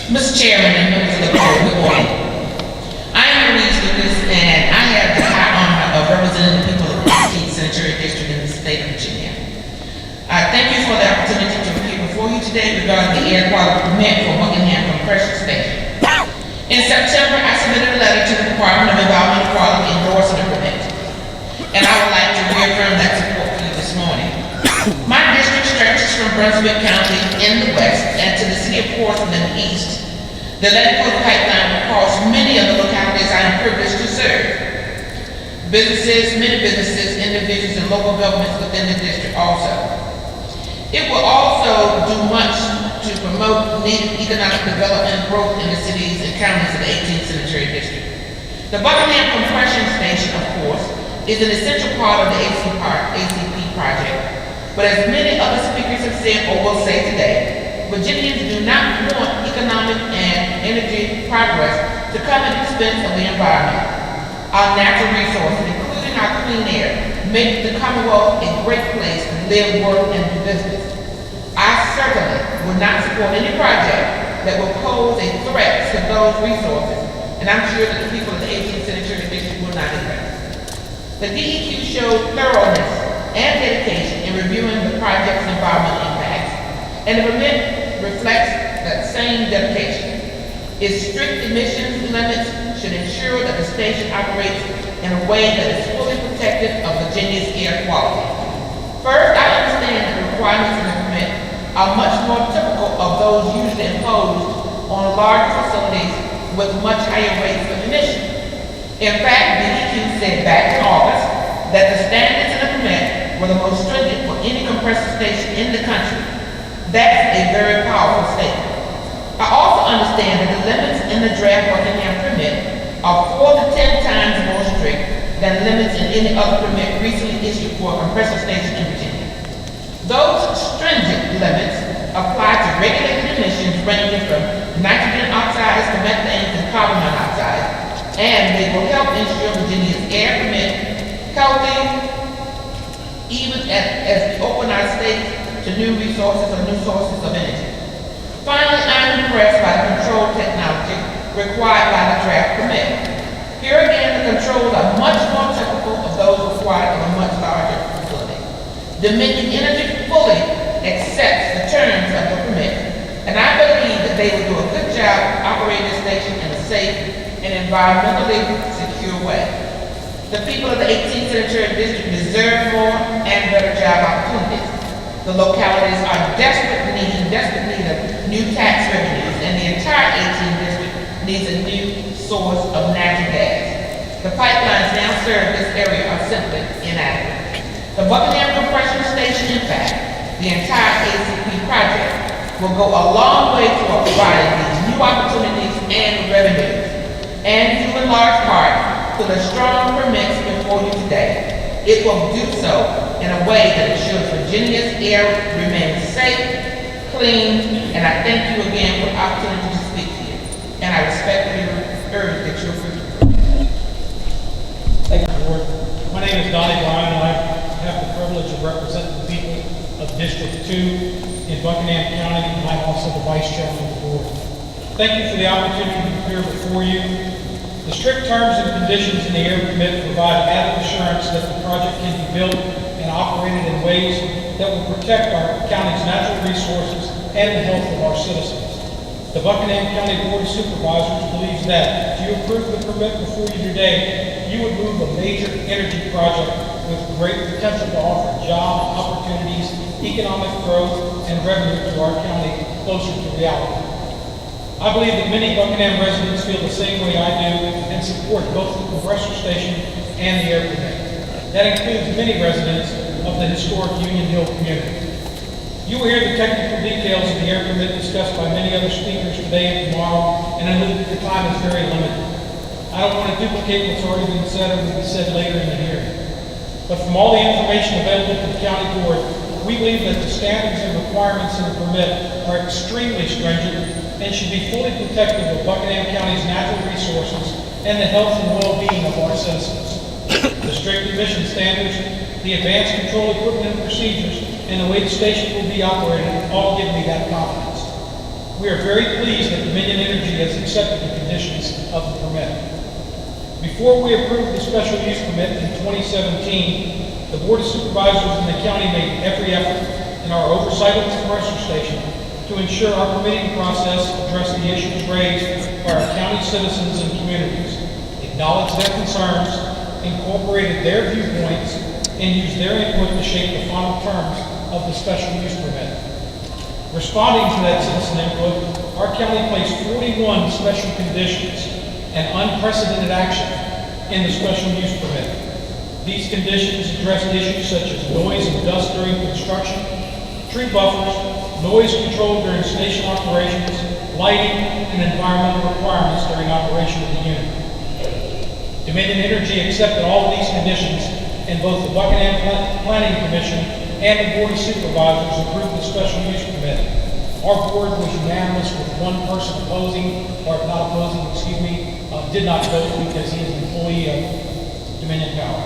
Mr. Chairman and members of the board, good morning. I am Louise Lucas, and I have the high honor of representing the people of the 18th Century District in the state of Virginia. I thank you for the opportunity to appear before you today regarding the air quality permit for Buckingham Compression Station. In September, I submitted a letter to the Department of Environmental Quality endorsing the permit, and I would like to reaffirm that support for you this morning. My district stretches from Brunswick County in the west and to the city of Portsmouth in the east. The Atlantic Coast Pipeline will cross many of the localities I am privileged to serve. Many businesses, individuals, and local governments within the district also. It will also do much to promote needed economic development and growth in the cities and counties of the 18th Century District. The Buckingham Compression Station, of course, is an essential part of the ACP project. But as many other speakers have said or will say today, Virginians do not want economic and energy progress to come at the expense of the environment. Our natural resources, including our clean air, make the Commonwealth a great place to live, work, and do business. I certainly will not support any project that will pose a threat to those resources, and I'm sure that the people of the 18th Century District will not either. The DEQ showed thoroughness and dedication in reviewing the project's environmental impacts, and the permit reflects that same dedication. Its strict emissions limits should ensure that the station operates in a way that is fully protective of Virginia's air quality. First, I understand that the requirements in the permit are much more typical of those usually imposed on large facilities with much higher rates of emission. In fact, DEQ said back in August that the standards in the permit were the most stringent for any compressor station in the country. That's a very powerful statement. I also understand that the limits in the draft Buckingham permit are 4 to 10 times more strict than limits in any other permit recently issued for a compressor station in Virginia. Those stringent limits apply to regulated emissions ranging from nitrogen oxides to methane to carbon monoxide, and they will help ensure Virginia's air permit healthy, even as we open our states to new resources or new sources of energy. Finally, I'm impressed by the control technology required by the draft permit. Here again, the controls are much more typical of those required of a much larger facility. Dominion Energy fully accepts the terms of the permit, and I believe that they will do a good job operating the station in a safe and environmentally secure way. The people of the 18th Century District deserve more and better job opportunities. The localities are in desperate need of new tax revenues, and the entire 18th District needs a new source of natural gas. The pipelines now serve this area are simply inadequate. The Buckingham Compression Station, in fact, the entire ACP project, will go a long way toward providing these new opportunities and revenues, and due in large part to the strong permits before you today. It will do so in a way that ensures Virginia's air remains safe, clean, and I thank you again for the opportunity to speak to you. And I respectfully urge that you approve. Thank you, Board. My name is Donnie Bryan, and I have the privilege of representing the people of District 2 in Buckingham County, and I'm also the Vice Chairman of the Board. Thank you for the opportunity to appear before you. The strict terms and conditions in the air permit provide added assurance that the project can be built and operated in ways that will protect our county's natural resources and the health of our citizens. The Buckingham County Board of Supervisors believes that if you approve the permit before you today, you would move a major energy project with great potential to offer job opportunities, economic growth, and revenue to our county closer to reality. I believe that many Buckingham residents feel the same way I do and support both the compressor station and the air permit. That includes many residents of the historic Union Hill community. You will hear the technical details of the air permit discussed by many other speakers today and tomorrow, and I know that the time is very limited. I don't want to duplicate what's already been said or will be said later in the hearing. But from all the information available to the county board, we believe that the standards and requirements in the permit are extremely stringent and should be fully protective of Buckingham County's natural resources and the health and well-being of our citizens. The strict emission standards, the advanced control equipment and procedures, and the way the station will be operated all give me that confidence. We are very pleased that Dominion Energy has accepted the conditions of the permit. Before we approved the special use permit in 2017, the Board of Supervisors in the county made every effort in our oversight of the compressor station to ensure our permitting process addressed the issues raised by our county citizens and communities, acknowledged their concerns, incorporated their viewpoints, and used their input to shape the final terms of the special use permit. Responding to that citizen input, our county placed 41 special conditions and unprecedented action in the special use permit. These conditions addressed issues such as noise and dust during construction, tree buffers, noise control during station operations, lighting, and environmental requirements during operation of the unit. Dominion Energy accepted all of these conditions, and both the Buckingham Planning Commission and the Board of Supervisors approved the special use permit. Our board was unanimous with one person opposing, or not opposing, did not vote because he is an employee of Dominion Power.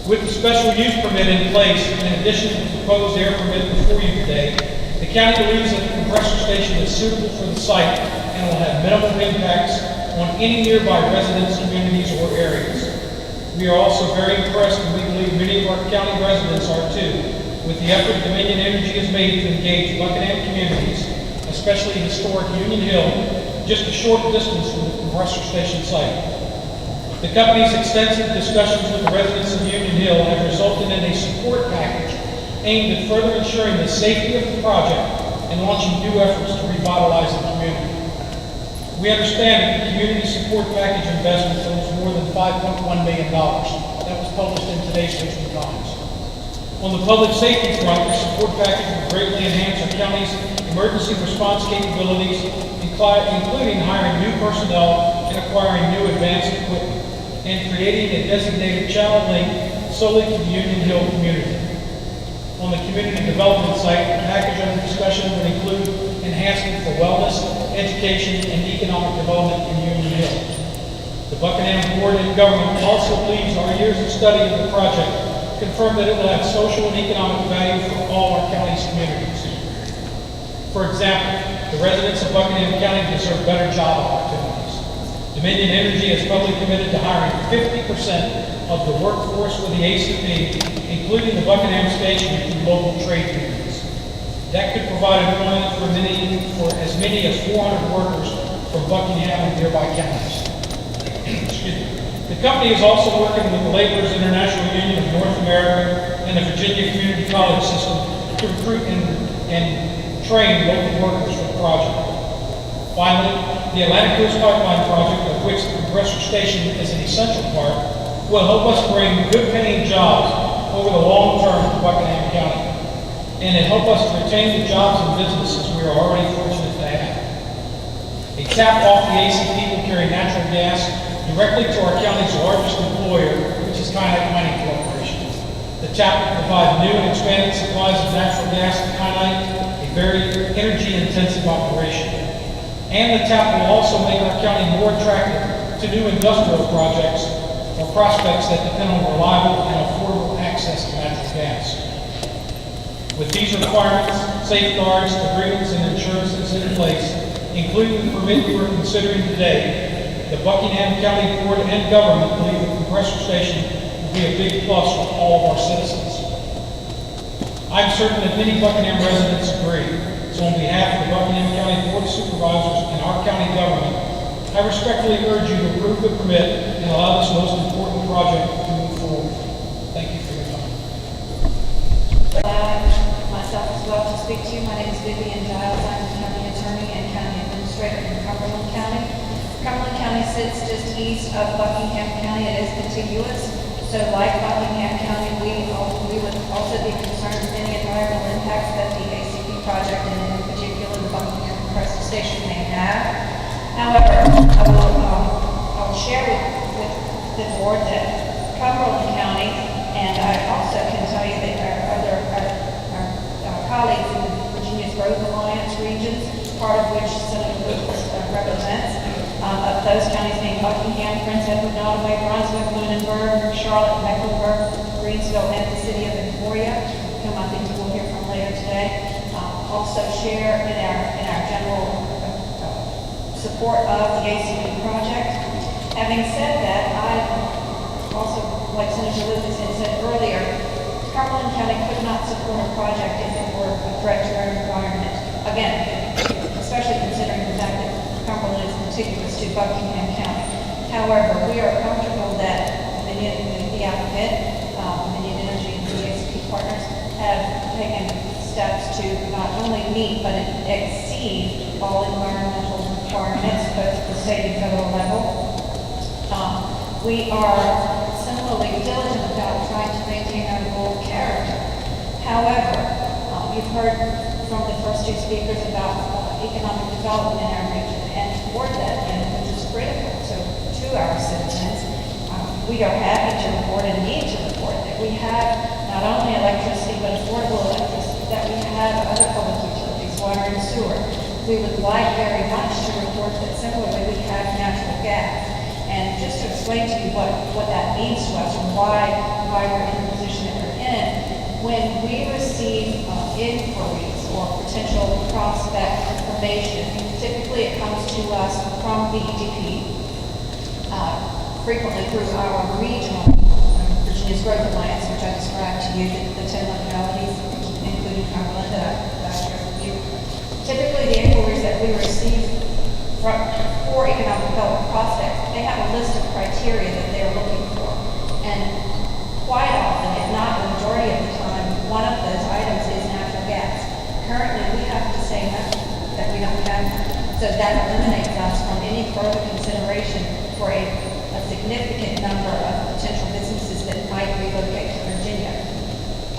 With the special use permit in place, in addition to the proposed air permit before you today, the county believes that the compressor station is suitable for the site and will have minimal impacts on any nearby residents, communities, or areas. We are also very impressed, and we believe many of our county residents are too, with the effort Dominion Energy has made to engage Buckingham communities, especially historic Union Hill, just a short distance from the compressor station site. The company's extensive discussions with the residents of Union Hill have resulted in a support package aimed at further ensuring the safety of the project and launching new efforts to revitalize the community. We understand that the community support package investment totals more than $5.1 million. That was published in today's Richmond Times. On the public safety front, the support package will greatly enhance our county's emergency response capabilities, including hiring new personnel and acquiring new advanced equipment, and creating a designated channel link solely to the Union Hill community. On the community development site, the package under discussion will include enhancement for wellness, education, and economic development in Union Hill. The Buckingham Board and government also believes our years of study of the project confirm that it will have social and economic value for all our county's communities. For example, the residents of Buckingham County deserve better job opportunities. Dominion Energy is publicly committed to hiring 50% of the workforce with the ACP, including the Buckingham Station and local trade unions. That could provide employment for as many as 400 workers from Buckingham and nearby counties. The company is also working with the Laborers International Union of North America and the Virginia Community College System to recruit and train local workers for the project. Finally, the Atlantic Coast Pipeline project, of which the compressor station is an essential part, will help us bring good-paying jobs over the long term to Buckingham County, and it help us to retain the jobs and businesses we are already fortunate to have. A tap off the ACP will carry natural gas directly to our county's largest employer, which is Kyanite Mining Corporation. The tap will provide new and expanded supplies of natural gas to Kyanite, a very energy-intensive operation. And the tap will also make our county more attractive to new industrial projects or prospects that depend on reliable and affordable access to natural gas. With these requirements, safeguards, agreements, and insurances in place, including the permit you are considering today, the Buckingham County Board and government believe the compressor station will be a big plus for all of our citizens. I'm certain that many Buckingham residents agree. So on behalf of the Buckingham County Board of Supervisors and our county government, I respectfully urge you to approve the permit and allow this most important project to move forward. Thank you for your time. Myself as well to speak to you. My name is Vivian Giles. I'm the county attorney and county administrator in Cumberland County. Cumberland County sits just east of Buckingham County. It is contiguous. So like Buckingham County, we would also be concerned with any environmental impacts that the ACP project and in particular the Buckingham compressor station may have. However, I will share with the board that Cumberland County, and I also can tell you that our colleagues in Virginia's Growth Alliance regions, part of which Senator Lucas represents, of those counties being Buckingham, Prince Edward, Nottoway, Brunswick, Lunenburg, Charlotte, Mecklenburg, Greensville, and the city of Emporia, whom I think we'll hear from later today. also share in our general support of the ACP project. Having said that, I also, like Senator Lucas had said earlier, Cumberland County could not support a project if it were a threat to our environment. Again, especially considering the fact that Cumberland is contiguous to Buckingham County. However, we are comfortable that the applicant, Dominion Energy and the ACP partners have taken steps to not only meet but exceed all environmental requirements, both at the state and federal level. We are similarly diligent about trying to maintain our rural character. However, you've heard from the first two speakers about economic development in our region, and toward that end, which is critical to our citizens, we are happy to report and need to report that we have not only electricity but affordable electricity, that we have other public utilities, water and sewer. We would like very much to report that similarly we have natural gas. And just to explain to you what that means to us and why we're in the position that we're in, when we receive inquiries or potential prospect information, typically it comes to us from the EDP, frequently through our regional Virginia's Growth Alliance, which I described to you, the 10 localities, including Cumberland that I shared with you. Typically, the inquiries that we receive for economic development prospects, they have a list of criteria that they're looking for. And quite often, if not the majority of the time, one of those items is natural gas. Currently, we have to say no, that we don't have that. So that eliminates us from any further consideration for a significant number of potential businesses that might relocate to Virginia.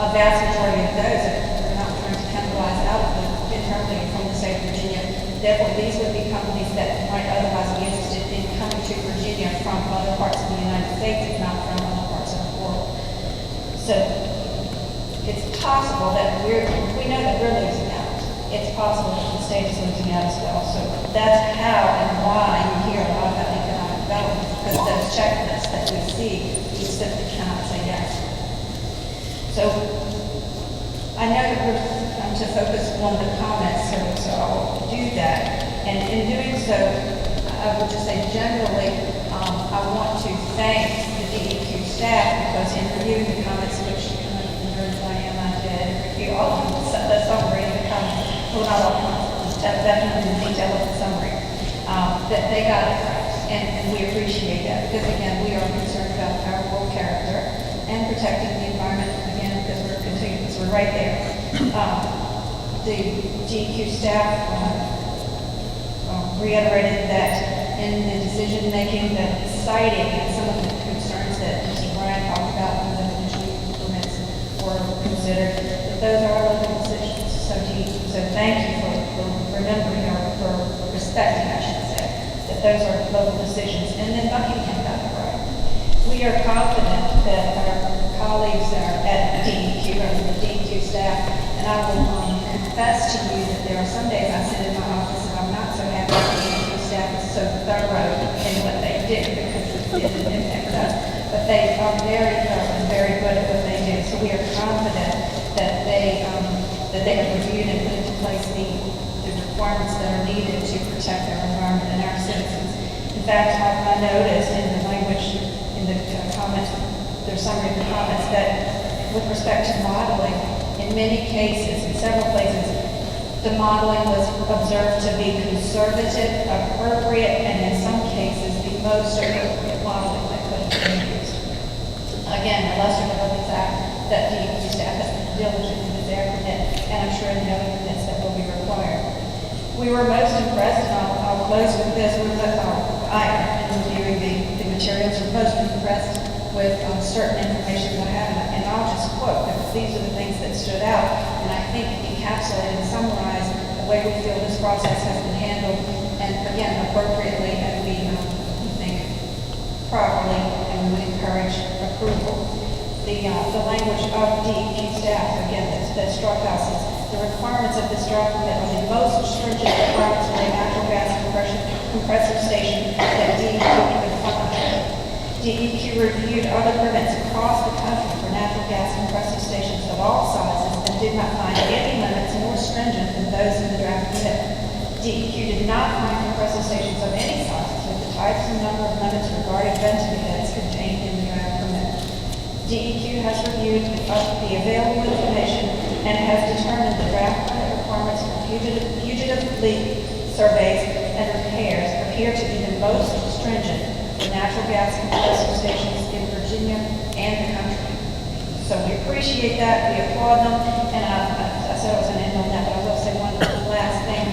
A vast majority of those, if we're not trying to cannibalize out of them internally from the state of Virginia, therefore these would be companies that might otherwise be interested in coming to Virginia from other parts of the United States, if not from other parts of the world. So it's possible that we know that we're losing out. It's possible that the state is losing out as well. So that's how and why you hear a lot about economic development, because those checklists that we see, we simply cannot say yes. So I know that we're trying to focus on the comments, so I'll do that. And in doing so, I would just say generally, I want to thank the DEQ staff, because in reviewing the comments, which Diane and I did, review all of them, the summary of the comments, well, not all comments, definitely the detail of the summary, that they got it right. And we appreciate that, because again, we are concerned about our rural character and protecting the environment, again, because we're contiguous, we're right there. The DEQ staff reiterated that in the decision-making, that citing some of the concerns that Mr. Bryan talked about when the initial use permits were considered, that those are local decisions. So thank you for remembering, or for respecting, I should say, that those are local decisions. And then Buckingham got it right. We are confident that our colleagues at DEQ, or the DEQ staff, and I will confess to you that there are some days I sit in my office and I'm not so happy that the DEQ staff is so thorough in what they did, because it didn't impact us. But they are very thorough and very good at what they do. So we are confident that they have reviewed and put into place the requirements that are needed to protect our environment and our citizens. In fact, I noticed in the language, in the comments, there's summary of the comments, that with respect to modeling, in many cases, in several places, the modeling was observed to be conservative, appropriate, and in some cases, the most appropriate modeling that could have been used. Again, illustrative of the fact that the DEQ staff has been diligent in this area, and I'm sure in the other units that will be required. We were most impressed, and I'll close with this, I am, in reviewing the materials, were most impressed with certain information that I have, and I'll just quote, because these are the things that stood out, and I think encapsulate and summarize the way we feel this process has been handled, and again, appropriately, and we think properly, and we would encourage approval. The language of DEQ staff, again, that struck us is the requirements of this draft permit are the most stringent requirements for a natural gas compressor station that DEQ could find. DEQ reviewed other permits across the country for natural gas compressor stations of all sizes and did not find any limits nor stringent than those in the draft permit. DEQ did not find compressor stations of any size with the types and number of limits regarding venting units contained in the draft permit. DEQ has reviewed the available information and has determined the draft permit requirements for fugitive leak surveys and repairs appear to be the most stringent for natural gas compressor stations in Virginia and the country. So we appreciate that, we applaud them, and I said I was going to end on that, but I will say one last thing.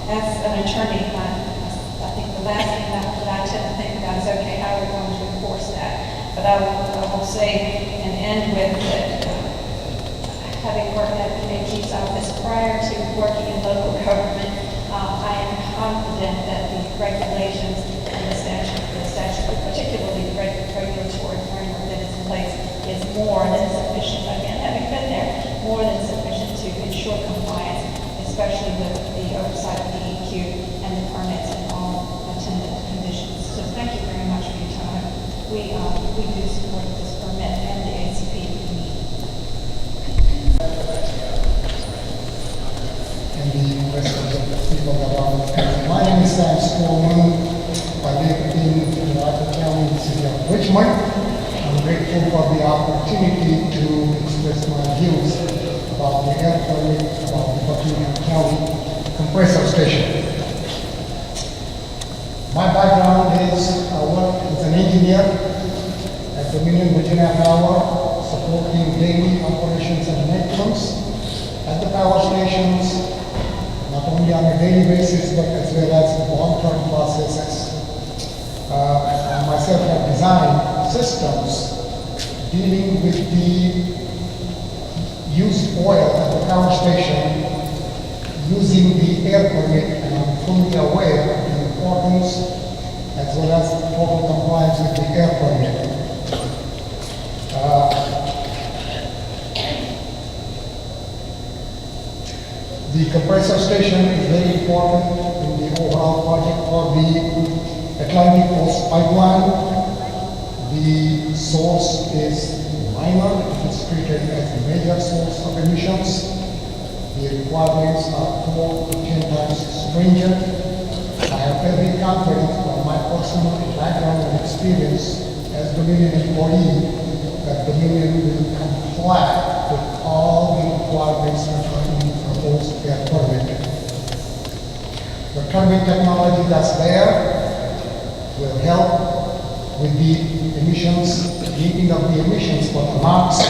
As an attorney, I think the last thing that I tend to think about is, okay, how are we going to enforce that? But I will say and end with that, having worked at the AG's office prior to working in local government, I am confident that the regulations and the statute, particularly the regulatory framework that is in place, is more than sufficient. Again, having been there, more than sufficient to ensure compliance, especially with the oversight of the DEQ and the permits and all attendant conditions. So thank you very much for your time. We do support this permit and the ACP need. And the rest of the people around the country. My name is Sam Stallman. I live in Rockland County, the city of Richmond. I'm grateful for the opportunity to express my views about the air permit, about the Buckingham County compressor station. My background is I work as an engineer at Dominion Virginia Power, supporting daily operations and maintenance at the power stations, not only on a daily basis, but as well as long-term processes. I myself have designed systems dealing with the used oil at the power station using the air permit, and I'm fully aware of the importance as well as total compliance with the air permit. The compressor station is very important in the overall project for the Atlantic Coast Pipeline. The source is minor, it is treated as a major source of emissions. The requirements are 4 to 10 times stringent. I have every confidence from my personal background and experience as Dominion employee that Dominion will comply with all the requirements that are in the proposed air permit. The turbine technology that's there will help with the emissions, keeping up the emissions for the NOx,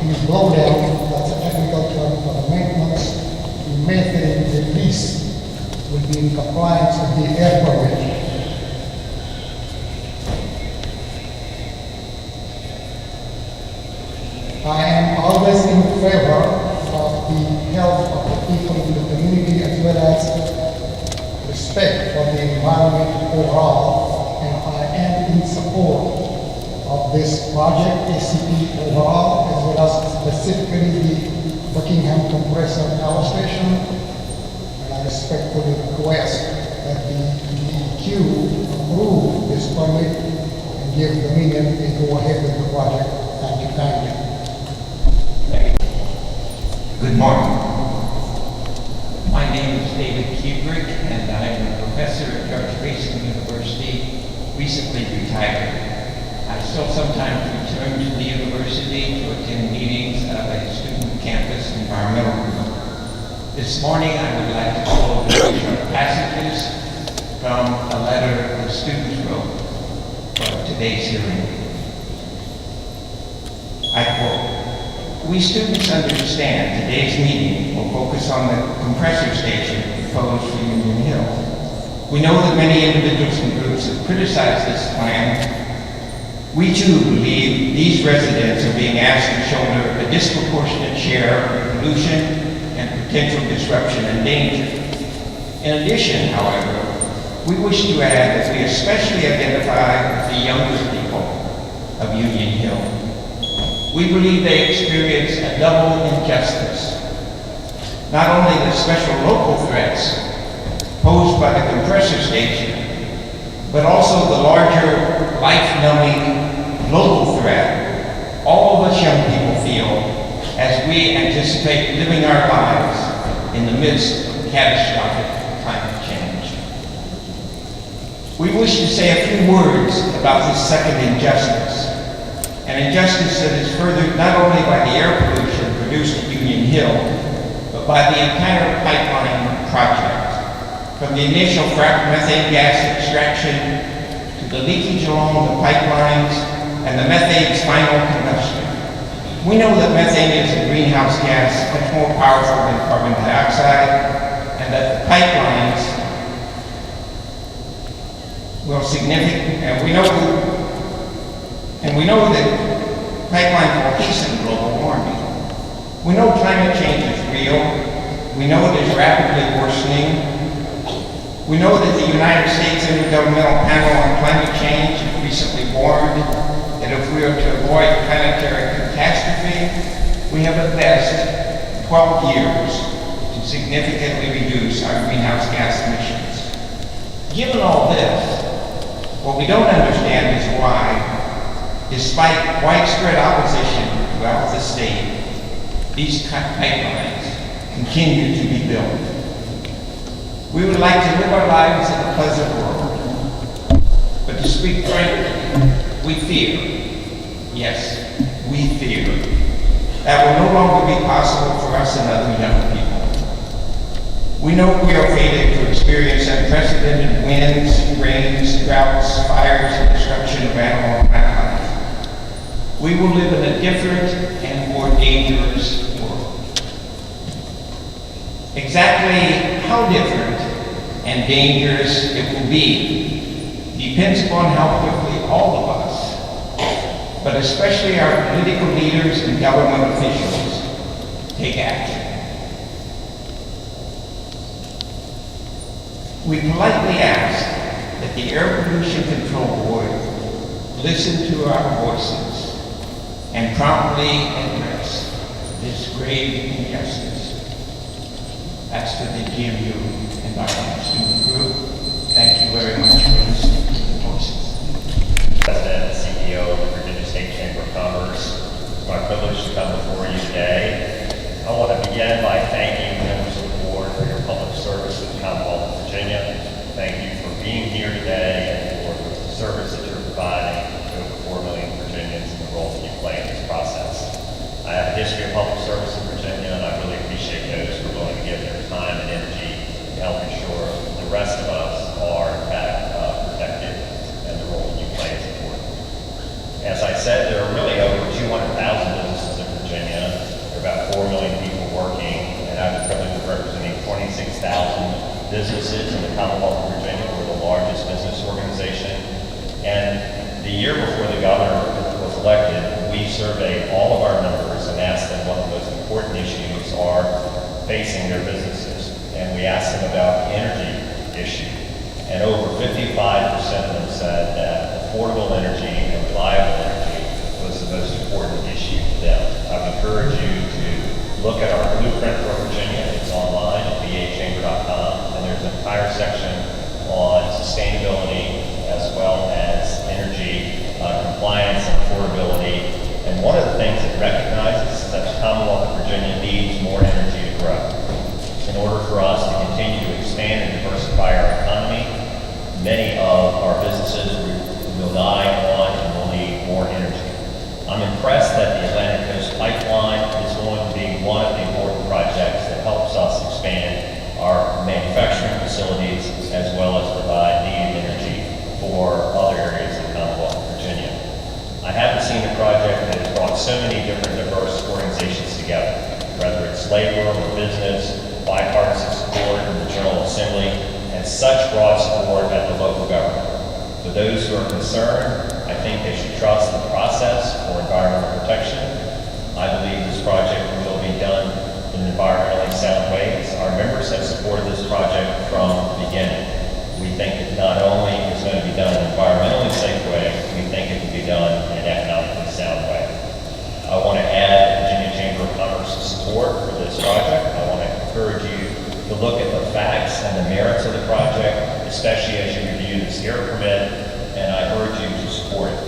the blowdown, that's a technical term for the maintenance, the methane release will be in compliance with the air permit. I am always in favor of the health of the people in the community as well as respect for the environment overall, and I am in support of this project, ACP overall, as well as specifically the Buckingham Compressor Power Station. And I respectfully request that the DEQ approve this permit and give Dominion a go-ahead with the project. Thank you kindly. Good morning. My name is David Kubrick, and I'm a professor at George Mason University, recently retired. I still sometimes return to the university to attend meetings of a student campus environmental group. This morning, I would like to quote a few short passages from a letter the students wrote for today's hearing. I quote, "We students understand today's meeting will focus on the compressor station proposed for Union Hill. We know that many individuals and groups have criticized this plan. We too believe these residents are being asked to shoulder a disproportionate share of pollution and potential disruption and danger. In addition, however, we wish to add that we especially identify the younger people of Union Hill. We believe they experience a double injustice. Not only the special local threats posed by the compressor station, but also the larger life-numbing global threat all of us young people feel as we anticipate living our lives in the midst of catastrophic climate change. We wish to say a few words about this second injustice, an injustice that is furthered not only by the air pollution produced at Union Hill, but by the entire pipeline project, from the initial frac methane gas extraction to the leakage along the pipelines and the methane's final combustion. We know that methane is a greenhouse gas much more powerful than carbon dioxide, and that the pipelines will and we know that pipelines will hasten global warming. We know climate change is real. We know it is rapidly worsening. We know that the United States Intergovernmental Panel on Climate Change recently warned that if we are to avoid planetary catastrophe, we have at best 12 years to significantly reduce our greenhouse gas emissions. Given all this, what we don't understand is why, despite widespread opposition throughout the state, these pipelines continue to be built. We would like to live our lives in a pleasant world, but to speak frankly, we fear, yes, we fear, that will no longer be possible for us and other young people. We know we are fated to experience unprecedented winds, rains, droughts, fires, and destruction of animal and plant life. We will live in a different and more dangerous world. Exactly how different and dangerous it will be depends upon how quickly all of us, but especially our political leaders and government officials, take action. We politely ask that the Air Pollution Control Board listen to our voices and promptly address this grave injustice. That's for the GMU Environmental Student Group. Thank you very much for listening to the voices. President and CEO of the Virginia State Chamber of Commerce. It's my privilege to come before you today. I want to begin by thanking members of the board for your public service to the Commonwealth of Virginia. Thank you for being here today and for the service that you're providing to over 4 million Virginians and the role that you play in this process. I have a history of public service in Virginia, and I really appreciate those who are willing to give their time and energy to help ensure the rest of us are, in fact, protected, and the role that you play is important. As I said, there are really over 200,000 businesses in Virginia. There are about 4 million people working, and I have the privilege of representing 26,000 businesses in the Commonwealth of Virginia. We're the largest business organization. And the year before the governor was elected, we surveyed all of our members and asked them what the most important issues are facing their businesses. And we asked them about the energy issue. And over 55% of them said that affordable energy and reliable energy was the most important issue to them. I would encourage you to look at our blueprint for Virginia. It's online at vachamber.com, and there's an entire section on sustainability as well as energy compliance and affordability. And one of the things it recognizes is that the Commonwealth of Virginia needs more energy to grow. In order for us to continue to expand and diversify our economy, many of our businesses rely on and will need more energy. I'm impressed that the Atlantic Coast Pipeline is going to be one of the important projects that helps us expand our manufacturing facilities as well as provide needed energy for other areas of the Commonwealth of Virginia. I haven't seen a project that has brought so many different diverse organizations together, whether it's labor or business, bipartisan support in the General Assembly, and such broad support at the local government. For those who are concerned, I think they should trust the process for environmental protection. I believe this project will be done in environmentally sound ways. Our members have supported this project from the beginning. We think it not only is going to be done in an environmentally safe way, we think it can be done in an economically sound way. I want to add the Virginia Chamber of Commerce's support for this project. I want to encourage you to look at the facts and the merits of the project, especially as you review this air permit, and I urge you to support it.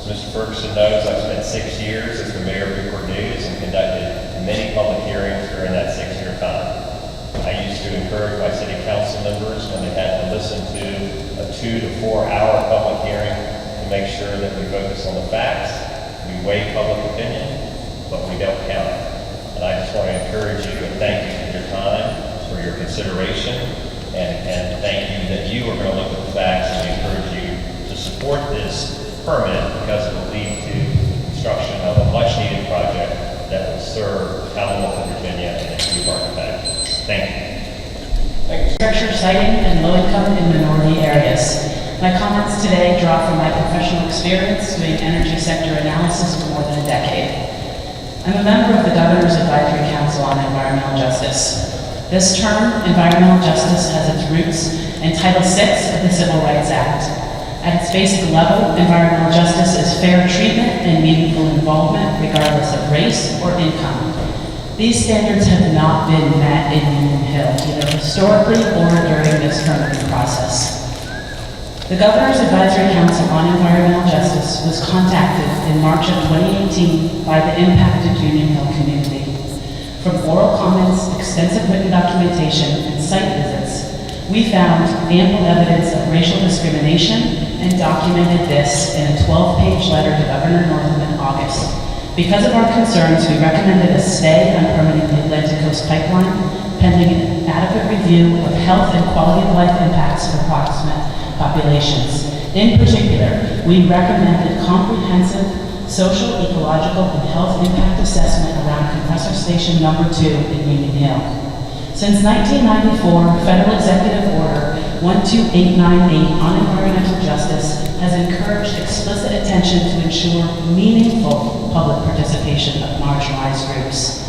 So Mr. Ferguson knows, I've spent 6 years as the mayor of Newport News and conducted many public hearings during that 6-year time. I used to encourage my city council members when they had to listen to a 2 to 4 hour public hearing to make sure that we focus on the facts, we weigh public opinion, but we don't count it. And I just want to encourage you and thank you for your time, for your consideration, and thank you that you are going to look at the facts, and we encourage you to support this permit because it will lead to construction of a much-needed project that will serve Commonwealth of Virginia and improve our capacity. Thank you. Infrastructure siting and low-income and minority areas. My comments today draw from my professional experience doing energy sector analysis for more than a decade. I'm a member of the Governor's Advisory Council on Environmental Justice. This term, environmental justice, has its roots in Title VI of the Civil Rights Act. At its basic level, environmental justice is fair treatment and meaningful involvement regardless of race or income. These standards have not been met in Union Hill, either historically or during this permitting process. The Governor's Advisory Council on Environmental Justice was contacted in March of 2018 by the impacted Union Hill community. From oral comments, extensive written documentation, and site visits, we found ample evidence of racial discrimination and documented this in a 12-page letter to Governor Northam in August. Because of our concerns, we recommended a stay on permitting the Atlantic Coast Pipeline, pending an adequate review of health and quality of life impacts for proximate populations. In particular, we recommended comprehensive social, ecological, and health impact assessment around compressor station number 2 in Union Hill. Since 1994, Federal Executive Order 12898 on environmental justice has encouraged explicit attention to ensure meaningful public participation of marginalized groups.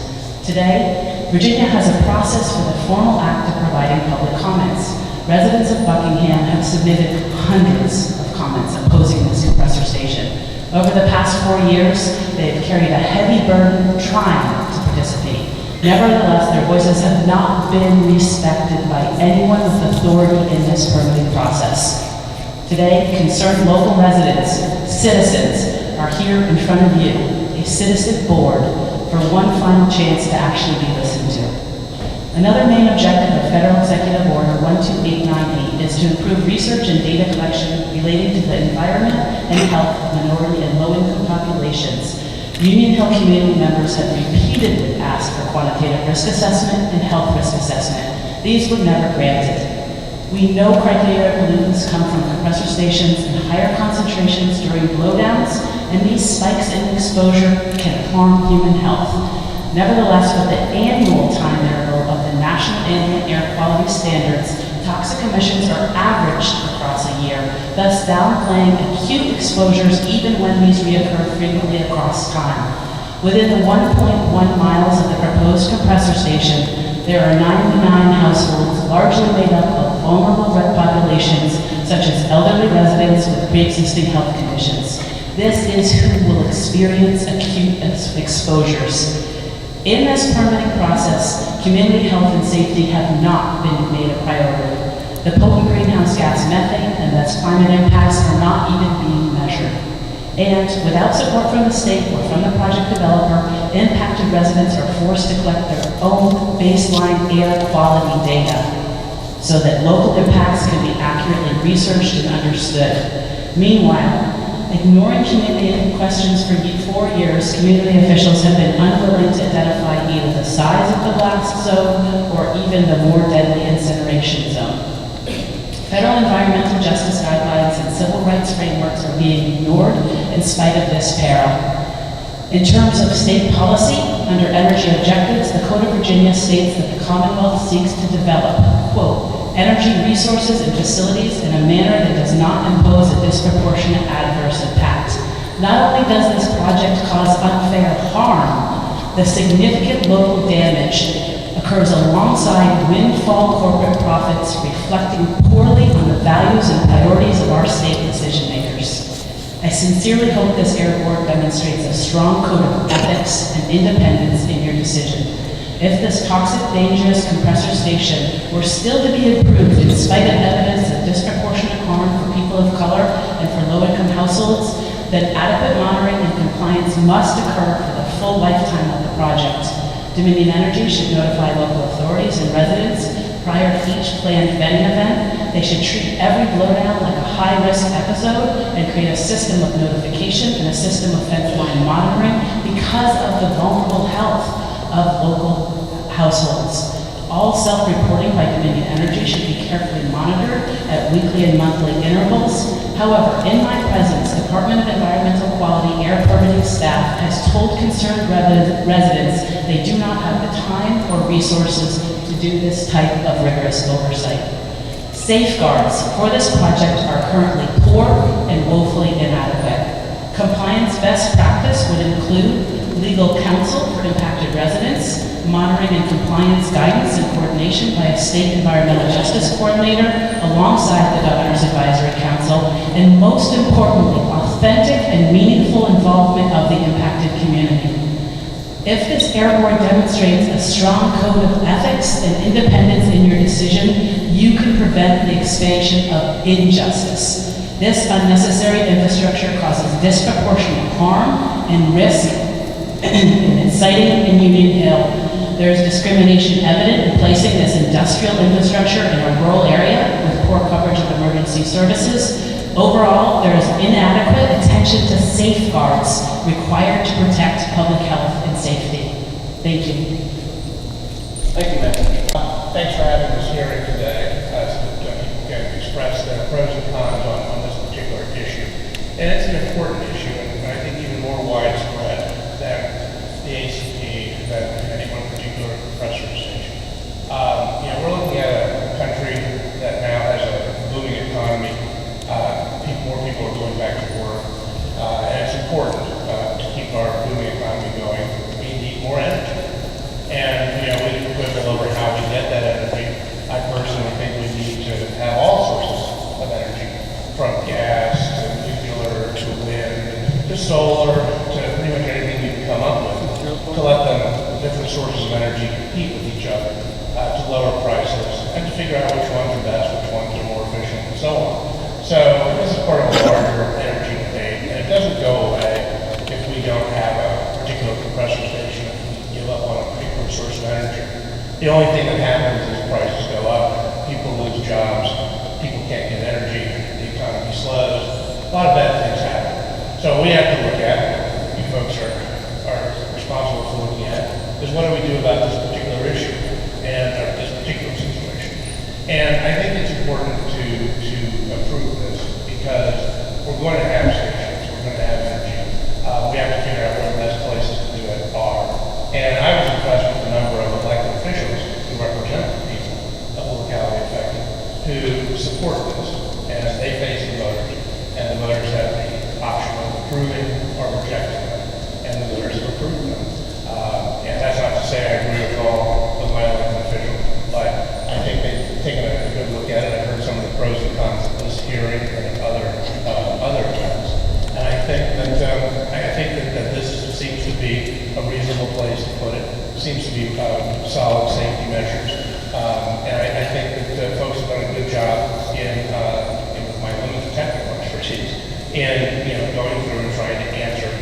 Today, Virginia has a process for the formal act of providing public comments. Residents of Buckingham have submitted hundreds of comments opposing this compressor station. Over the past 4 years, they have carried a heavy burden trying to participate. Nevertheless, their voices have not been respected by anyone with authority in this permitting process. Today, concerned local residents, citizens, are here in front of you, a citizen board, for one final chance to actually be listened to. Another main objective of Federal Executive Order 12898 is to improve research and data collection relating to the environment and health of minority and low-income populations. Union Hill community members have repeatedly asked for quantitative risk assessment and health risk assessment. These were never granted. We know criteria pollutants come from compressor stations in higher concentrations during blowdowns, and these spikes in exposure can harm human health. Nevertheless, with the annual time interval of the National Ambient Air Quality Standards, toxic emissions are averaged across a year, thus downplaying acute exposures even when these reoccur frequently across time. Within the 1.1 miles of the proposed compressor station, there are 99 households largely made up of vulnerable populations such as elderly residents with pre-existing health conditions. This is who will experience acute exposures. In this permitting process, community health and safety have not been made a priority. The potent greenhouse gas methane and thus climate impacts are not even being measured. And without support from the state or from the project developer, impacted residents are forced to collect their own baseline air quality data so that local impacts can be accurately researched and understood. Meanwhile, ignoring community questions for 4 years, community officials have been unwilling to identify either the size of the blast zone or even the more deadly incineration zone. Federal environmental justice guidelines and civil rights frameworks are being ignored in spite of this peril. In terms of state policy, under energy objectives, the Code of Virginia states that the Commonwealth seeks to develop, quote, energy resources and facilities in a manner that does not impose a disproportionate adverse impact. Not only does this project cause unfair harm, the significant local damage occurs alongside windfall corporate profits, reflecting poorly on the values and priorities of our state decision makers. I sincerely hope this air board demonstrates a strong code of ethics and independence in your decision. If this toxic, dangerous compressor station were still to be approved in spite of evidence of disproportionate harm for people of color and for low-income households, then adequate monitoring and compliance must occur for the full lifetime of the project. Dominion Energy should notify local authorities and residents prior to each planned venting event. They should treat every blowdown like a high-risk episode and create a system of notification and a system of fence line monitoring because of the vulnerable health of local households. All self-reporting by Dominion Energy should be carefully monitored at weekly and monthly intervals. However, in my presence, Department of Environmental Quality air permitting staff has told concerned residents they do not have the time or resources to do this type of rigorous oversight. Safeguards for this project are currently poor and woefully inadequate. Compliance best practice would include legal counsel for impacted residents, monitoring and compliance guidance and coordination by a state environmental justice coordinator alongside the Governor's Advisory Council, and most importantly, authentic and meaningful involvement of the impacted community. If this air board demonstrates a strong code of ethics and independence in your decision, you can prevent the expansion of injustice. This unnecessary infrastructure causes disproportionate harm and risk in siting in Union Hill. There is discrimination evident in placing this industrial infrastructure in a rural area with poor coverage of emergency services. Overall, there is inadequate attention to safeguards required to protect public health and safety. Thank you. Thank you, Matt. Thanks for having this hearing today, so that people can express their pros and cons on this particular issue. And it's an important issue, and I think even more widespread than the ACP, than any one particular compressor station. We're looking at a country that now has a booming economy. More people are going back to work, and it's important to keep our booming economy going. We need more energy. And, we can quibble over how we get that energy. I personally think we need to have all sources of energy, from gas to nuclear to wind to solar to pretty much anything we can come up with, to let them, different sources of energy, compete with each other, to lower prices, and to figure out which ones are best, which ones are more efficient, and so on. So this is part of a larger energy debate, and it doesn't go away if we don't have a particular compressor station, if we give up on a particular source of energy. The only thing that happens is prices go up, people lose jobs, people can't get energy, the economy slows, a lot of bad things happen. So we have to look at, you folks are responsible for looking at, is what do we do about this particular issue and this particular situation. And I think it's important to approve this because we're going to have stations, we're going to have energy. We have to figure out where the best places to do it are. And I was impressed with the number of elected officials who represent the people of the locality affected who support this. And they face the voters, and the voters have the option of approving or rejecting them. And the voters have approved them. And that's not to say I agree with all of my elected officials, but I think they've taken a good look at it. I've heard some of the pros and cons of this hearing and other events. And I think that this seems to be a reasonable place to put it. Seems to be solid safety measures. And I think that folks have done a good job in my limited technical expertise in going through and trying to answer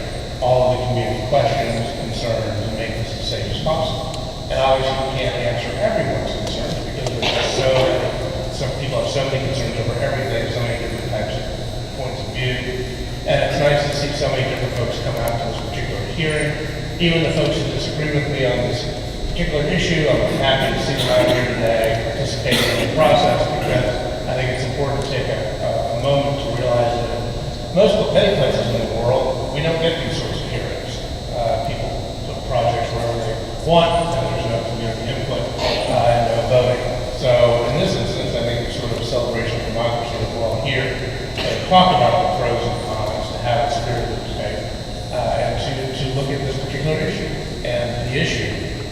all of the community questions, concerns, and make this as safe as possible. And obviously we can't answer everyone's concerns because some people have so many concerns over everything, so many different types of points of view. And it's nice to see so many different folks come out to this particular hearing. Even the folks who disagree with me on this particular issue, I'm happy to see them out here today, participating in the process, because I think it's important to take a moment to realize that many places in the world, we don't get these sorts of hearings. People put projects wherever they want, and there's no community input and no voting. So in this instance, I think it's sort of a celebration of democracy that we're all here to talk about the pros and cons, to have a spirited debate, and to look at this particular issue. And the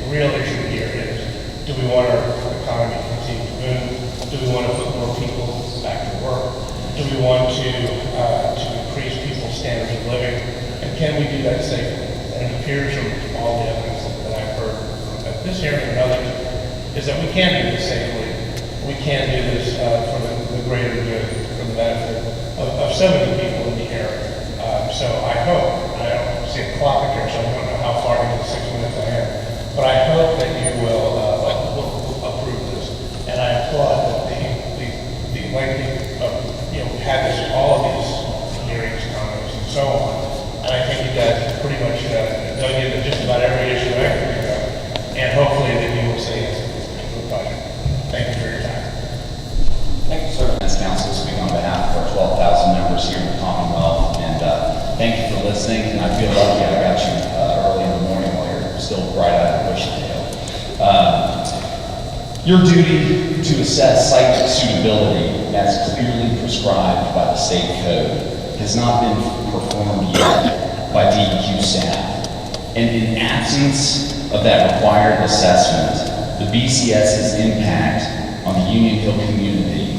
real issue here is, do we want our economy to continue to boom? Do we want to put more people back to work? Do we want to increase people's standards of living? And can we do that safely? And it appears from all the evidence that I've heard at this hearing and others, is that we can do this safely. We can do this for the greater good, for the benefit of so many people in the area. So I hope, I don't see a clock here, so I don't know how far into the 6 minutes I am, but I hope that you will approve this. And I applaud that the lengthy, we had this, all of these hearings, comments, and so on. And I think you guys pretty much dug into just about every issue I can think of. And hopefully that you will say yes to the project. Thank you for your time. Thank you, sir. As council, speaking on behalf of our 12,000 members here in the Commonwealth, and thank you for listening. And I feel lucky I got you early in the morning while you're still bright-eyed and bushy-tailed. Your duty to assess site suitability as clearly prescribed by the state code has not been performed yet by DEQ staff. And in absence of that required assessment, the BCS's impact on the Union Hill community,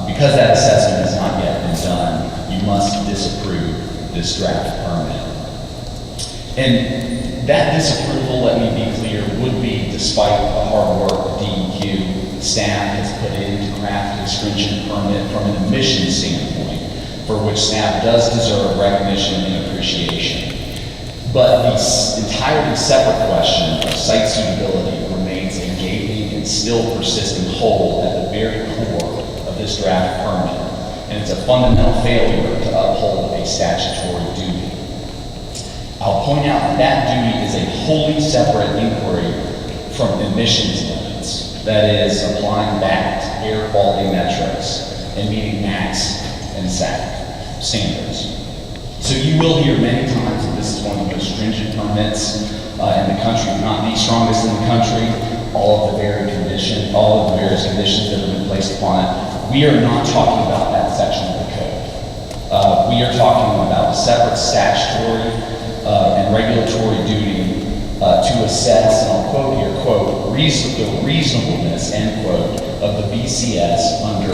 because that assessment has not yet been done, you must disapprove this draft permit. And that disapproval, let me be clear, would be despite the hard work the DEQ staff has put in to craft a stringent permit from an emissions standpoint, for which staff does deserve recognition and appreciation. But the entirely separate question of site suitability remains a gaping and still persistent hole at the very core of this draft permit, and it's a fundamental failure to uphold a statutory duty. I'll point out that duty is a wholly separate inquiry from emissions limits, that is, applying back to air quality metrics and meeting NAAQS and SAC standards. So you will hear many times that this is one of the most stringent permits in the country, if not the strongest in the country. All of the various conditions that have been placed upon it. We are not talking about that section of the code. We are talking about a separate statutory and regulatory duty to assess, and I'll quote here, quote, the reasonableness, end quote, of the BCS under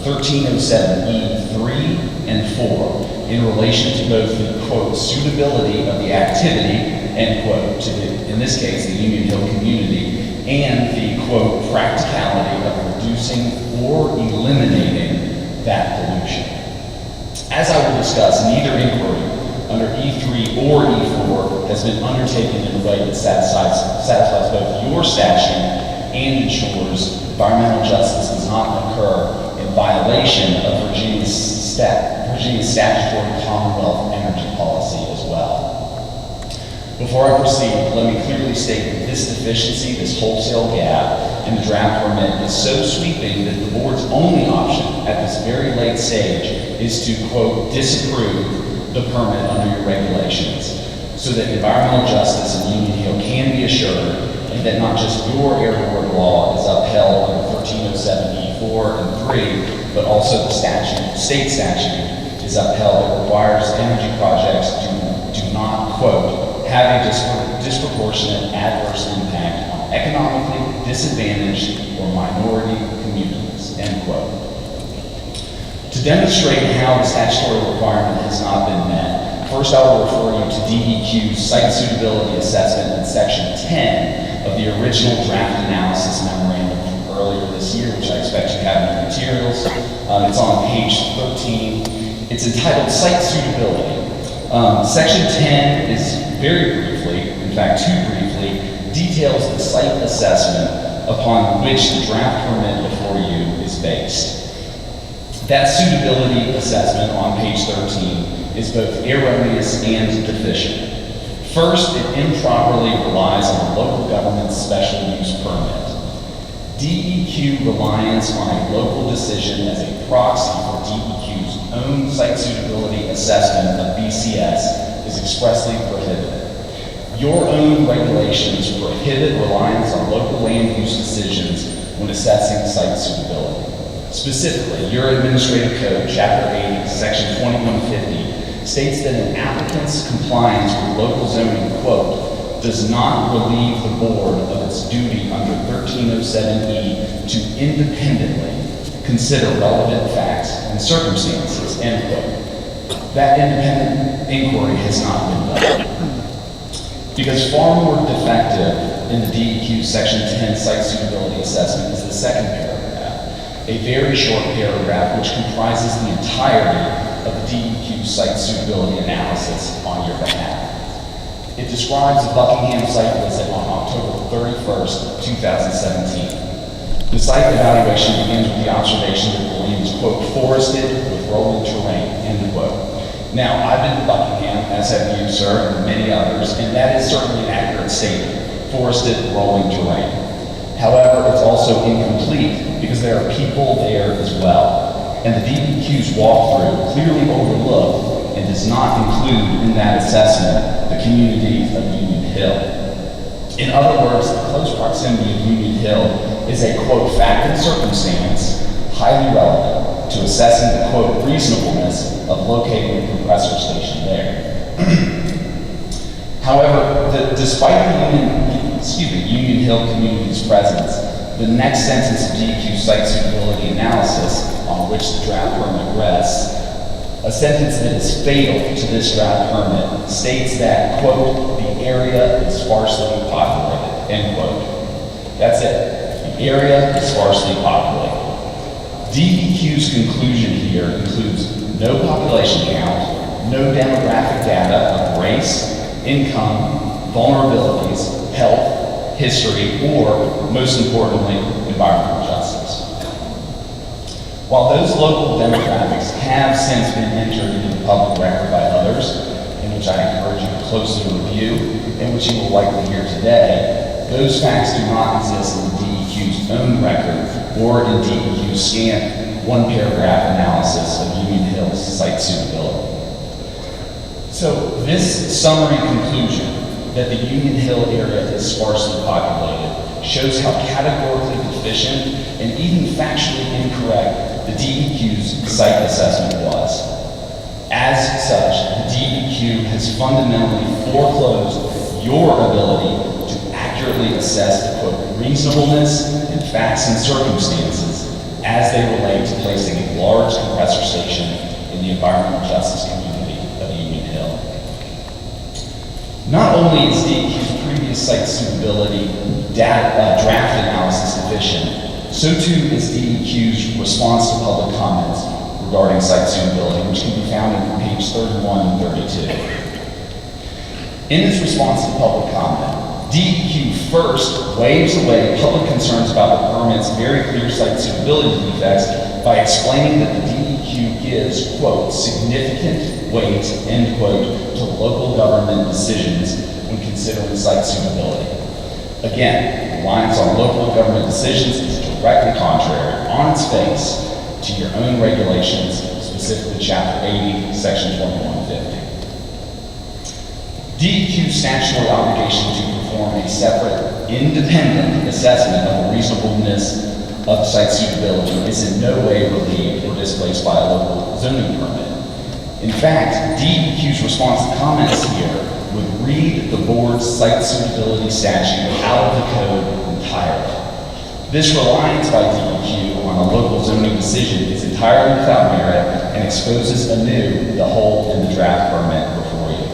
1307E 3 and 4 in relation to both the, quote, suitability of the activity, end quote, to the, in this case, the Union Hill community, and the, quote, practicality of reducing or eliminating that pollution. As I will discuss, neither inquiry under E3 or E4 has been undertaken in a way that satisfies both your statute and ensures environmental justice does not occur in violation of Virginia's statutory Commonwealth energy policy as well. Before I proceed, let me clearly state that this deficiency, this wholesale gap in the draft permit is so sweeping that the board's only option at this very late stage is to, quote, disapprove the permit under your regulations so that environmental justice in Union Hill can be assured and that not just your air board law is upheld under 1307E4 and 3, but also the state statute is upheld that requires energy projects do not, quote, have a disproportionate adverse impact on economically disadvantaged or minority communities, end quote. To demonstrate how the statutory requirement has not been met, first I will refer you to DEQ's site suitability assessment in section 10 of the original draft analysis memorandum from earlier this year, which I expect you have in your materials. It's on page 13. It's entitled Site Suitability. Section 10 is very briefly, in fact too briefly, details the site assessment upon which the draft permit before you is based. That suitability assessment on page 13 is both erroneous and deficient. First, it improperly relies on the local government's special use permit. DEQ reliance on a local decision as a proxy for DEQ's own site suitability assessment of BCS is expressly prohibited. Your own regulations prohibit reliance on local land use decisions when assessing site suitability. Specifically, your administrative code, chapter 80, section 2150, states that an applicant's compliance with local zoning, quote, does not relieve the board of its duty under 1307E to independently consider relevant facts and circumstances, end quote. That independent inquiry has not been done. Because far more defective in the DEQ section 10 site suitability assessment is the second paragraph, a very short paragraph which comprises the entirety of the DEQ site suitability analysis on your behalf. It describes the Buckingham site visit on October 31st, 2017. The site evaluation begins with the observation that the land is, quote, forested with rolling terrain, end quote. Now, I've been to Buckingham, as have you, sir, and many others, and that is certainly an accurate statement, forested, rolling terrain. However, it's also incomplete because there are people there as well. And the DEQ's walkthrough clearly overlooked and does not include in that assessment the community of Union Hill. In other words, the close proximity of Union Hill is a, quote, fact and circumstance highly relevant to assessing the, quote, reasonableness of locating the compressor station there. However, despite the Union Hill community's presence, the next sentence of DEQ site suitability analysis, on which the draft permit rests, a sentence that is fatal to this draft permit, states that, quote, the area is sparsely populated, end quote. That's it. The area is sparsely populated. DEQ's conclusion here includes no population count, no demographic data of race, income, vulnerabilities, health, history, or, most importantly, environmental justice. While those local demographics have since been entered into the public record by others, in which I encourage you to closely review, and which you will likely hear today, those facts do not exist in the DEQ's own record or in DEQ's scant one-paragraph analysis of Union Hill's site suitability. So this summary conclusion that the Union Hill area is sparsely populated shows how categorically deficient and even factually incorrect the DEQ's site assessment was. As such, the DEQ has fundamentally foreclosed your ability to accurately assess the, quote, reasonableness in facts and circumstances as they relate to placing a large compressor station in the environmental justice community of Union Hill. Not only is DEQ's previous site suitability draft analysis deficient, so too is DEQ's response to public comments regarding site suitability, which can be found on page 31 and 32. In its response to public comment, DEQ first waves away public concerns about the permit's very clear site suitability defects by explaining that the DEQ gives, quote, significant weight, end quote, to local government decisions when considering site suitability. Again, reliance on local government decisions is directly contrary, on its face, to your own regulations, specifically Chapter 80, Section 2150. DEQ's statutory obligation to perform a separate, independent assessment of the reasonableness of site suitability is in no way relieved or displaced by a local zoning permit. In fact, DEQ's response to comments here would read the board's site suitability statute out of the code entirely. This reliance by DEQ on a local zoning decision is entirely without merit and exposes anew the hole in the draft permit before you.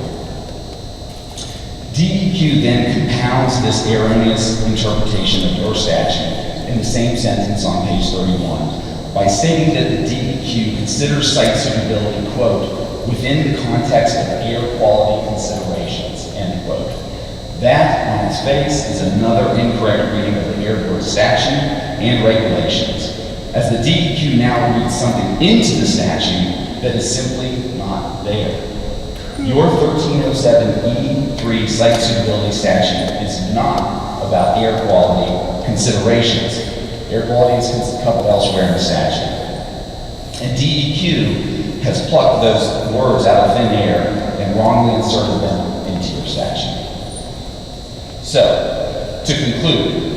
DEQ then compounds this erroneous interpretation of your statute in the same sentence on page 31 by stating that the DEQ considers site suitability, quote, within the context of air quality considerations, end quote. That, on its face, is another incorrect reading of the Air Board statute and regulations, as the DEQ now reads something into the statute that is simply not there. Your 1307E3 site suitability statute is not about air quality considerations. Air quality is covered elsewhere in the statute. And DEQ has plucked those words out of thin air and wrongly inserted them into your statute. So, to conclude,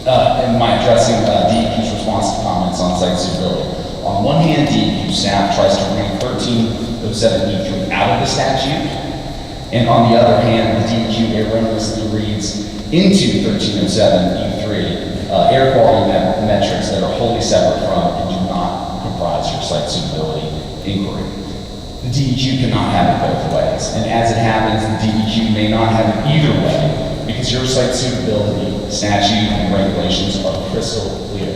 in my addressing DEQ's response to comments on site suitability, on one hand, DEQ staff tries to read 1307E3 out of the statute, and on the other hand, the DEQ erroneously reads into 1307E3 air quality metrics that are wholly separate from and do not comprise your site suitability inquiry. The DEQ cannot have it both ways, and as it happens, the DEQ may not have it either way because your site suitability statute and regulations are crystal clear.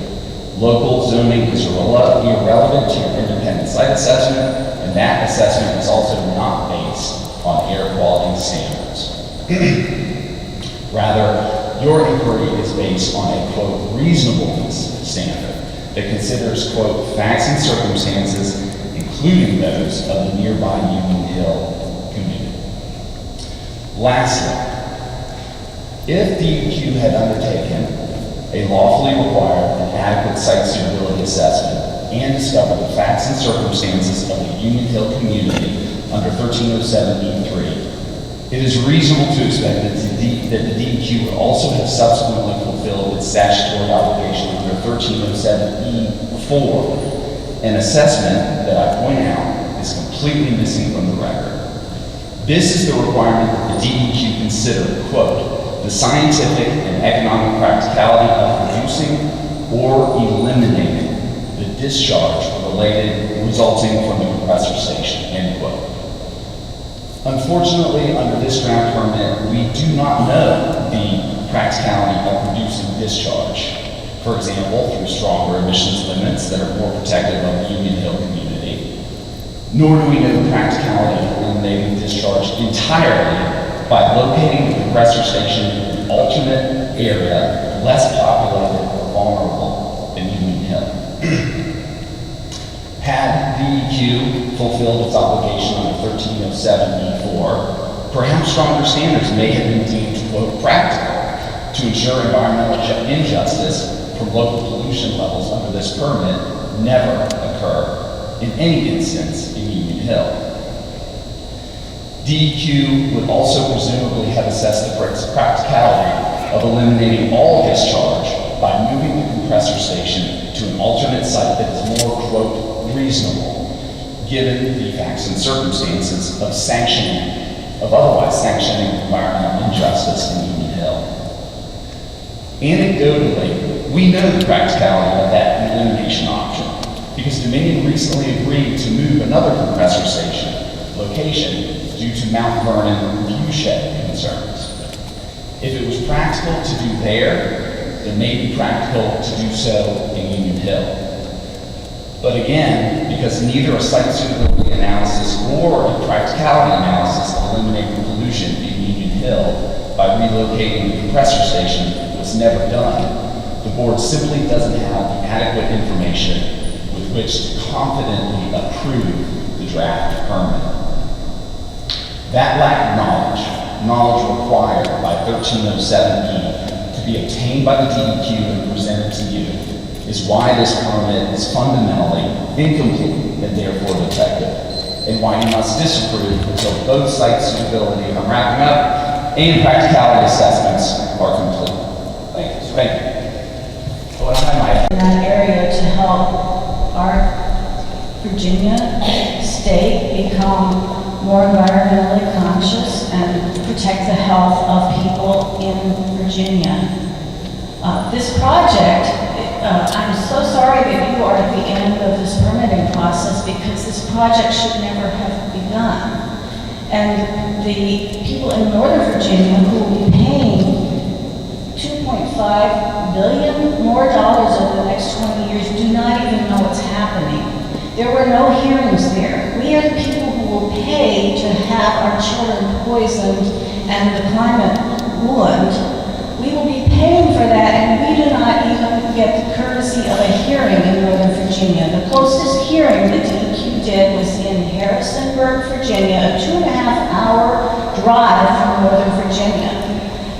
Local zoning is irrelevant to your independent site assessment, and that assessment is also not based on air quality standards. Rather, your inquiry is based on a, quote, reasonableness standard that considers, quote, facts and circumstances, including those of the nearby Union Hill community. Lastly, if DEQ had undertaken a lawfully required and adequate site suitability assessment and discovered the facts and circumstances of the Union Hill community under 1307E3, it is reasonable to expect that the DEQ would also have subsequently fulfilled its statutory obligation under 1307E4, an assessment that I point out is completely missing from the record. This is the requirement that the DEQ consider, quote, the scientific and economic practicality of reducing or eliminating the discharge resulting from the compressor station, end quote. Unfortunately, under this draft permit, we do not know the practicality of reducing discharge. For example, through stronger emissions limits that are more protective of the Union Hill community. Nor do we know the practicality of eliminating discharge entirely by locating the compressor station in an alternate area less populated or vulnerable than Union Hill. Had DEQ fulfilled its obligation under 1307E4, perhaps stronger standards may have been deemed, quote, practical to ensure environmental injustice from local pollution levels under this permit never occur in any instance in Union Hill. DEQ would also presumably have assessed the practicality of eliminating all discharge by moving the compressor station to an alternate site that is more, quote, reasonable, given the facts and circumstances of otherwise sanctioning environmental injustice in Union Hill. Anecdotally, we know the practicality of that elimination option because Dominion recently agreed to move another compressor station location due to Mount Vernon viewshed concerns. If it was practical to do there, it may be practical to do so in Union Hill. But again, because neither a site suitability analysis or a practicality analysis of eliminating pollution in Union Hill by relocating the compressor station was never done, the board simply doesn't have the adequate information with which to confidently approve the draft permit. That lack of knowledge required by 1307E to be obtained by the DEQ and presented to you, is why this permit is fundamentally incomplete and therefore defective, and why you must disapprove until both site suitability, I'm wrapping up, and practicality assessments are complete. Thank you. Thank you. Well, in that area to help our Virginia state become more environmentally conscious and protect the health of people in Virginia. This project, I'm so sorry that you are at the end of this permitting process because this project should never have begun. And the people in Northern Virginia who will be paying $2.5 billion more over the next 20 years do not even know what's happening. There were no hearings there. We are the people who will pay to have our children poisoned and the climate ruined. We will be paying for that, and we do not even get the courtesy of a hearing in Northern Virginia. The closest hearing the DEQ did was in Harrisonburg, Virginia, a 2.5-hour drive from Northern Virginia.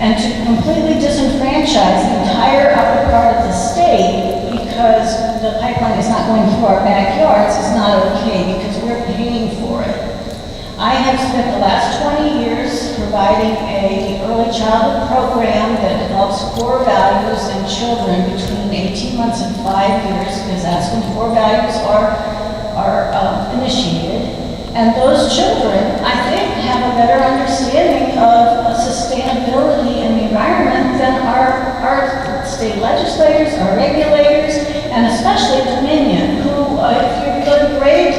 And to completely disenfranchise the entire upper part of the state because the pipeline is not going through our backyards is not okay because we're paying for it. I have spent the last 20 years providing an early childhood program that develops core values in children between 18 months and 5 years, because that's when core values are initiated. And those children, I think, have a better understanding of sustainability in the environment than our state legislators, our regulators, and especially Dominion, who, if you're going to grade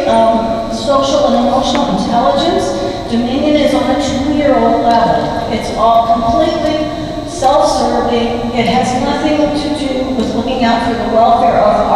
social and emotional intelligence, Dominion is on a 2-year-old level. It's all completely self-serving. It has nothing to do with looking out for the welfare of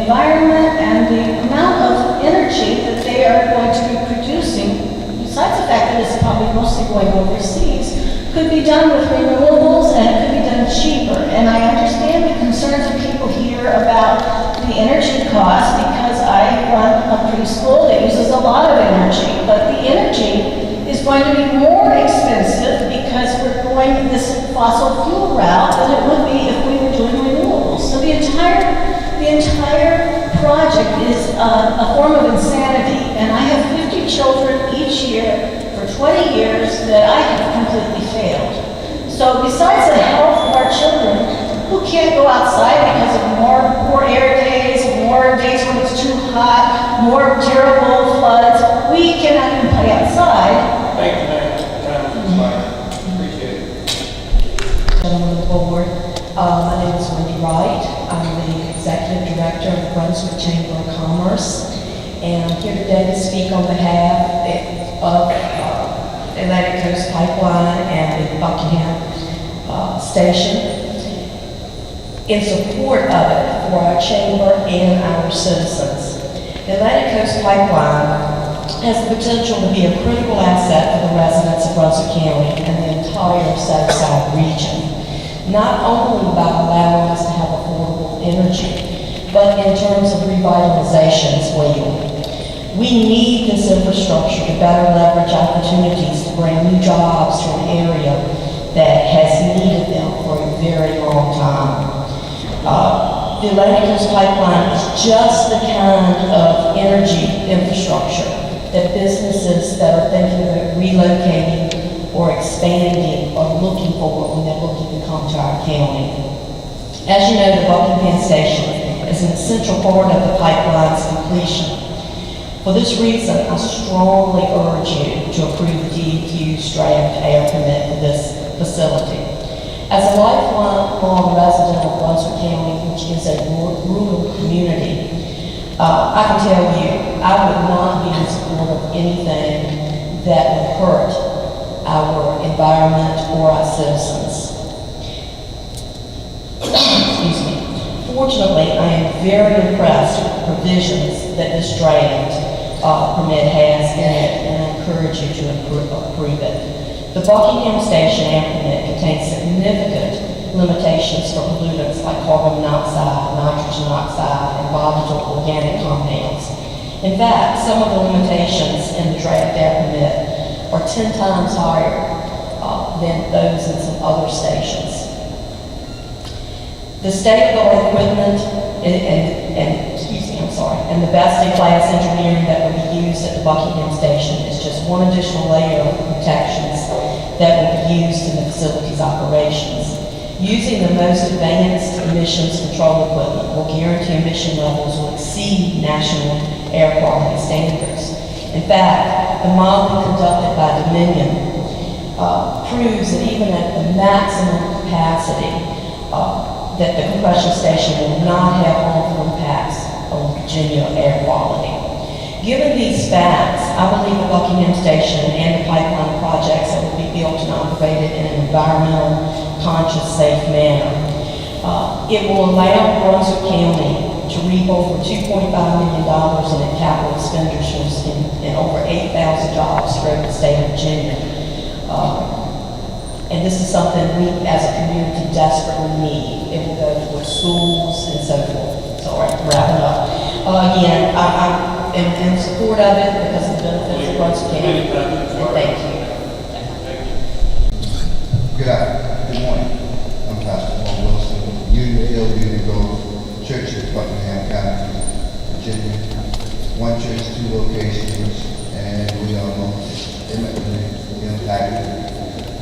environment and the amount of energy that they are going to be producing, besides the fact that it's probably mostly going overseas, could be done with renewables and it could be done cheaper. And I understand the concerns of people here about the energy cost because I run a preschool that uses a lot of energy. But the energy is going to be more expensive because we're going this fossil fuel route than it would be if we were doing renewables. So the entire project is a form of insanity. And I have 50 children each year for 20 years that I have completely failed. So besides the health of our children, who can't go outside because of more air days, more days when it's too hot, more terrible floods, we cannot even play outside. Thank you, ma'am. Time is expired. Appreciate it. Gentlemen of the board, my name is Wendy Wright. I'm the Executive Director of the Brunswick Chamber of Commerce, and I'm here today to speak on behalf of Atlantic Coast Pipeline and the Buckingham Station in support of it for our chamber and our citizens. The Atlantic Coast Pipeline has the potential to be a critical asset for the residents of Brunswick County and the entire Southside region, not only by allowing us to have affordable energy, but in terms of revitalization as well. We need this infrastructure to better leverage opportunities to bring new jobs to an area that has needed them for a very long time. The Atlantic Coast Pipeline is just the kind of energy infrastructure that businesses that are thinking about relocating or expanding are looking for when they're looking to come to our county. As you know, the Buckingham Station is an essential part of the pipeline's completion. For this reason, I strongly urge you to approve the DEQ's draft air permit for this facility. As a lifelong resident of Brunswick County, which is a rural community, I can tell you, I would not be in support of anything that would hurt our environment or our citizens. Excuse me. Fortunately, I am very impressed with the provisions that this draft permit has in it, and I encourage you to approve it. The Buckingham Station air permit contains significant limitations for pollutants like carbon monoxide, nitrogen oxide, and volatile organic compounds. In fact, some of the limitations in the draft air permit are 10 times higher than those in some other stations. The state-of-the-art equipment and the best-in-class engineering that will be used at the Buckingham Station is just one additional layer of protections that will be used in the facility's operations. Using the most advanced emissions control equipment will guarantee emission levels will exceed national air quality standards. In fact, the modeling conducted by Dominion proves that even at the maximum capacity, that the compression station will not have harmful impacts on Virginia air quality. Given these facts, I believe the Buckingham Station and the pipeline projects that will be built and operated in an environmental, conscious, safe manner. It will allow Brunswick County to reap over $2.5 million in capital expenditures and over 8,000 jobs throughout the state of Virginia. And this is something we as a community desperately need. It will go for schools and so forth. So wrapping up. Again, I'm in support of it because of the benefits of Brunswick County. And thank you. Good morning. I'm Pastor Paul Wilson, Union Hill, Union Grove Church in Buckingham County, Virginia. One church, two locations, and we are most imminently impacted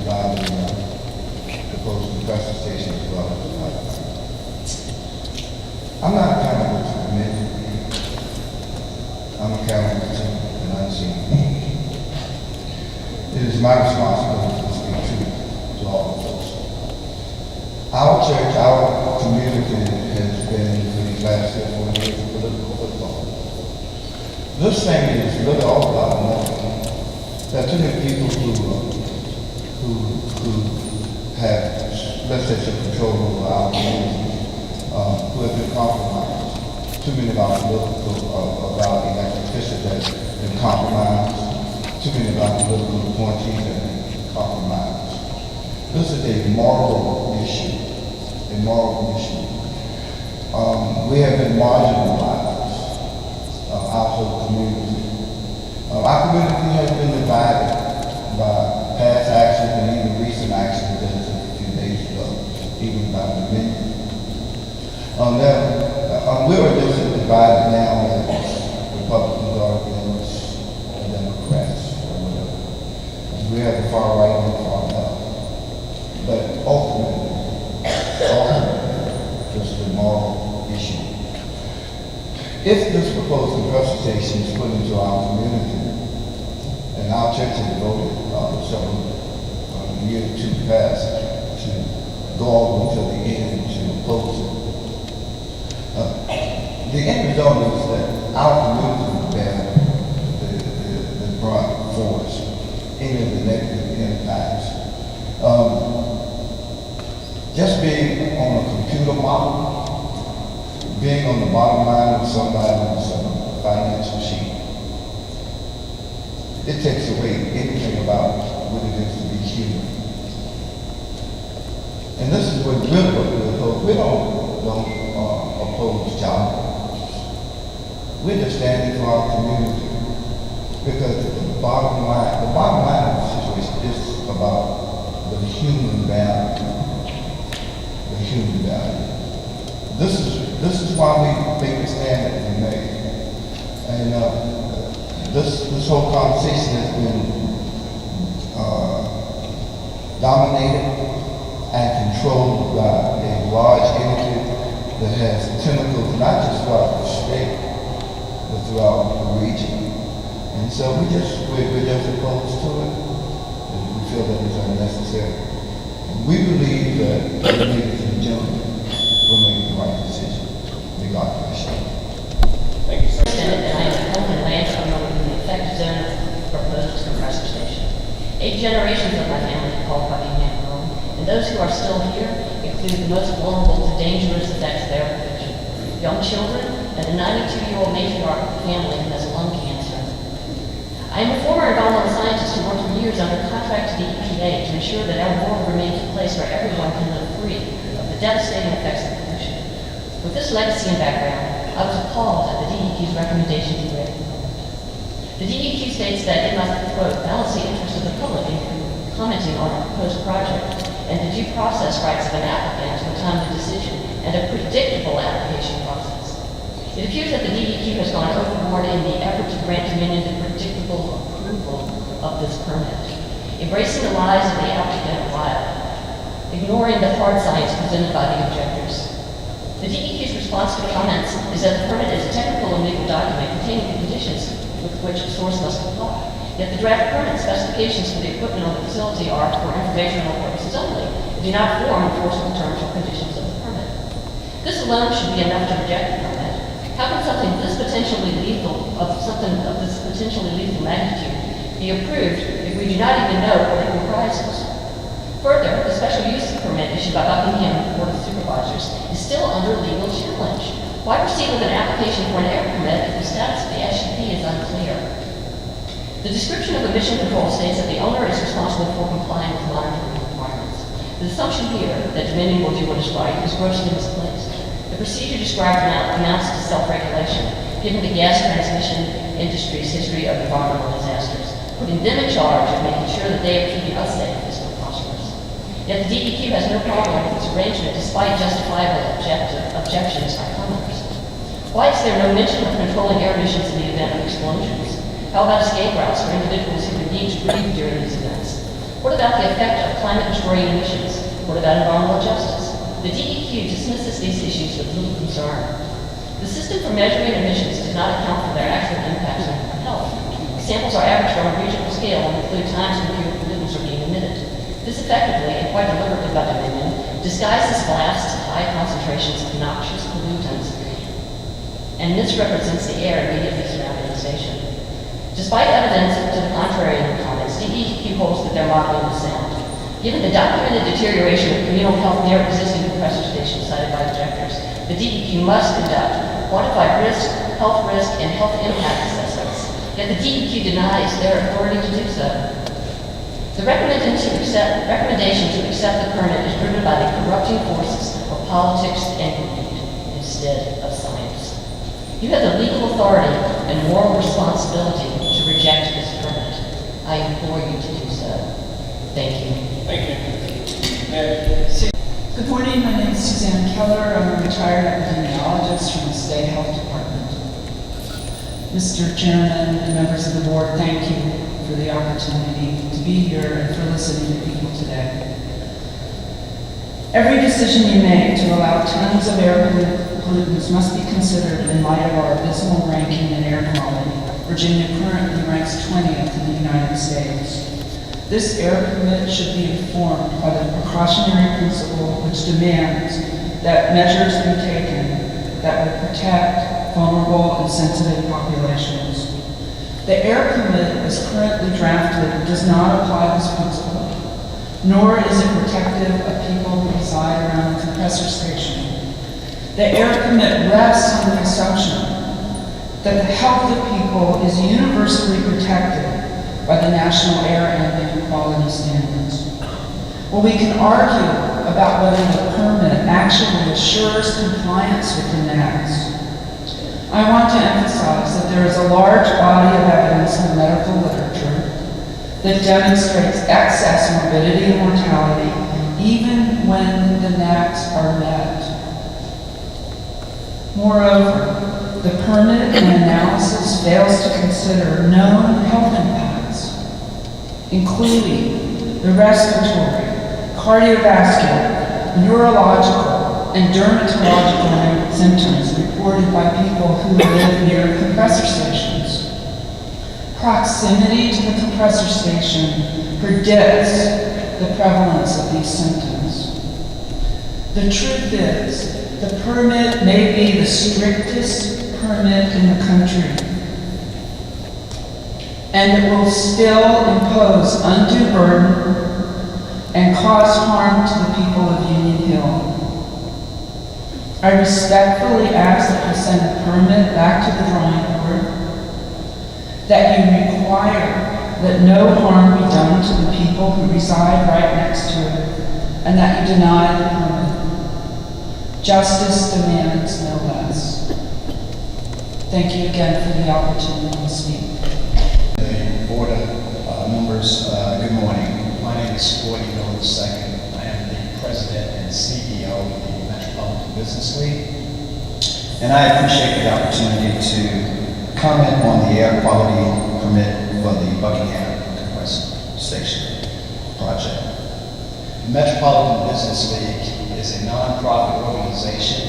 by the proposed compressor station as well as the pipeline. I'm not a candidate to commit. I'm a candidate to an unseen being. It is my responsibility to speak to all of us. Our church, our community has been for these last 4 years of political football. This thing is really all about money. There are too many people who have, let's say, some control over our community, who have been compromised. too many of our elected officials that have been compromised, too many of our political appointees that have been compromised. This is a moral issue, a moral issue. We have been marginalized, our whole community. Our community has been divided by past actions and even recent actions as of a few days ago, even by the men. We are just as divided now as Republicans are against Democrats or whatever. We have the far right and the far left. But ultimately, this is a moral issue. If this proposed compressor station is put into our community, and our church has voted several years or two past to go all the way to the end to oppose it, the end result is that our community will bear the brunt force, any of the negative impacts. Just being on a computer model, being on the bottom line of somebody's financial sheet, it takes away anything about what it is to be human. And this is what we're opposed. We don't oppose job. We're just standing for our community. Because the bottom line of the situation is about the human value. The human value. This is why we make the stand that we make. And this whole conversation has been dominated and controlled by a large entity that has tentacles not just throughout the state, but throughout the region. And so we're just opposed to it, and we feel that it's unnecessary. And we believe that, ladies and gentlemen, we'll make the right decision. May God bless you. Thank you, sir. And I am a home and land owner within the effective zone of the proposed compressor station. 8 generations of my family called Buckingham home, and those who are still here include the most vulnerable to dangerous effects of air pollution, young children, and a 92-year-old matriarch of the family who has lung cancer. I am a former environmental scientist who worked for years under contract to the EPA to ensure that our world remains a place where everyone can live free of the devastating effects of pollution. With this legacy and background, I was appalled at the DEQ's recommendation to rate. The DEQ states that it must, quote, balance the interests of the public in commenting on a proposed project and the due process rights of an applicant to a timely decision and a predictable application process. It appears that the DEQ has gone overboard in the effort to grant Dominion the predictable approval of this permit, embracing the lies of the applicant while ignoring the hard science presented by the objectors. The DEQ's response to comments is that the permit is a technical and legal document containing the conditions with which the source must comply. Yet the draft permit specifications for the equipment on the facility are for informational purposes only and do not form enforceable terms or conditions of the permit. This alone should be enough to reject the permit. How can something of this potentially lethal magnitude be approved if we do not even know what it comprises? Further, the special use permit issued by Buckingham Board of Supervisors is still under legal challenge. Why proceed with an application for an air permit if the status of the SUP is unclear? The description of emission control states that the owner is responsible for complying with monitoring requirements. The assumption here that Dominion will do what is right is grossly misplaced. The procedure described amounts to self-regulation, given the gas transmission industry's history of environmental disasters, putting them in charge of making sure that they are keeping us safe as well. Yet the DEQ has no problem with this arrangement despite justifiable objections by commoners. Why is there no mention of controlling air emissions in the event of explosions? How about escape routes for individuals who would need to breathe during these events? What about the effect of climate-destroying emissions? What about environmental justice? The DEQ dismisses these issues with little concern. The system for measuring emissions does not account for their actual impacts on health. Samples are averaged on a regional scale and include times when fewer pollutants are being emitted. This effectively, and quite deliberately by Dominion, disguises blasts to high concentrations of noxious pollutants and misrepresents the air immediately surrounding the station. Despite evidence to the contrary in the comments, DEQ holds that their modeling is sound. Given the documented deterioration of communal health near existing compressor stations cited by objectors, the DEQ must conduct quantified risk, and health impact assessments, yet the DEQ denies their authority to do so. The recommendation to accept the permit is driven by the corrupting forces of politics and greed instead of science. You have the legal authority and moral responsibility to reject this permit. I implore you to do so. Thank you. Thank you. Good morning, my name is Suzanne Keller. I'm a retired epidemiologist from the State Health Department. Mr. Chairman and members of the board, thank you for the opportunity to be here and for listening to people today. Every decision you make to allow tons of air pollutants must be considered in light of our abysmal ranking in air quality. Virginia currently ranks 20th in the United States. This air permit should be informed by the precautionary principle which demands that measures be taken that will protect vulnerable and sensitive populations. The air permit as currently drafted does not apply this principle, nor is it protective of people who reside around the compressor station. The air permit rests on the assumption that the health of people is universally protected by the National Air Ambient Quality Standards. Well, we can argue about whether the permit actually assures compliance with the NAAQS. I want to emphasize that there is a large body of evidence in the medical literature that demonstrates excess morbidity and mortality even when the NAAQS are met. Moreover, the permit and analysis fails to consider known health impacts, including the respiratory, cardiovascular, neurological, and dermatological symptoms reported by people who live near compressor stations. Proximity to the compressor station predicts the prevalence of these symptoms. The truth is, the permit may be the strictest permit in the country, and it will still impose undue burden and cause harm to the people of Union Hill. I respectfully ask that you send the permit back to the drawing board, that you require that no harm be done to the people who reside right next to it, and that you deny the permit. Justice demands no less. Thank you again for the opportunity to speak. The board of members, good morning. My name is Gordon Miller II. I am the president and CEO of the Metropolitan Business League. And I appreciate the opportunity to comment on the air quality permit for the Buckingham Compressor Station project. The Metropolitan Business League is a nonprofit organization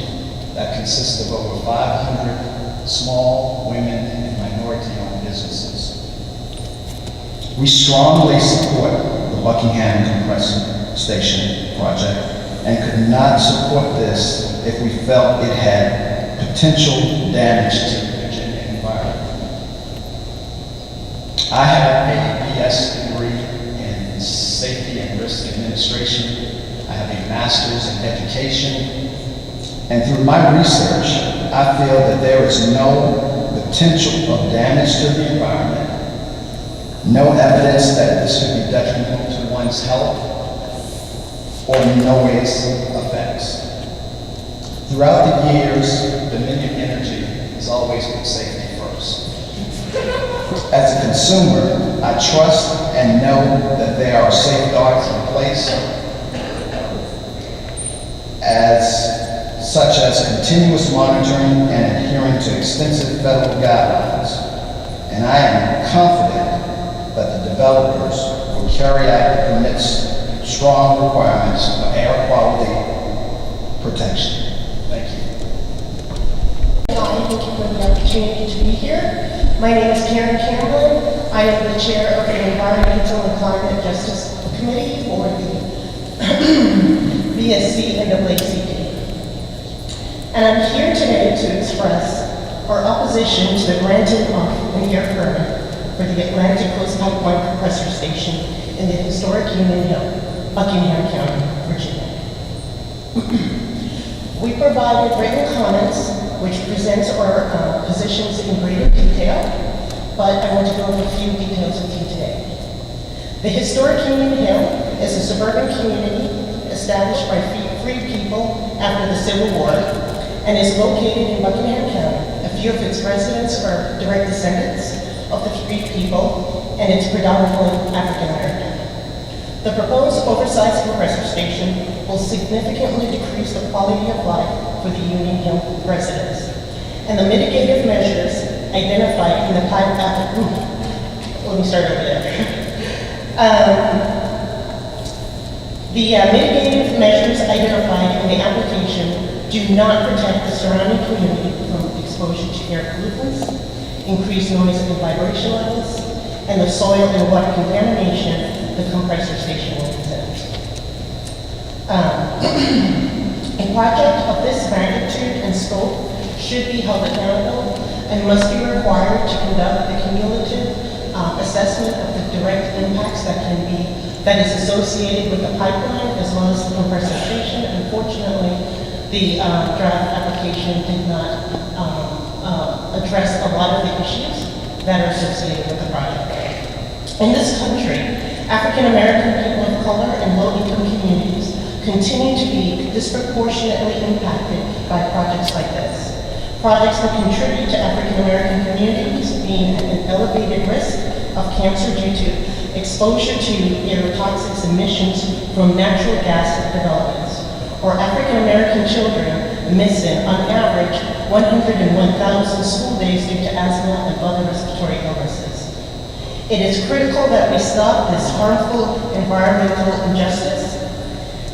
that consists of over 500 small, women, and minority-owned businesses. We strongly support the Buckingham Compressor Station project and could not support this if we felt it had potential damage to the Virginia environment. I have a BS degree in Safety and Risk Administration. I have a master's in education. And through my research, I feel that there is no potential of damage to the environment, no evidence that this could be detrimental to one's health, or noise effects. Throughout the years, Dominion Energy has always put safety first. As a consumer, I trust and know that there are safeguards in place, such as continuous monitoring and adhering to extensive federal guidelines. And I am confident that the developers will carry out the permit's strong requirements for air quality protection. Thank you. Thank you for the opportunity to be here. My name is Karen Campbell. I am the chair of the Environmental and Climate Justice Committee for the BSC and NAACP. And I'm here today to express our opposition to the granting of an air permit for the Atlantic Coast Pipeline Compressor Station in the historic Union Hill, Buckingham County, Virginia. We provided written comments which presents our positions in greater detail, but I want to go over a few details with you today. The historic Union Hill is a suburban community established by free people after the Civil War and is located in Buckingham County. A few of its residents are direct descendants of the free people, and it's predominantly African American. The proposed oversized compressor station will significantly decrease the quality of life for the Union Hill residents. And the mitigative measures identified in the mitigative measures identified in the application do not protect the surrounding community from exposure to air pollutants, increased noise and vibration levels, and the soil and water contamination the compressor station will present. A project of this magnitude and scope should be held accountable and must be required to conduct a cumulative assessment of the direct impacts that is associated with the pipeline as well as the compressor station. Unfortunately, the draft application did not address a lot of the issues that are associated with the project. In this country, African American people of color and low-income communities continue to be disproportionately impacted by projects like this. Projects that contribute to African American communities being at an elevated risk of cancer due to exposure to air toxics emissions from natural gas developments, or African American children missing, on average, 101,000 school days due to asthma and other respiratory illnesses. It is critical that we stop this harmful environmental injustice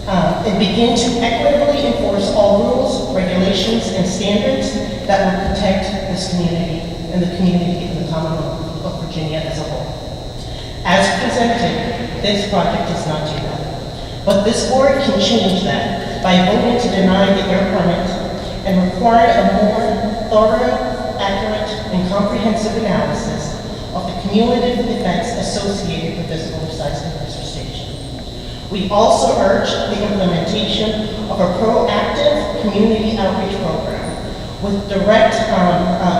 and begin to equitably enforce all rules, regulations, and standards that will protect this community and the community in the Commonwealth of Virginia as a whole. As presented, this project does not do that. But this board can change that by voting to deny the air permit and require a more thorough, accurate, and comprehensive analysis of the cumulative effects associated with this oversized compressor station. We also urge the implementation of a proactive community outreach program with direct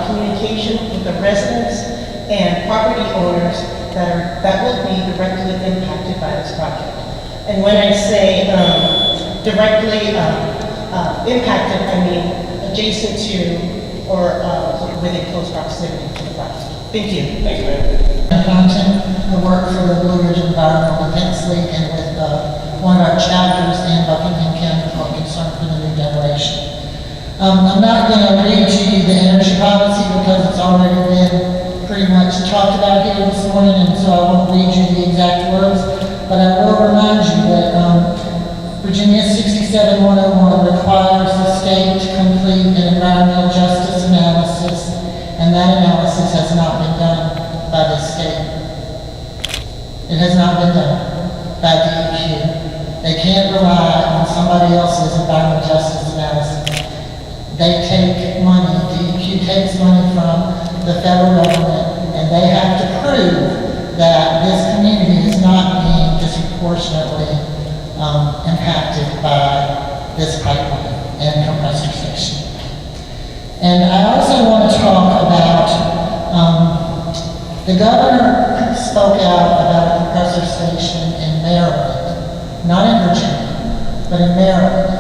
communication with the residents and property owners that will be directly impacted by this project. And when I say directly impacted, I mean adjacent to or within close proximity to the project. Thank you. Thank you, ma'am. Content. I work for the Blue Ridge Environmental Defense League and with one of our chapters in Buckingham County called Concern for the New Generation. I'm not going to read to you the energy policy because it's already been pretty much talked about here this morning, and so I won't read you the exact words, but I will remind you that Virginia 67101 requires the state to complete an environmental justice analysis, and that analysis has not been done by the state. It has not been done by DEQ. They can't rely on somebody else's environmental justice analysis. They take money, DEQ takes money from the federal government, and they have to prove that this community is not being disproportionately impacted by this pipeline and compressor station. And I also want to talk about, the governor spoke out about a compressor station in Maryland, not in Virginia, but in Maryland,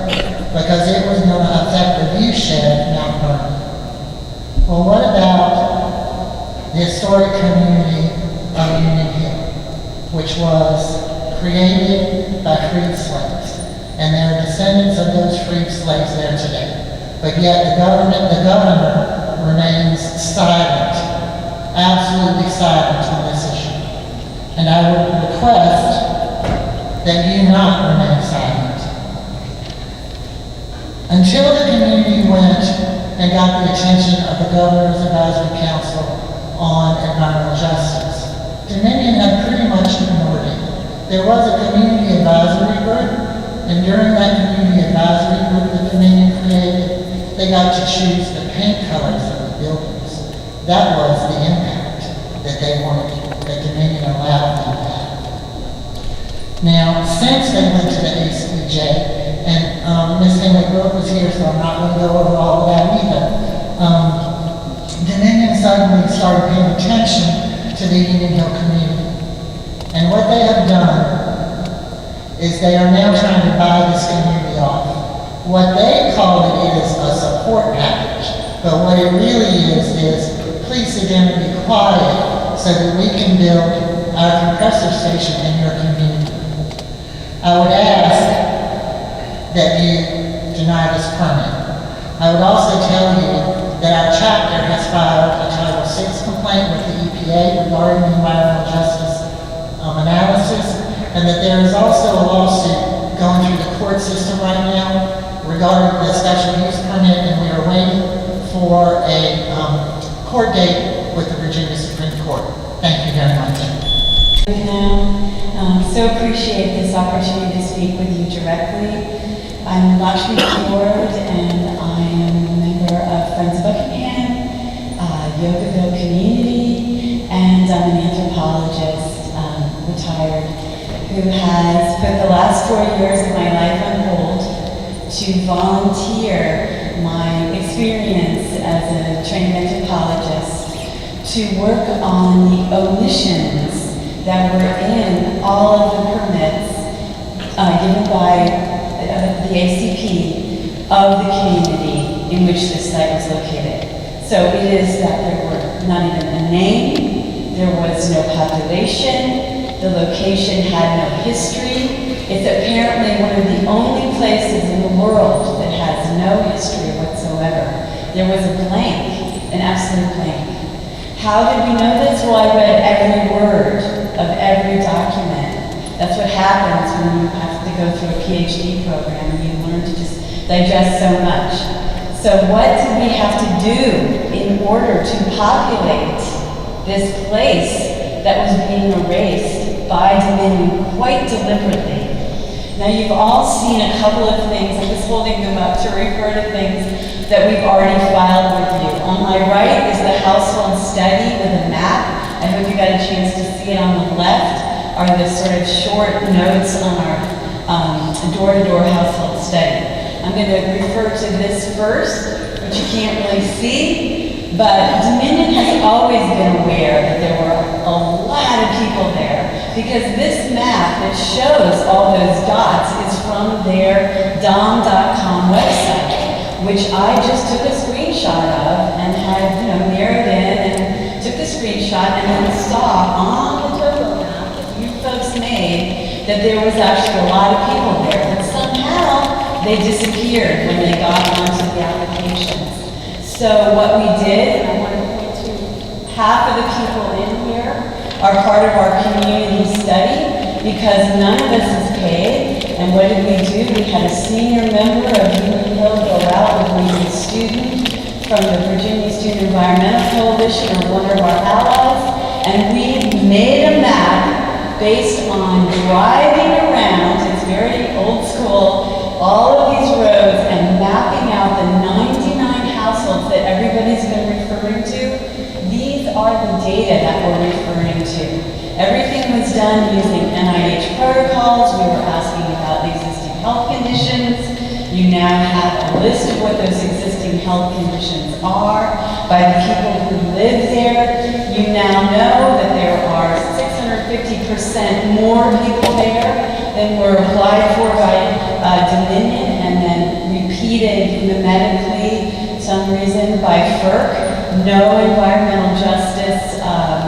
because it was going to affect the viewshed of Mount Vernon. Well, what about the historic community of Union Hill, which was created by freed slaves, and there are descendants of those freed slaves there today. But yet the governor remains silent, absolutely silent on this issue. And I would request that you not remain silent. Until the community went and got the attention of the Governor's Advisory Council on environmental justice, Dominion had pretty much ignored it. There was a community advisory group, and during that community advisory group that Dominion created, they got to choose the paint colors of the buildings. That was the impact that they wanted, that Dominion allowed them to have. Now, since they went to the ACJ, and Ms. Henley Brooke was here, so I'm not going to go over all of that either, Dominion suddenly started paying attention to the Union Hill community. And what they have done is they are now trying to buy this community off. What they call it is a support package, but what it really is please sit down and be quiet so that we can build our compressor station in your community. I would ask that you deny this permit. I would also tell you that our chapter has filed a Title VI complaint with the EPA regarding the environmental justice analysis, and that there is also a lawsuit going through the court system right now regarding the special use permit, and we are waiting for a court date with the Virginia Supreme Court. Thank you very much. So appreciate this opportunity to speak with you directly. I'm Lakshmi Ford, and I am a member of Friends of Buckingham, Yogaville community, and I'm an anthropologist, retired, who has put the last 4 years of my life on hold to volunteer my experience as a trained anthropologist to work on the omissions that were in all of the permits given by the ACP of the community in which this site was located. So it is that there were not even a name, there was no population, the location had no history. It's apparently one of the only places in the world that has no history whatsoever. There was a blank, an absolute blank. How did we know this? Well, I read every word of every document. That's what happens when you have to go through a PhD program and you learn to just digest so much. So what did we have to do in order to populate this place that was being erased by Dominion quite deliberately? Now you've all seen a couple of things. I'm just holding them up to refer to things that we've already filed with you. On my right is the household study with a map. I hope you got a chance to see it. On the left are the sort of short notes on our door-to-door household study. I'm going to refer to this first, which you can't really see, but Dominion has always been aware that there were a lot of people there, because this map that shows all those dots is from their dom.com website, which I just took a screenshot of and had, narrowed in and took the screenshot and then saw on the topo map that you folks made that there was actually a lot of people there, but somehow they disappeared when they got onto the applications. So what we did, and I want to point to half of the people in here are part of our community study because none of us is paid. And what did we do? We had a senior member of Union Hill go out with me, a student from the Virginia Student Environmental Coalition, or one of our allies, and we made a map based on driving around, it's very old school, all of these roads and mapping out the 99 households that everybody's been referring to. These are the data that we're referring to. Everything was done using NIH protocols. We were asking about the existing health conditions. You now have a list of what those existing health conditions are by the people who live there. You now know that there are 650% more people there than were applied for by Dominion and then repeated mimetically, some reason, by FERC. No environmental justice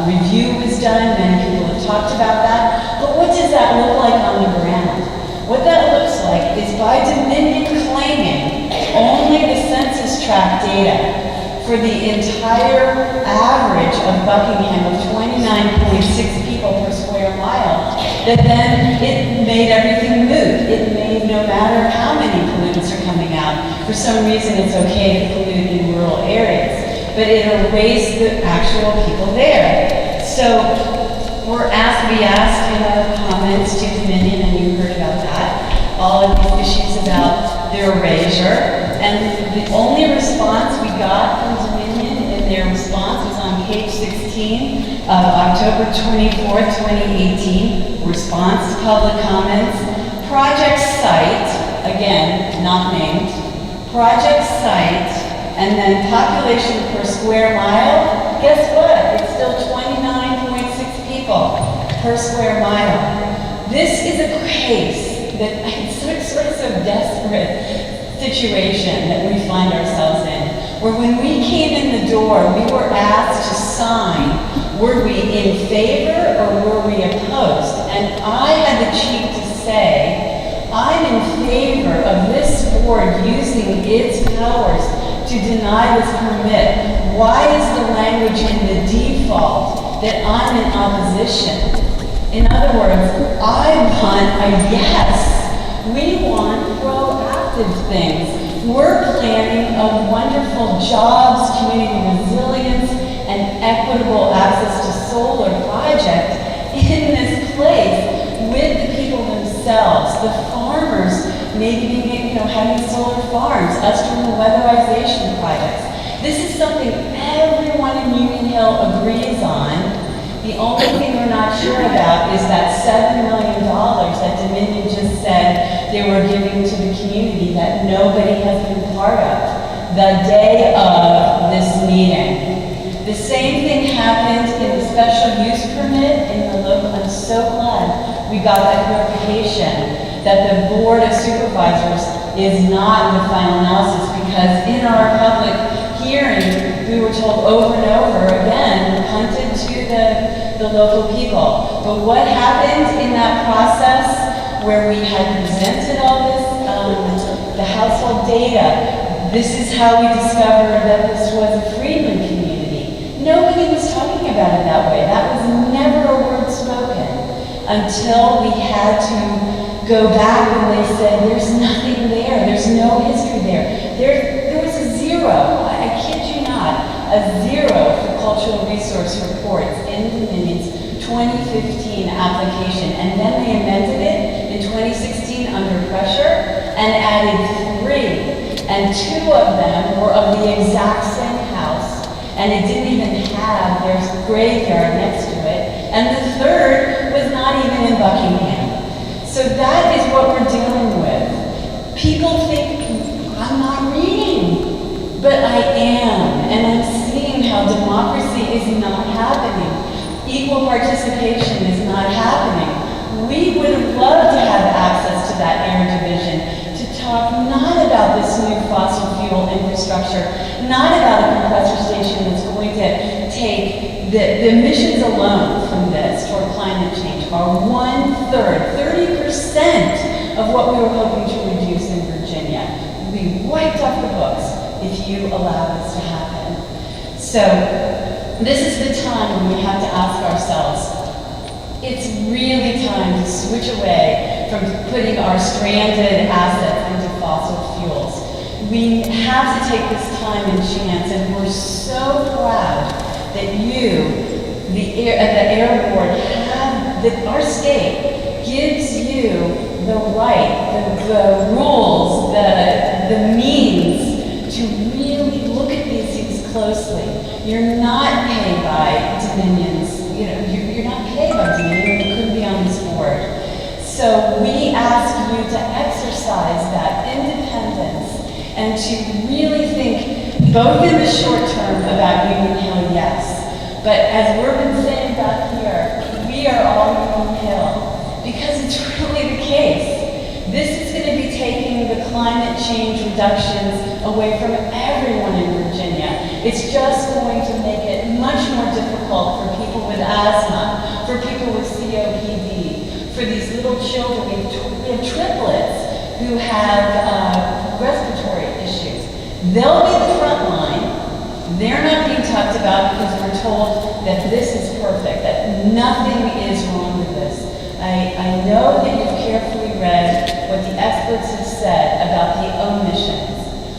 review was done. Many people have talked about that. But what does that look like on the ground? What that looks like is by Dominion claiming only the census tract data for the entire average of Buckingham of 29.6 people per square mile, that then it made everything moot. It made no matter how many pollutants are coming out. For some reason it's okay to pollute in rural areas, but it erased the actual people there. So we asked in our comments to Dominion, and you heard about that, all of these issues about their erasure. And the only response we got from Dominion in their response is on page 16 of October 24th, 2018, response to public comments. Project site, again, not named, project site And then population per square mile, guess what? It's still 29.6 people per square mile. This is a case that it's sort of so desperate situation that we find ourselves in, where when we came in the door, we were asked to sign, were we in favor or were we opposed? And I had the cheek to say, I'm in favor of this board using its powers to deny this permit. Why is the language in the default that I'm in opposition? In other words, I want a yes. We want proactive things. We're planning a wonderful jobs, community resilience, and equitable access to solar project in this place with the people themselves, the farmers, maybe having solar farms, us doing the weatherization projects. This is something everyone in Union Hill agrees on. The only thing we're not sure about is that $7 million that Dominion just said they were giving to the community that nobody has been part of the day of this meeting. The same thing happened in the special use permit in the local. I'm so glad we got that clarification that the Board of Supervisors is not the final analysis, because in our public hearing, we were told over and over again, punted to the local people. But what happened in that process where we had presented all this, the household data, this is how we discovered that this was a Freedman community. Nobody was talking about it that way. That was never a word spoken until we had to go back when they said there's nothing there, there's no history there. There was a zero, I kid you not, a zero for cultural resource reports in Dominion's 2015 application, and then they amended it in 2016 under pressure and added 3, and 2 of them were of the exact same house, and it didn't even have their graveyard next to it, and the 3rd was not even in Buckingham. So that is what we're dealing with. People think I'm not reading, but I am, and I'm seeing how democracy is not happening. Equal participation is not happening. We would have loved to have access to that air division, to talk not about this new fossil fuel infrastructure, not about a compressor station that's going to take the emissions alone from this toward climate change are 1/3, 30% of what we were hoping to reduce in Virginia. Will be wiped off the books if you allow this to happen. So this is the time when we have to ask ourselves, it's really time to switch away from putting our stranded assets into fossil fuels. We have to take this time and chance, and we're so proud that you, the Air Board, that our state gives you the right, the rules, the means to really look at these things closely. You're not paid by Dominion's, you're not paid by Dominion, you couldn't be on this board. So we ask you to exercise that independence and to really think both in the short term about Union Hill, yes, but as we've been saying back here, we are all Union Hill, because it's really the case. This is going to be taking the climate change reductions away from everyone in Virginia. It's just going to make it much more difficult for people with asthma, for people with COPD, for these little children. We have triplets who have respiratory issues. They'll be the front line. They're not being talked about because we're told that this is perfect, that nothing is wrong with this. I know that you've carefully read what the experts have said about the omissions.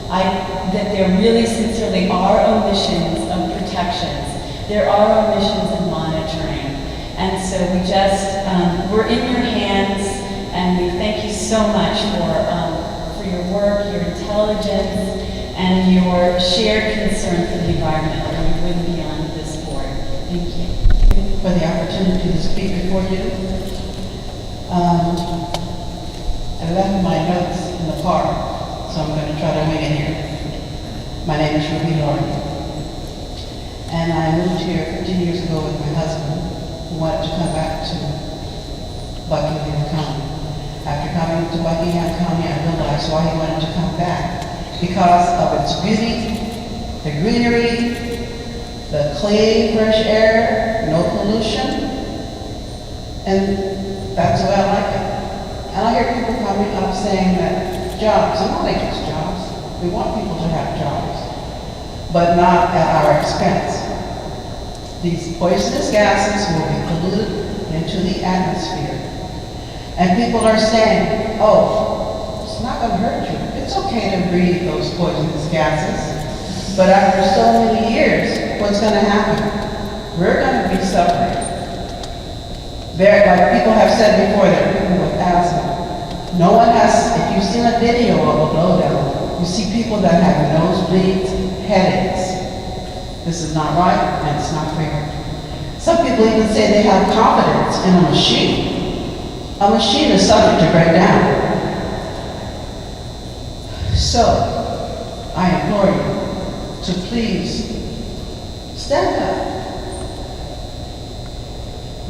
That there really sincerely are omissions of protections. There are omissions of monitoring. And so we just, we're in your hands, and we thank you so much for your work, your intelligence, and your shared concern for the environment, or you wouldn't be on this board. Thank you. For the opportunity to speak before you. I left my notes in the car, so I'm going to try to wing it here. My name is Ruby Lauren. And I moved here 15 years ago with my husband, who wanted to come back to Buckingham County. After coming to Buckingham County, I realized why he wanted to come back. Because of its beauty, the greenery, the clean, fresh air, no pollution, and that's the way I like it. And I hear people coming up saying that jobs, I'm not against jobs. We want people to have jobs, but not at our expense. These poisonous gases will be polluted into the atmosphere. And people are saying, oh, it's not going to hurt you. It's okay to breathe those poisonous gases. But after so many years, what's going to happen? We're going to be suffering. Like people have said before, there are people with asthma. No one has, if you've seen a video of a blowdown, you see people that have nosebleeds, headaches. This is not right, and it's not fair. Some people even say they have confidence in a machine. A machine is subject to break down. So, I implore you to please stand up.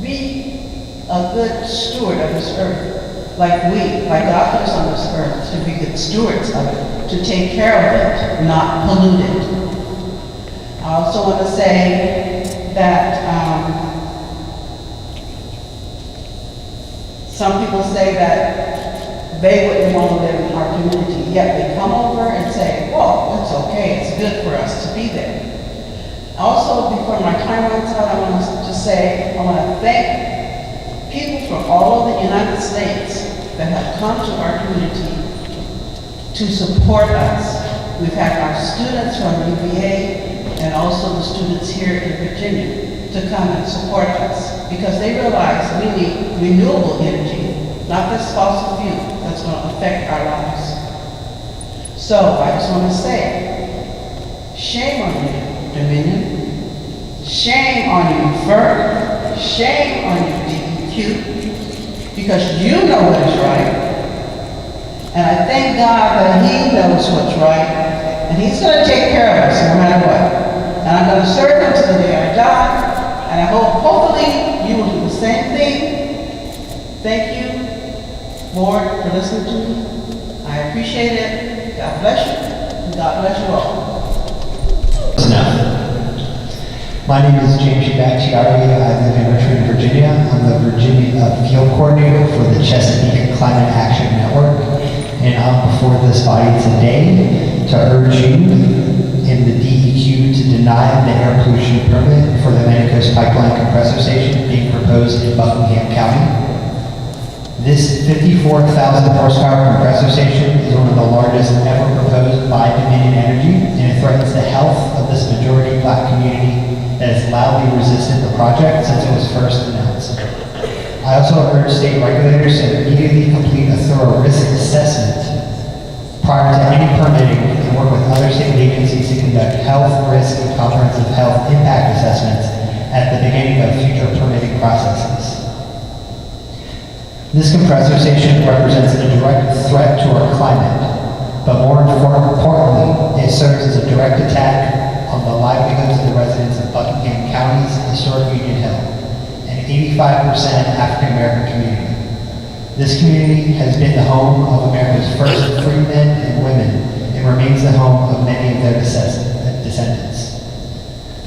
Be a good steward of this earth, like God put us on this earth, to be good stewards of it, to take care of it, not pollute it. I also want to say that some people say that they wouldn't want to live in our community, yet they come over and say, well, it's okay, it's good for us to be there. Also, before my time runs out, I want to say, I want to thank people from all over the United States that have come to our community to support us. We've had our students from UVA and also the students here in Virginia to come and support us because they realize we need renewable energy, not this fossil fuel that's going to affect our lives. So I just want to say, shame on you, Dominion. Shame on you, FERC. Shame on you, DEQ, because you know what is right. And I thank God that He knows what's right, and He's going to take care of us no matter what. And I'm going to serve Him to the day I die, and I hope, hopefully, you will do the same thing. Thank you, Lord, for listening to me. I appreciate it. God bless you, and God bless you all. My name is James Bakhtiari. I live in Richmond, Virginia. I'm the Virginia Field Coordinator for the Chesapeake Climate Action Network. And I'm before this body today to urge you in the DEQ to deny the air pollution permit for the Atlantic Coast Pipeline Compressor Station being proposed in Buckingham County. This 54,000 horsepower compressor station is one of the largest ever proposed by Dominion Energy, and it threatens the health of this majority Black community that has loudly resisted the project since it was first announced. I also urge state regulators to immediately complete a thorough risk assessment prior to any permitting and work with other state agencies to conduct health risk and comprehensive health impact assessments at the beginning of future permitting processes. This compressor station represents a direct threat to our climate, but more importantly, it serves as a direct attack on the livelihoods of the residents of Buckingham County's historic Union Hill, an 85% African American community. This community has been the home of America's first free men and women and remains the home of many of their descendants.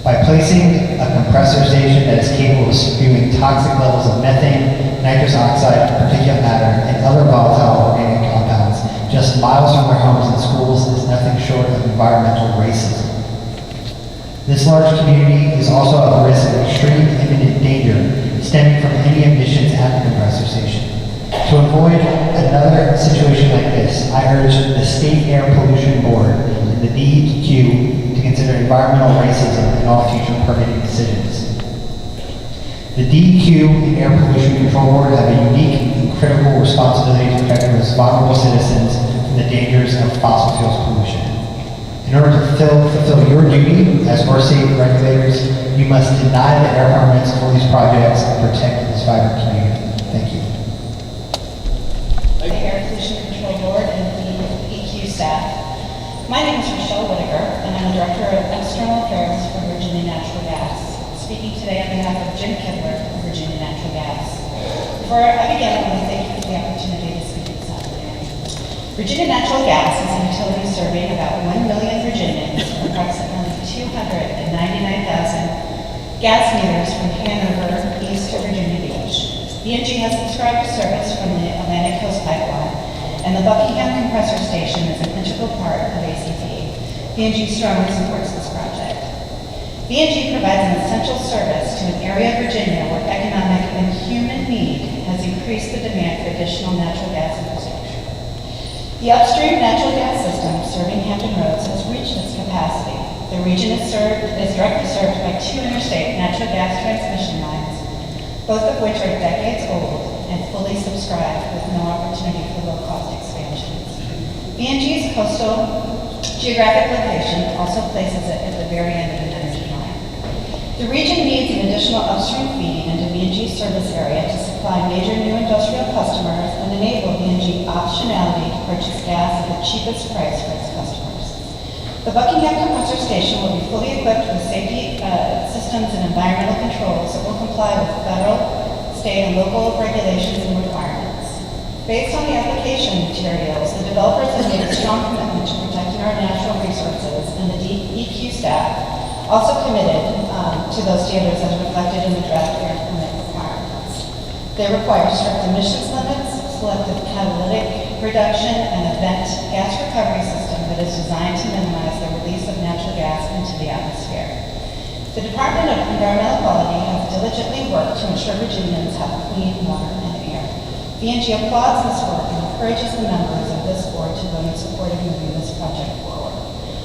By placing a compressor station that is capable of spewing toxic levels of methane, nitrous oxide, particulate matter, and other volatile organic compounds just miles from their homes and schools is nothing short of environmental racism. This large community is also at risk of extreme imminent danger stemming from any emissions at the compressor station. To avoid another situation like this, I urge the State Air Pollution Board and the DEQ to consider environmental racism in all future permitting decisions. The DEQ and Air Pollution Control Board have a unique and critical responsibility to protect the most vulnerable citizens from the dangers of fossil fuels pollution. In order to fulfill your duty as our state regulators, you must deny the air permits for these projects and protect this vibrant community. Thank you. The Air Pollution Control Board and the EQ staff. My name is Rochelle Whitaker, and I'm the Director of External Affairs for Virginia Natural Gas, speaking today on behalf of Jim Kidler of Virginia Natural Gas. Before I begin, I want to thank you for the opportunity to speak this afternoon. Virginia Natural Gas is a utility serving about 1 million Virginians, with approximately 299,000 gas meters from Hanover east to Virginia Beach. VNG has subscribed to service from the Atlantic Coast Pipeline, and the Buckingham Compressor Station is an integral part of ACP. VNG strongly supports this project. VNG provides an essential service to an area of Virginia where economic and human need has increased the demand for additional natural gas infrastructure. The upstream natural gas system serving Hampton Roads has reached its capacity. The region is directly served by 2 interstate natural gas transmission lines, both of which are decades old and fully subscribed with no opportunity for low-cost expansions. VNG's coastal geographic location also places it at the very end of an energy line. The region needs an additional upstream feed into VNG's service area to supply major new industrial customers and enable VNG optionality to purchase gas at the cheapest price for its customers. The Buckingham Compressor Station will be fully equipped with safety systems and environmental controls that will comply with federal, state, and local regulations and requirements. Based on the application materials, the developers have made a strong commitment to protecting our natural resources, and the DEQ staff also committed to those standards as reflected in the draft air permit requirements. They require strict emissions limits, selective catalytic reduction, and a vent gas recovery system that is designed to minimize the release of natural gas into the atmosphere. The Department of Environmental Quality has diligently worked to ensure Virginians have clean water and air. VNG applauds this work and encourages the members of this board to vote in support of moving this project forward.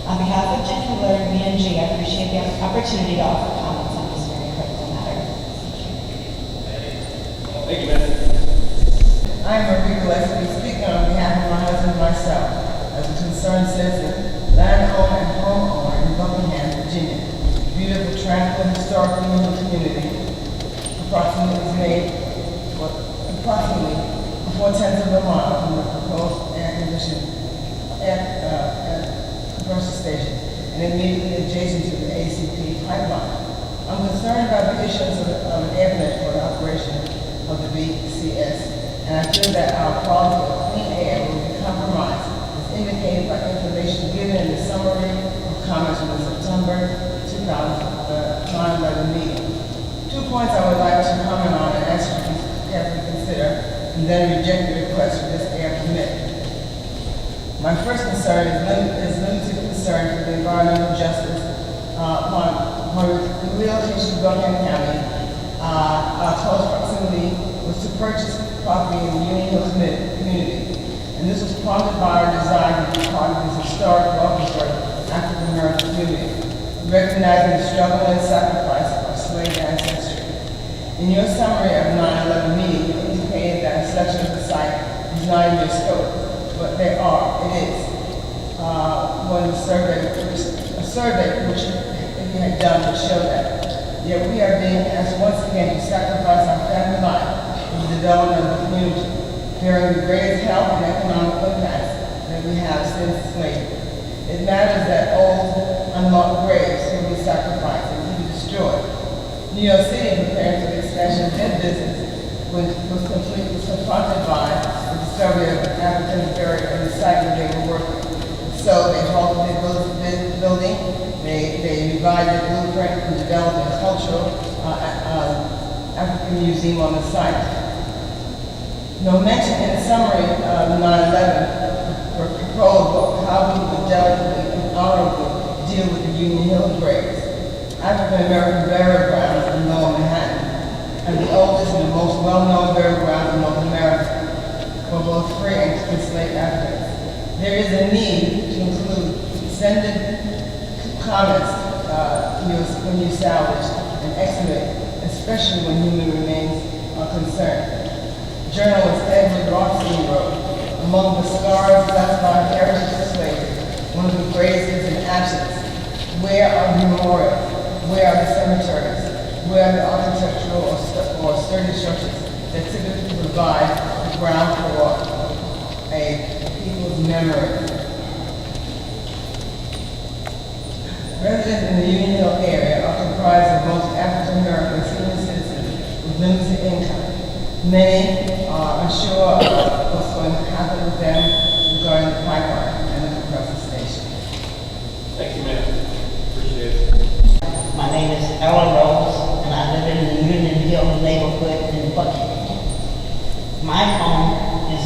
On behalf of Jim Kidler and VNG, I appreciate the opportunity to offer comments on this very critical matter. Thank you, ma'am. I am Marie Gillespie, speaking on behalf of my husband and myself, as a concerned citizen, landowner and homeowner in Buckingham, Virginia. Beautiful, tranquil, historic community, approximately 4/10 of a mile from the proposed air conditioning compressor station and immediately adjacent to the ACP pipeline. I'm concerned about the issuance of an air permit for the operation of the BCS, and I feel that our quality of clean air will be compromised, as indicated by information given in the summary of comments from the September 2011 meeting. 2 points I would like to comment on and ask you to carefully consider, and then reject the request for this air permit. My first concern is limited concern for the environmental justice upon the relocation of Buckingham County. Our close proximity was to purchase property in the Union Hill community, and this was prompted by our desire to be part of this historic, well-preserved African-American community, recognizing the struggle and sacrifice of our slave ancestry. In your summary of 9/11 meeting, you indicated that a section of the site is not in your scope, but there are. It is. A survey which if you had done would show that. Yet we are being asked once again to sacrifice our family life for the development of the community, bearing the greatest health and economic impacts that we have since slavery. It matters that old, unmarked graves will be sacrificed and be destroyed. New York City, preparing for the expansion of their business, was confronted by the discovery of an African burial in the site where they were working. So they halted their building, they revised their blueprint and developed a cultural African museum on the site. No mention in the summary of 9/11 were proposed how we would delicately and honorably deal with the Union Hill graves, African American burial grounds in Lower Manhattan, and the oldest and the most well-known burial ground in North America for both free and enslaved Africans. There is a need to include extended comments when you salvage and excavate, especially when human remains are concerned. Journalist Edward Rothstein wrote, "Among the scars left by heritage of slavery, one of the greatest is an absence. Where are the memorials? Where are the cemeteries? Where are the architectural or sturdy structures that typically provide the ground for a people's memory?" Residents in the Union Hill area are comprised of mostly African American senior citizens with limited income. Many are unsure of what's going to happen with them regarding the pipeline and the compressor station. Thank you, ma'am. Appreciate it. My name is Ella Rose, and I live in the Union Hill neighborhood in Buckingham. My home is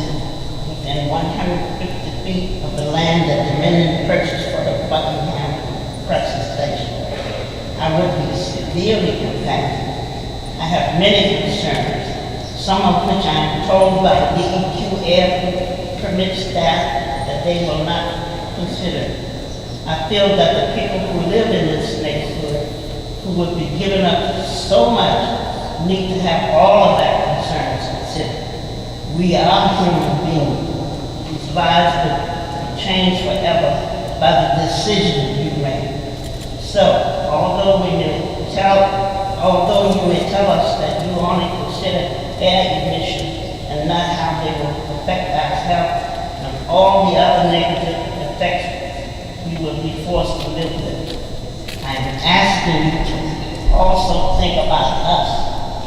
within 150 feet of the land that Dominion purchased for the Buckingham compressor station. I would be severely impacted. I have many concerns, some of which I am told by DEQ air permit staff that they will not consider. I feel that the people who live in this neighborhood, who would be giving up so much, need to have all of their concerns considered. We are human beings whose lives will be changed forever by the decisions you make. So, although you may tell us that you only consider air emissions and not how they will affect our health and all the other negative effects we will be forced to live with, I am asking you to also think about us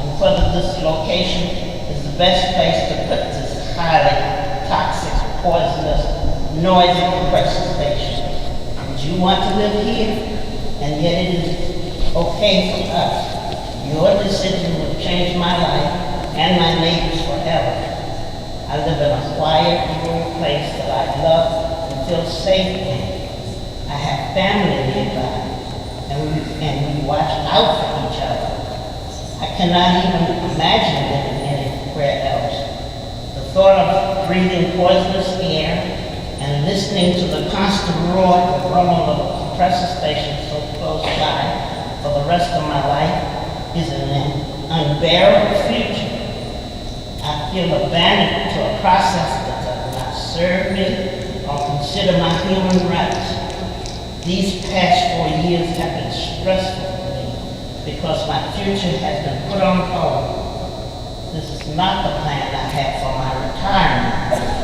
and whether this location is the best place to put this highly toxic, poisonous, noisy compressor station. Would you want to live here? And yet it is okay for us. Your decision will change my life and my neighbors forever. I live in a quiet, rural place that I love and feel safe in. I have family nearby, and we watch out for each other. I cannot even imagine living anywhere else. The thought of breathing poisonous air and listening to the constant roar and rumble of a compressor station so close by for the rest of my life is an unbearable future. I feel abandoned to a process that does not serve me or consider my human rights. These past 4 years have been stressful for me because my future has been put on hold. This is not the plan I had for my retirement.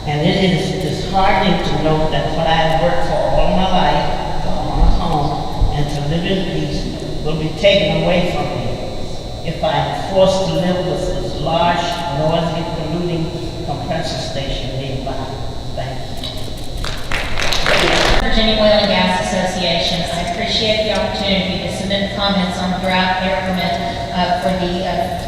And it is disheartening to know that what I have worked for all my life, to own a home and to live in peace, will be taken away from me if I am forced to live with this large, noisy, polluting compressor station nearby. Thank you. Virginia Oil and Gas Association. I appreciate the opportunity to submit comments on the draft air permit for the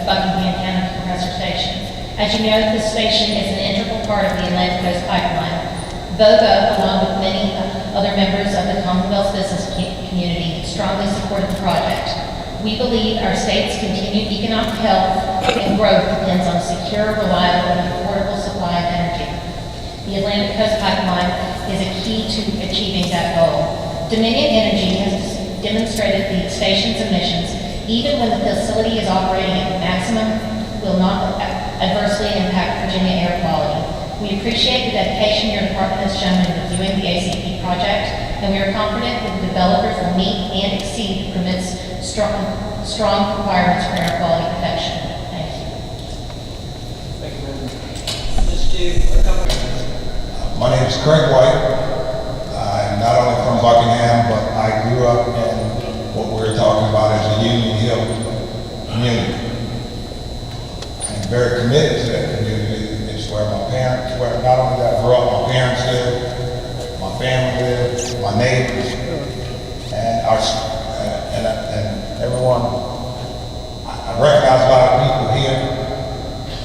Buckingham County compressor station. As you know, this station is an integral part of the Atlantic Coast Pipeline. VOGA, along with many other members of the Commonwealth business community, strongly supported the project. We believe our state's continued economic health and growth depends on a secure, reliable, and affordable supply of energy. The Atlantic Coast Pipeline is a key to achieving that goal. Dominion Energy has demonstrated the station's emissions, even when the facility is operating at maximum, will not adversely impact Virginia air quality. We appreciate the dedication your department has shown in reviewing the ACP project, and we are confident that the developers will meet and exceed the permit's strong requirements for air quality protection. Thank you. Thank you, ma'am. My name is Craig White. I'm not only from Buckingham, but I grew up in what we're talking about as the Union Hill community. I'm very committed to that community. It's where not only did I grow up, my parents lived, my family lived, my neighbors, and everyone. I recognize a lot of people here,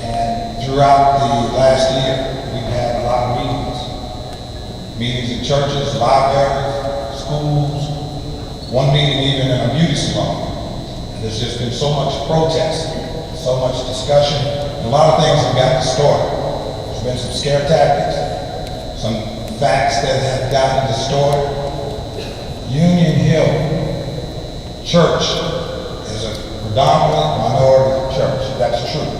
and throughout the last year, we've had a lot of meetings in churches, libraries, schools, one meeting even in a beauty salon. And there's just been so much protest, so much discussion, and a lot of things have gotten distorted. There's been some scare tactics, some facts that have gotten distorted. Union Hill Church is a predominantly minority church, that's true.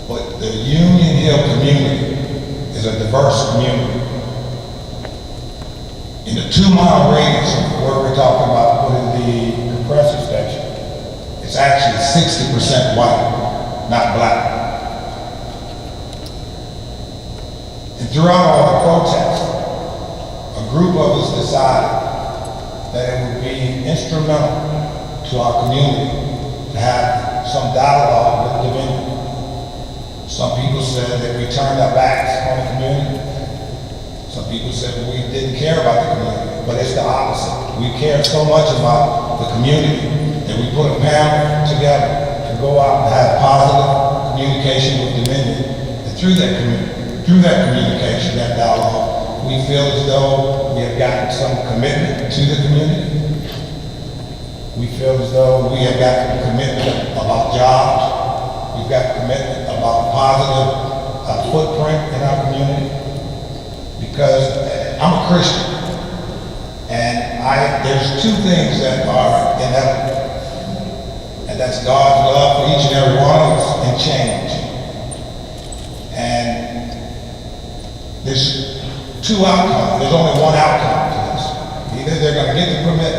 But the Union Hill community is a diverse community. In the 2-mile radius of where we're talking about putting the compressor station, it's actually 60% white, not black. And throughout all the protests, a group of us decided that it would be instrumental to our community to have some dialogue with Dominion. Some people said that we turned our backs on the community. Some people said we didn't care about the community, but it's the opposite. We care so much about the community that we put a panel together to go out and have positive communication with Dominion. And through that communication, that dialogue, we feel as though we have gotten some commitment to the community. We feel as though we have got commitment about jobs. We've got commitment about a positive footprint in our community. Because I'm a Christian, and there's two things that are inevitable, and that's God's love for each and every one of us and change. And there's two outcomes. There's only one outcome to this. Either they're going to get the permit,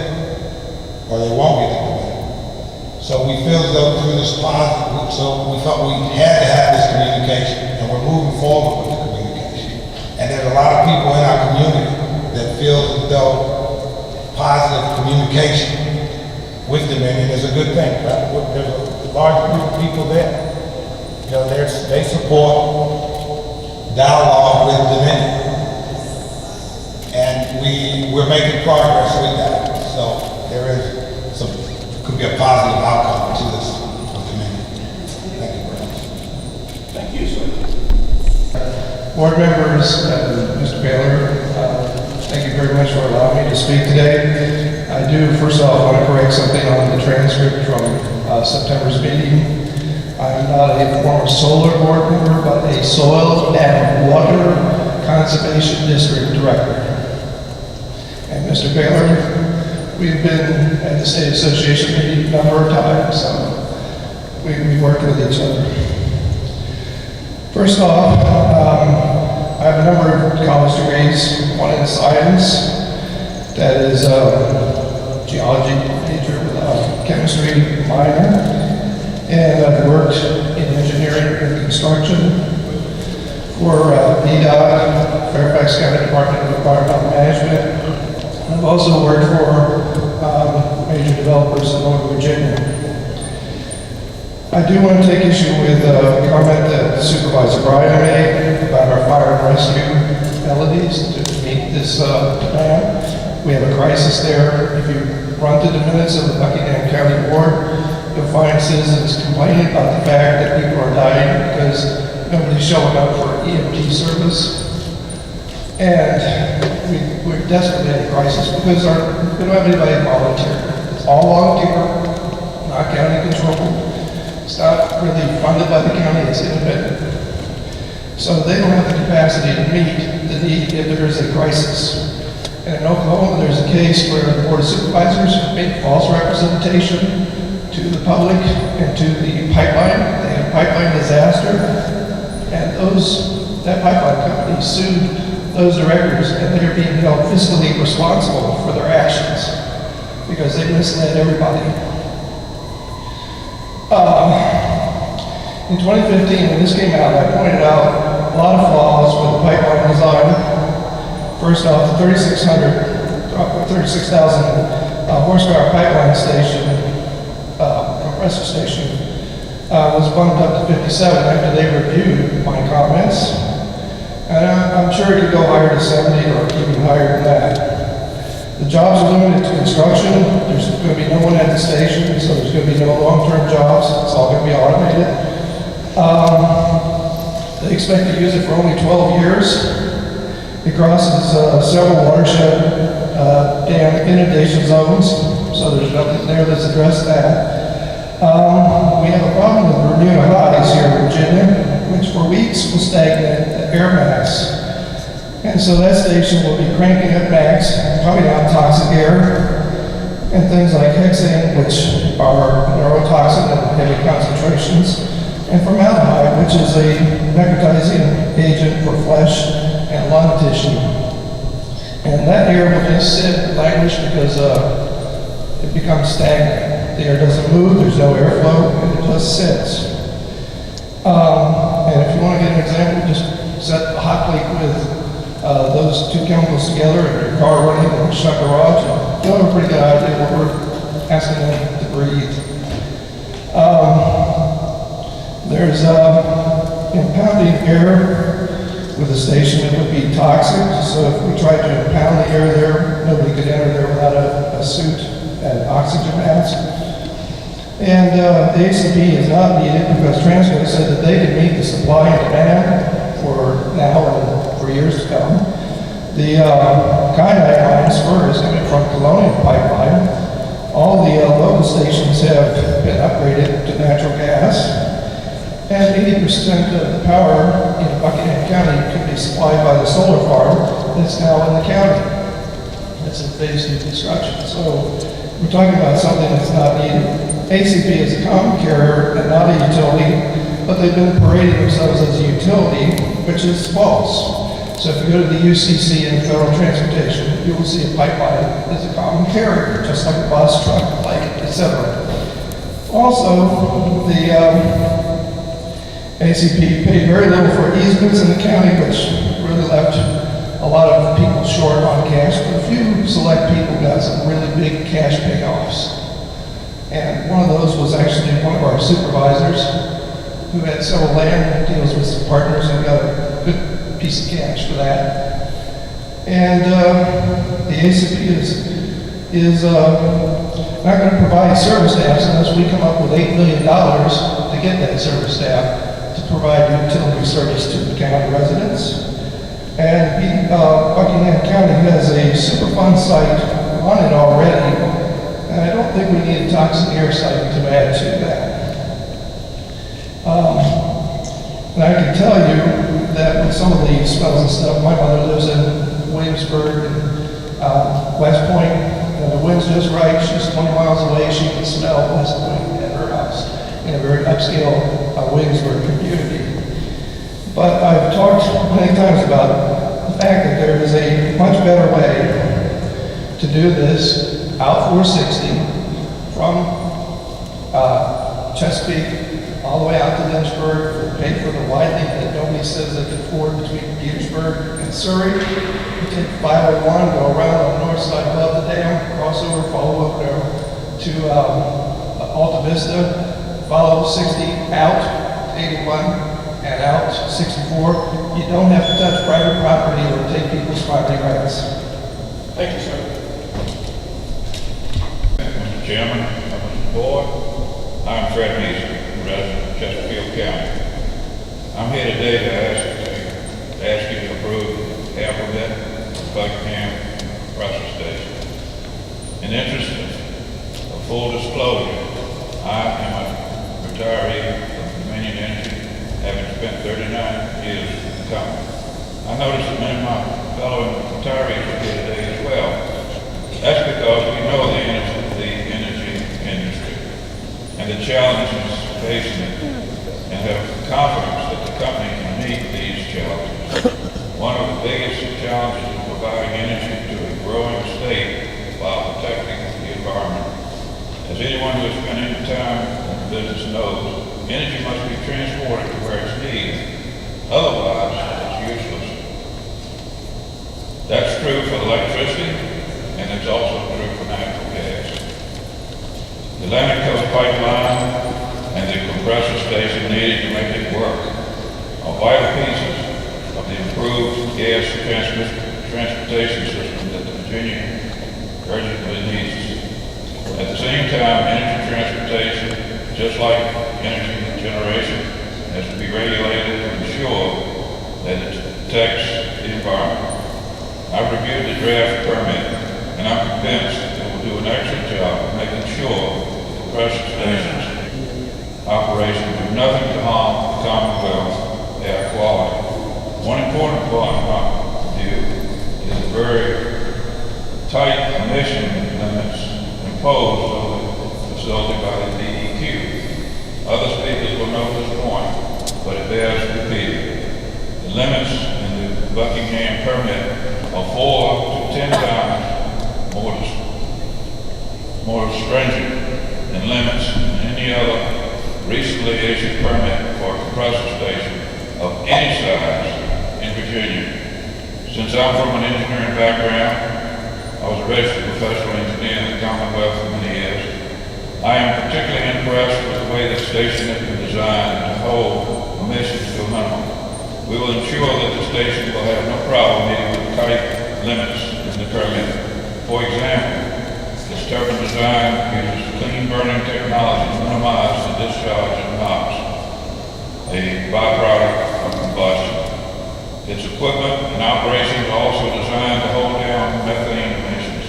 or they won't get the permit. So we feel as though through this positive, so we felt we had to have this communication, and we're moving forward with the communication. And there's a lot of people in our community that feel as though positive communication with Dominion is a good thing. Right? There's a large group of people there. You know, they support dialogue with Dominion. And we're making progress with that. So there is could be a positive outcome to this with Dominion. Thank you very much. Thank you, sir. Board members, Mr. Baylor, thank you very much for allowing me to speak today. I do, first off, want to correct something on the transcript from September's meeting. I'm not a former solar board member, but a soil and water conservation district director. And Mr. Baylor, we've been at the State Association meeting a number of times, so we worked with each other. First off, I have a number of college degrees, one in science, that is geology major with a chemistry minor, and I've worked in engineering and construction for VDOT, Fairfax County Department of Environmental Management. I've also worked for major developers in Northern Virginia. I do want to take issue with a comment that Supervisor Bryan made about our fire and rescue abilities to meet this demand. We have a crisis there. If you run through the minutes of the Buckingham County Board, you'll find citizens complaining about the fact that people are dying because nobody's showing up for EMT service. And we're desperately in a crisis because we don't have anybody volunteer. It's all volunteer, not county controlled. It's not really funded by the county, it's independent. So they don't have the capacity to meet the need if there is a crisis. And in Oklahoma, there's a case where the Board of Supervisors made false representation to the public and to the pipeline. They had a pipeline disaster, and that pipeline company sued those directors, and they're being held fiscally responsible for their actions because they misled everybody. In 2015, when this came out, I pointed out a lot of flaws with the pipeline design. First off, the 36,000 horsepower pipeline station, compressor station, was bumped up to 57 after they reviewed my comments. And I'm sure it could go higher to 70 or even higher than that. The jobs are limited to construction. There's going to be no one at the station, so there's going to be no long-term jobs. It's all going to be automated. They expect to use it for only 12 years. It crosses several watershed dam inundation zones, so there's nothing there that's addressed that. We have a problem with Bermuda Highs here in Virginia, which for weeks will stagnate the air mass. And so that station will be cranking up max, coming out toxic air, and things like hexane, which are neurotoxin in heavy concentrations, and formaldehyde, which is a necrotizing agent for flesh and lung tissue. And that air will just sit and languish because it becomes stagnant. The air doesn't move, there's no airflow, and it just sits. And if you want to get an example, just set a hot plate with those two chemicals together in your car running in a shut garage and you'll have a pretty good idea what we're asking them to breathe. There's impounding air with the station that would be toxic, so if we tried to impound the air there, nobody could enter there without a suit and an oxygen mask. And the ACP is not needed because Transco said that they can meet the supply and demand for now and for years to come. The Kayak line spur is coming from Colonial Pipeline. All the local stations have been upgraded to natural gas. And 80% of the power in Buckingham County can be supplied by the solar farm that's now in the county. That's in phase 2 construction. So we're talking about something that's not needed. ACP is a common carrier and not a utility, but they've been parading themselves as a utility, which is false. So if you go to the UCC and Federal Transportation, you will see a pipeline as a common carrier, just like a bus, truck, bike, etc. Also, the ACP paid very little for easements in the county, which really left a lot of people short on cash, but a few select people got some really big cash payoffs. And one of those was actually one of our supervisors who had several land deals with some partners and got a good piece of cash for that. And the ACP is not going to provide service staffs unless we come up with $8 million to get that service staff to provide utility service to the county residents. And Buckingham County has a Superfund site on it already, and I don't think we need a toxic air site to add to that. And I can tell you that with some of the smells and stuff, my mother lives in Williamsburg and West Point, and the wind's just right. She's 20 miles away. She can smell West Point at her house in a very upscale Williamsburg community. But I've talked many times about the fact that there is a much better way to do this out 460 from Chesapeake all the way out to Lynchburg, pay for the widening that nobody says they can afford between Petersburg and Surrey. You take 501, go around on the north side above the dam, cross over, follow over to Alta Vista, follow 60 out, 81, and out 64. You don't have to touch private property or take people's property rights. Thank you, sir. Mr. Chairman, members of the board, I'm Fred Measley, resident of Chesterfield County. I'm here today to ask you to approve the air permit for Buckingham Compressor Station. In the interest of full disclosure, I am a retiree of Dominion Energy, having spent 39 years with the company. I noticed that many of my fellow retirees are here today as well. That's because we know the energy industry and the challenges facing it, and have confidence that the company can meet these challenges. One of the biggest challenges is providing energy to a growing state while protecting the environment. As anyone who has spent any time in the business knows, energy must be transported to where it's needed. Otherwise, it's useless. That's true for electricity, and it's also true for natural gas. The Atlantic Coast Pipeline and the compressor station needed to make it work are vital pieces of the improved gas transportation system that Virginia urgently needs. At the same time, energy transportation, just like energy generation, has to be regulated to ensure that it protects the environment. I've reviewed the draft permit, and I'm convinced it will do an excellent job of making sure the compressor stations operation do nothing to harm the Commonwealth air quality. One important point in my view is the very tight emission limits imposed on the facility by the DEQ. Other speakers will note this point, but it bears repeating. The limits in the Buckingham permit are 4 to 10 times more stringent than limits in any other recently issued permit for a compressor station of any size in Virginia. Since I'm from an engineering background, I I was a registered professional engineer in the Commonwealth for many years. I am particularly impressed with the way the station has been designed to hold emissions to a minimum. We will ensure that the station will have no problem meeting the tight limits in the permit. For example, its turbine design uses clean burning technology to minimize the discharge of NOx, a byproduct of combustion. Its equipment and operations are also designed to hold down methane emissions.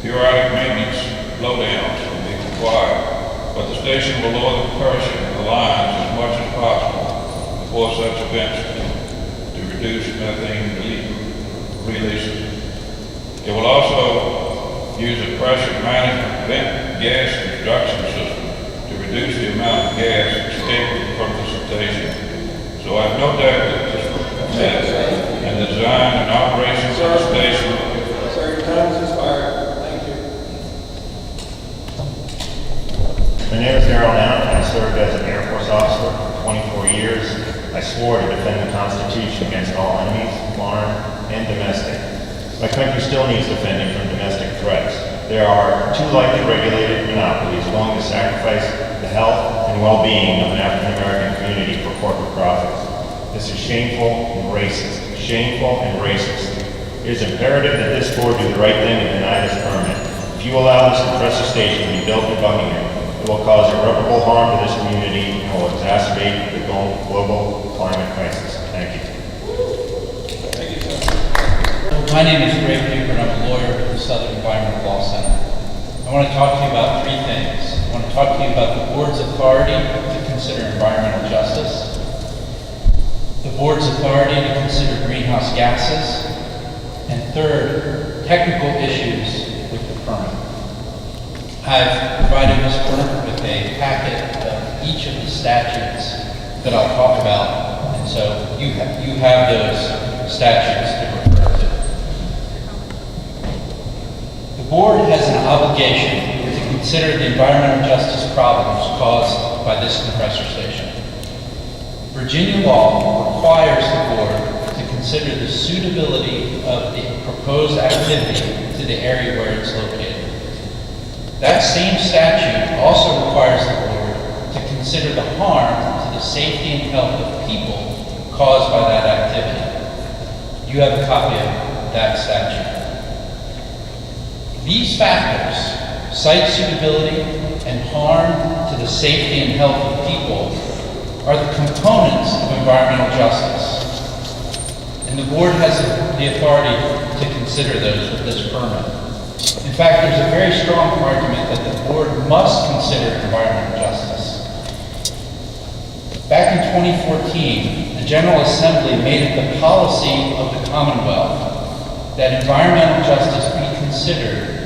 Periodic maintenance blowdowns will be required, but the station will lower the pressure of the lines as much as possible before such events to reduce methane releases. It will also use a pressure management vent gas reduction system to reduce the amount of gas escaping from the station. So I have no doubt that this and the design and operations of the station. Sir, your time has expired. Thank you. My name is Darrell Down, and I served as an Air Force officer for 24 years. I swore to defend the Constitution against all enemies, foreign and domestic. My country still needs defending from domestic threats. There are too lightly regulated monopolies willing to sacrifice the health and well-being of an African-American community for corporate profits. This is shameful and racist. Shameful and racist. It is imperative that this board do the right thing and deny this permit. If you allow this compressor station to be built in Buckingham, it will cause irreparable harm to this community and will exacerbate the global climate crisis. Thank you. Thank you, sir. My name is Ray Cooper, and I'm a lawyer with the Southern Environmental Law Center. I want to talk to you about three things. I want to talk to you about the board's authority to consider environmental justice, the board's authority to consider greenhouse gases, and third, technical issues with the permit. I've provided Ms. Burnett with a packet of each of the statutes that I'll talk about, and so you have those statutes to refer to. The board has an obligation to consider the environmental justice problems caused by this compressor station. Virginia law requires the board to consider the suitability of the proposed activity to the area where it's located. That same statute also requires the board to consider the harm to the safety and health of people caused by that activity. You have a copy of that statute. These factors, site suitability and harm to the safety and health of people, are the components of environmental justice. And the board has the authority to consider those with this permit. In fact, there's a very strong argument that the board must consider environmental justice. Back in 2014, the General Assembly made it the policy of the Commonwealth that environmental justice be considered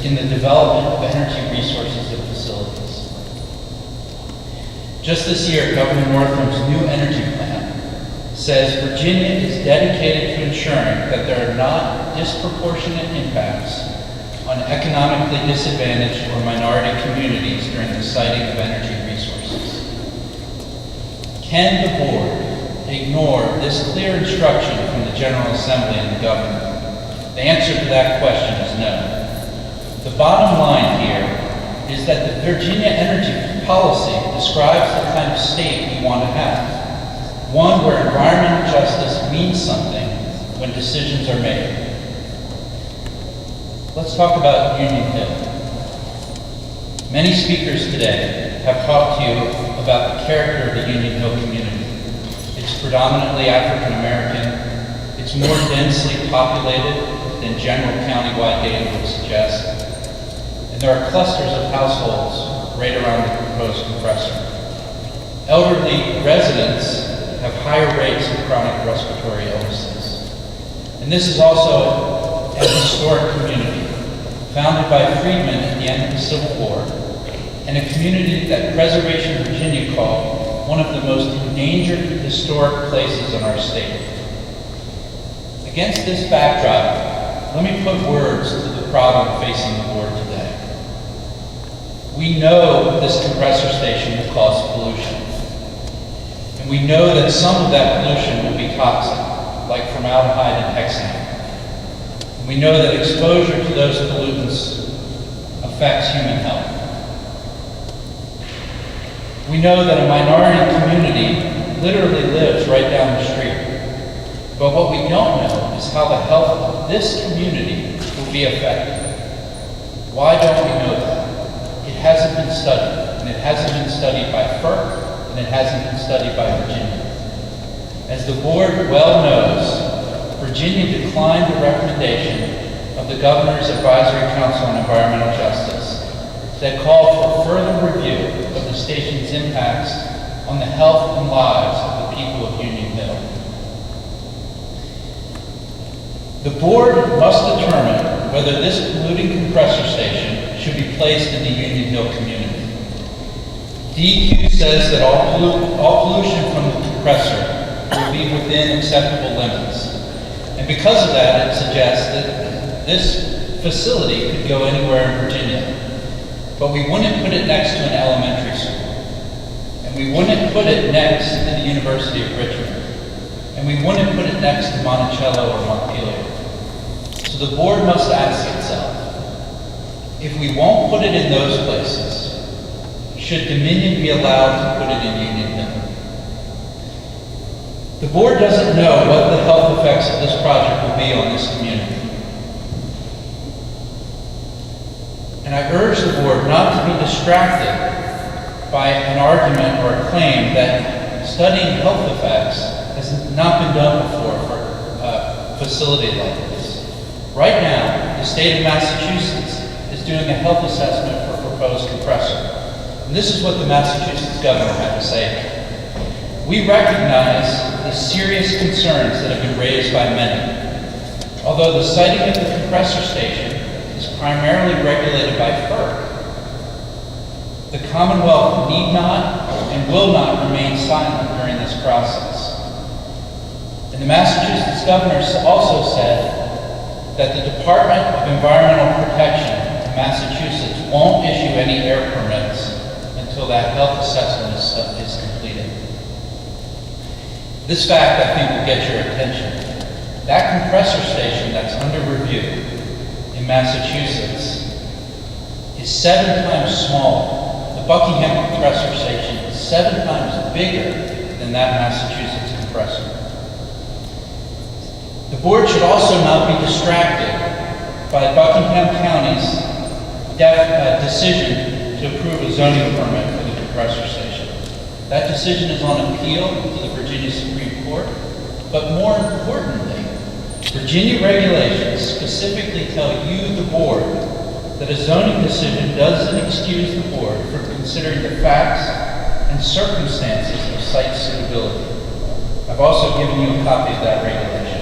in the development of energy resources and facilities. Just this year, Governor Northam's new energy plan says Virginia is dedicated to ensuring that there are not disproportionate impacts on economically disadvantaged or minority communities during the siting of energy resources. Can the board ignore this clear instruction from the General Assembly and the governor? The answer to that question is no. The bottom line here is that the Virginia energy policy describes the kind of state we want to have. One where environmental justice means something when decisions are made. Let's talk about Union Hill. Many speakers today have talked to you about the character of the Union Hill community. It's predominantly African American. It's more densely populated than general countywide data would suggest. And there are clusters of households right around the proposed compressor. Elderly residents have higher rates of chronic respiratory illnesses. And this is also an historic community, founded by freedmen at the end of the Civil War, and a community that Preservation Virginia called one of the most endangered historic places in our state. Against this backdrop, let me put words to the problem facing the board today. We know this compressor station will cause pollution. And we know that some of that pollution will be toxic, like formaldehyde and hexane. We know that exposure to those pollutants affects human health. We know that a minority community literally lives right down the street. But what we don't know is how the health of this community will be affected. Why don't we know that? It hasn't been studied, and it hasn't been studied by FERC, and it hasn't been studied by Virginia. As the board well knows, Virginia declined the recommendation of the Governor's Advisory Council on Environmental Justice that called for further review of the station's impacts on the health and lives of the people of Union Hill. The board must determine whether this polluting compressor station should be placed in the Union Hill community. DEQ says that all pollution from the compressor will be within acceptable limits. And because of that, it suggests that this facility could go anywhere in Virginia. But we wouldn't put it next to an elementary school. And we wouldn't put it next to the University of Richmond. And we wouldn't put it next to Monticello or Montpelier. So the board must ask itself, if we won't put it in those places, should Dominion be allowed to put it in Union Hill? The board doesn't know what the health effects of this project will be on this community. And I urge the board not to be distracted by an argument or a claim that studying health effects has not been done before for a facility like this. Right now, the state of Massachusetts is doing a health assessment for a proposed compressor. And this is what the Massachusetts governor had to say. We recognize the serious concerns that have been raised by many. Although the siting of the compressor station is primarily regulated by FERC, the Commonwealth need not and will not remain silent during this process. And the Massachusetts governor also said that the Department of Environmental Protection in Massachusetts won't issue any air permits until that health assessment is completed. This fact, I think, will get your attention. That compressor station that's under review in Massachusetts is 7 times smaller. The Buckingham compressor station is 7 times bigger than that Massachusetts compressor. The board should also not be distracted by Buckingham County's decision to approve a zoning permit for the compressor station. That decision is on appeal to the Virginia Supreme Court, but more importantly, Virginia regulations specifically tell you, the board, that a zoning decision doesn't excuse the board from considering the facts and circumstances of site suitability. I've also given you a copy of that regulation.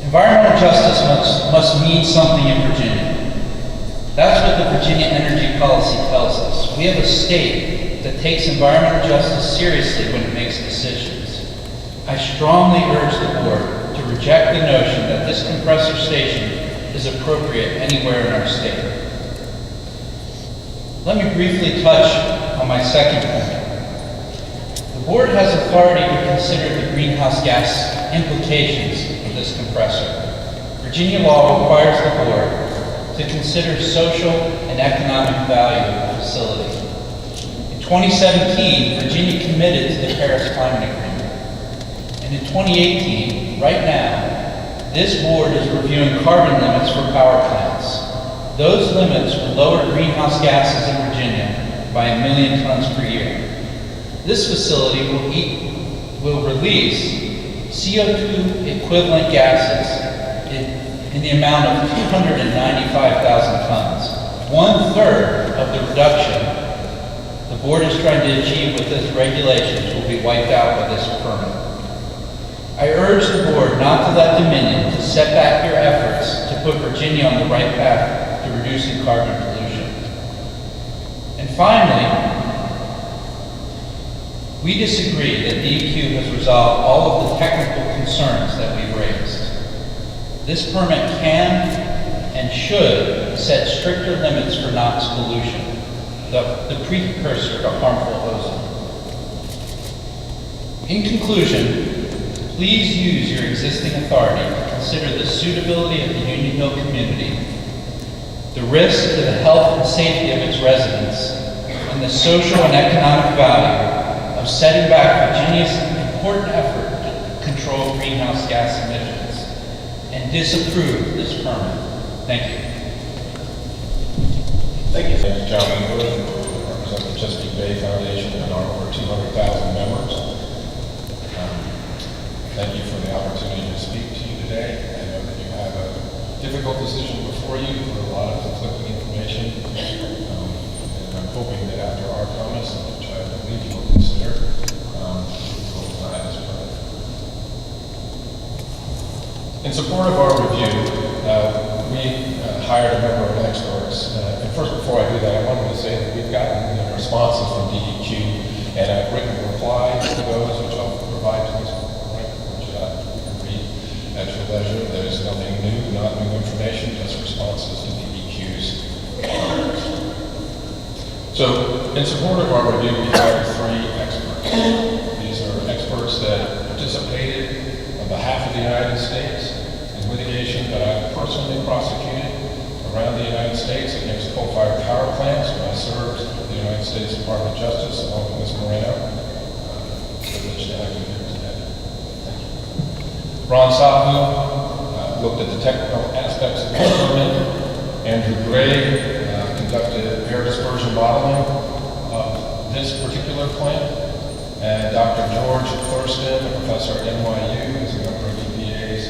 Environmental justice must mean something in Virginia. That's what the Virginia Energy Policy tells us. We have a state that takes environmental justice seriously when it makes decisions. I strongly urge the board to reject the notion that this compressor station is appropriate anywhere in our state. Let me briefly touch on my second point. The board has authority to consider the greenhouse gas implications of this compressor. Virginia law requires the board to consider social and economic value of the facility. In 2017, Virginia committed to the Paris Climate Agreement. And in 2018, right now, this board is reviewing carbon limits for power plants. Those limits will lower greenhouse gases in Virginia by 1 million tons per year. This facility will release CO2 equivalent gases in the amount of 295,000 tons. 1/3 of the reduction the board is trying to achieve with this regulations will be wiped out by this permit. I urge the board not to let Dominion to set back your efforts to put Virginia on the right path to reducing carbon pollution. And finally, we disagree that DEQ has resolved all of the technical concerns that we've raised. This permit can and should set stricter limits for NOx pollution, the precursor to harmful ozone. In conclusion, Please use your existing authority to consider the suitability of the Union Hill community, the risk to the health and safety of its residents, and the social and economic value of setting back Virginia's important effort to control greenhouse gas emissions, and disapprove this permit. Thank you. Thank you. My name is John Weaver. I represent the Chesapeake Bay Foundation and our over 200,000 members. Thank you for the opportunity to speak to you today. I know that you have a difficult decision before you for a lot of conflicting information. And I'm hoping that after our comments, which I believe you will consider, we'll deny this permit. In support of our review, we hired a number of experts. And first, before I do that, I wanted to say that we've gotten responses from DEQ, and I've written replies to those, which I'll provide to this point, which you can read at your leisure. There's nothing new, not new information, just responses to DEQ's comments. So, in support of our review, we hired 3 experts. These are experts that participated on behalf of the United States in litigation that I personally prosecuted around the United States against coal-fired power plants when I served the United States Department of Justice along with Ms. Moreno. Privileged to have you here today. Thank you. Ron Sabu looked at the technical aspects of the permit. Andrew Gray conducted air dispersion modeling of this particular plant. And Dr. George Thurston, a professor at NYU, who's a member of EPA's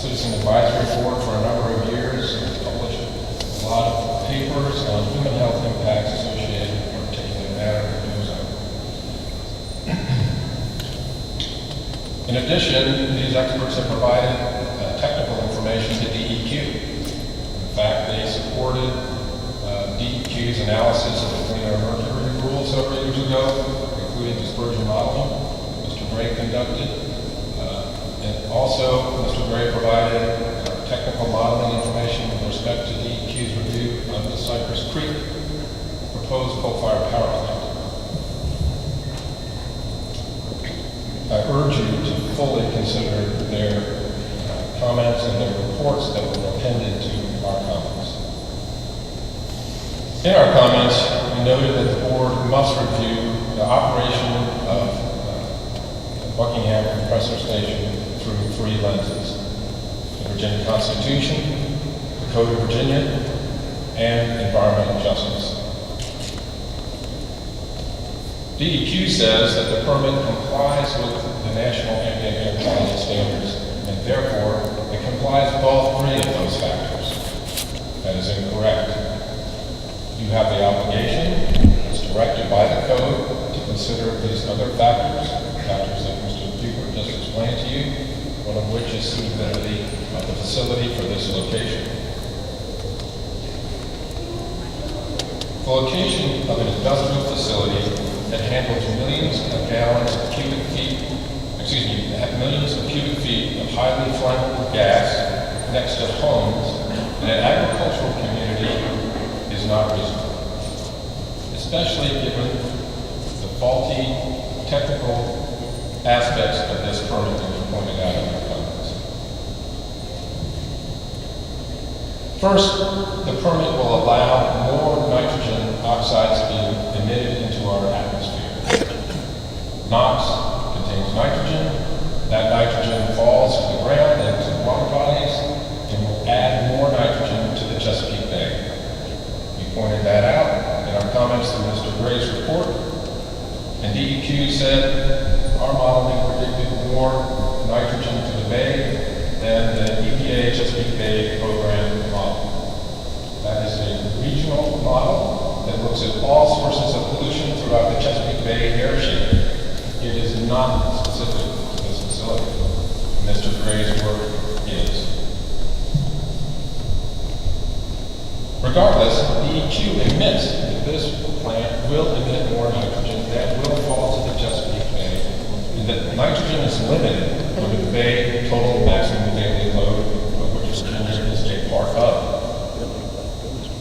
Citizen Advisory Board for a number of years, and published a lot of papers on human health impacts associated with particulate matter in the ozone. In addition, these experts have provided technical information to DEQ. In fact, they supported DEQ's analysis of the Clean Air Mercury rule several years ago, including dispersion modeling that Mr. Gray conducted. And also, Mr. Gray provided technical modeling information with respect to DEQ's review of the Cypress Creek proposed coal-fired power plant. I urge you to fully consider their comments and their reports that were appended to our comments. In our comments, we noted that the board must review the operation of Buckingham Compressor Station through 3 lenses: the Virginia Constitution, the Code of Virginia, and environmental justice. DEQ says that the permit complies with the National Ambient Air Quality Standards, and therefore it complies with all 3 of those factors. That is incorrect. You have the obligation, as directed by the code, to consider these other factors that Mr. Buford just explained to you, one of which is suitability of the facility for this location. The location of an industrial facility that handles millions of gallons of cubic feet, millions of cubic feet of highly flammable gas next to homes in an agricultural community is not reasonable, especially given the faulty technical aspects of this permit that you pointed out in your comments. First, the permit will allow more nitrogen oxides to be emitted into our atmosphere. NOx contains nitrogen. That nitrogen falls to the ground and to water bodies and will add more nitrogen to the Chesapeake Bay. We pointed that out in our comments to Mr. Gray's report, and DEQ said our modeling predicted more nitrogen to the bay than the EPA Chesapeake Bay program model. That is a regional model that looks at all sources of pollution throughout the Chesapeake Bay airshape. It is not specific to this facility. Mr. Gray's work is. Regardless, DEQ admits that this plant will emit more nitrogen that will fall to the Chesapeake Bay, and that nitrogen is limited under the Bay total maximum daily load, of which Virginia is a part of.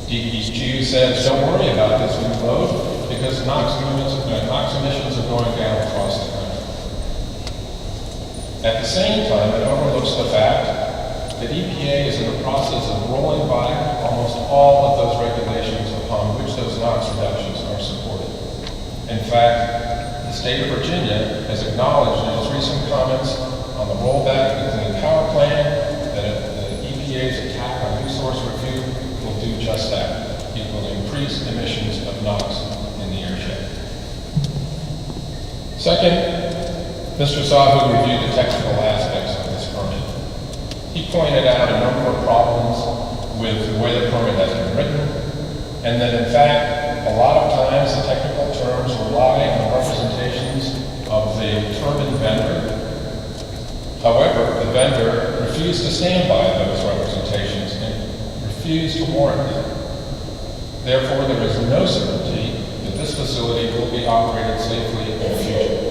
DEQ says, don't worry about this new load because NOx emissions are going down across the country. At the same time, it overlooks the fact that EPA is in the process of rolling back almost all of those regulations upon which those NOx reductions are supported. In fact, the state of Virginia has acknowledged in its recent comments on the rollback of the Clean Power Plan that the EPA's attack on resource review will do just that. It will increase emissions of NOx in the airshed. Second, Mr. Sahu reviewed the technical aspects of this permit. He pointed out a number of problems with the way the permit has been written, and that in fact, a lot of times the technical terms rely on representations of the turbine vendor. However, the vendor refused to stand by those representations and refused to warrant them. Therefore, there is no certainty that this facility will be operated safely in the future.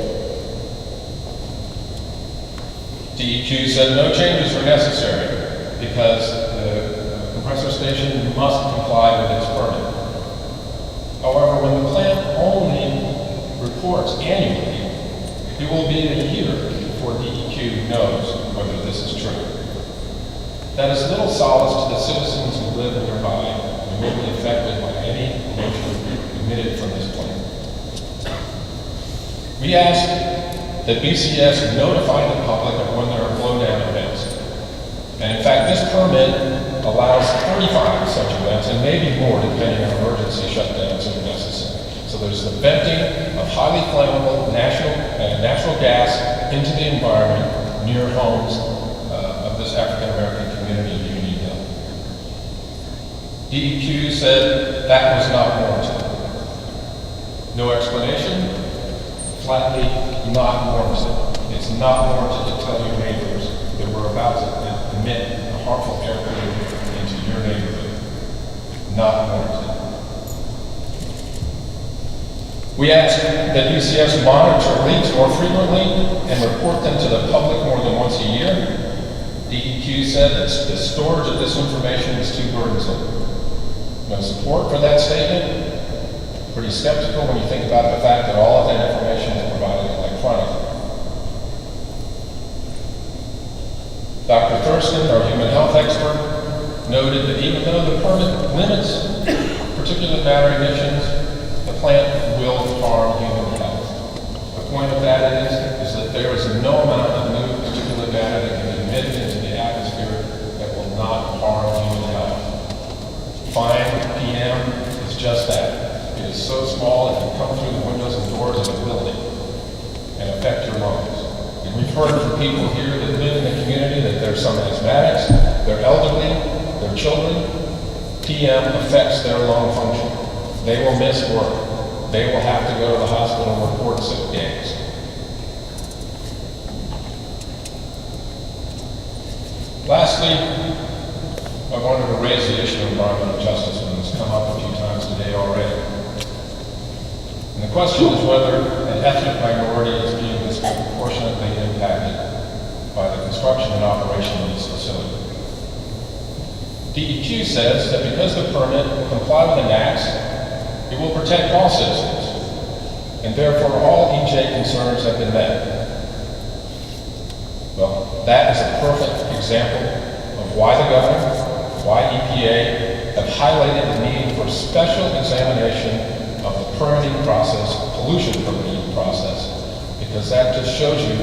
DEQ said no changes are necessary because the compressor station must comply with its permit. However, when the plant only reports annually, it will be a year before DEQ knows whether this is true. That is little solace to the citizens who live nearby and may be affected by any pollution emitted from this plant. We ask that BCS notify the public of when there are blowdown events. And in fact, this permit allows 35 such events, and maybe more depending on emergency shutdowns if necessary. So there's the venting of highly flammable natural gas into the environment near homes of this African American community of Union Hill. DEQ said that was not warranted. No explanation, flatly not warranted. It's not warranted to tell your neighbors that we're about to emit a harmful air pollutant into your neighborhood. Not warranted. We ask that BCS monitor leaks more frequently and report them to the public more than once a year. DEQ said that the storage of this information is too burdensome. No support for that statement. Pretty skeptical when you think about the fact that all of that information is provided electronically. Dr. Thurston, our human health expert, noted that even though the permit limits particulate matter emissions, the plant will harm human health. The point of that is that there is no amount of new particulate matter that can be emitted into the atmosphere that will not harm human health. Fine PM is just that. It is so small it can come through the windows and doors of a building and affect your lungs. And we've heard from people here that live in the community that there's some asthmatics, they're elderly, they're children. PM affects their lung function. They will miss work. They will have to go to the hospital and report sick days. Lastly, I wanted to raise the issue of environmental justice, and it's come up a few times today already. And the question is whether an ethnic minority is being disproportionately impacted by the construction and operation of this facility. DEQ says that because the permit will comply with the NAAQS, it will protect all citizens, and therefore all EJ concerns have been met. Well, that is a perfect example of why the governor, why EPA have highlighted the need for special examination of the permitting process, pollution permitting process, because that just shows you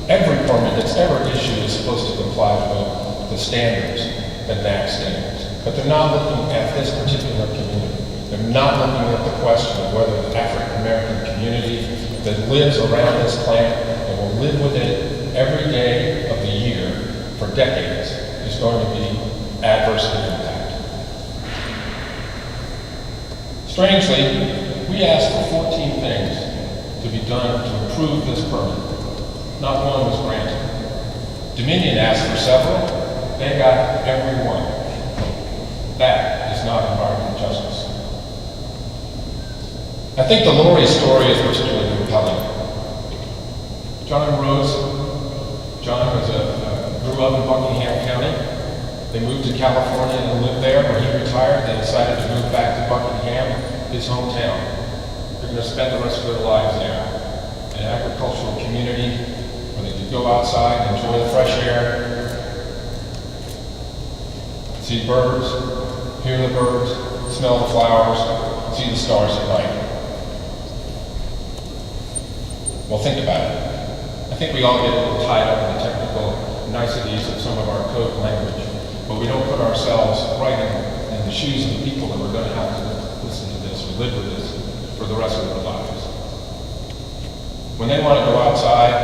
every permit that's ever issued is supposed to comply with the standards, the NAAQS standards. But they're not looking at this particular community. They're not looking at the question of whether the African American community that lives around this plant and will live with it every day of the year for decades is going to be adversely impacted. Strangely, we asked for 14 things to be done to improve this permit. Not one was granted. Dominion asked for several. They got every one. That is not environmental justice. I think the Lori story is particularly compelling. John Rose, John grew up in Buckingham County. They moved to California and lived there. When he retired, they decided to move back to Buckingham, his hometown. They're going to spend the rest of their lives there. An agricultural community where they can to go outside and enjoy the fresh air, see birds, hear the birds, smell the flowers, see the stars at night. Well, think about it. I think we all get a little tied up in the technical niceties of some of our code language, but we don't put ourselves right in the shoes of the people that are going to have to listen to this or live with this for the rest of their lives. When they want to go outside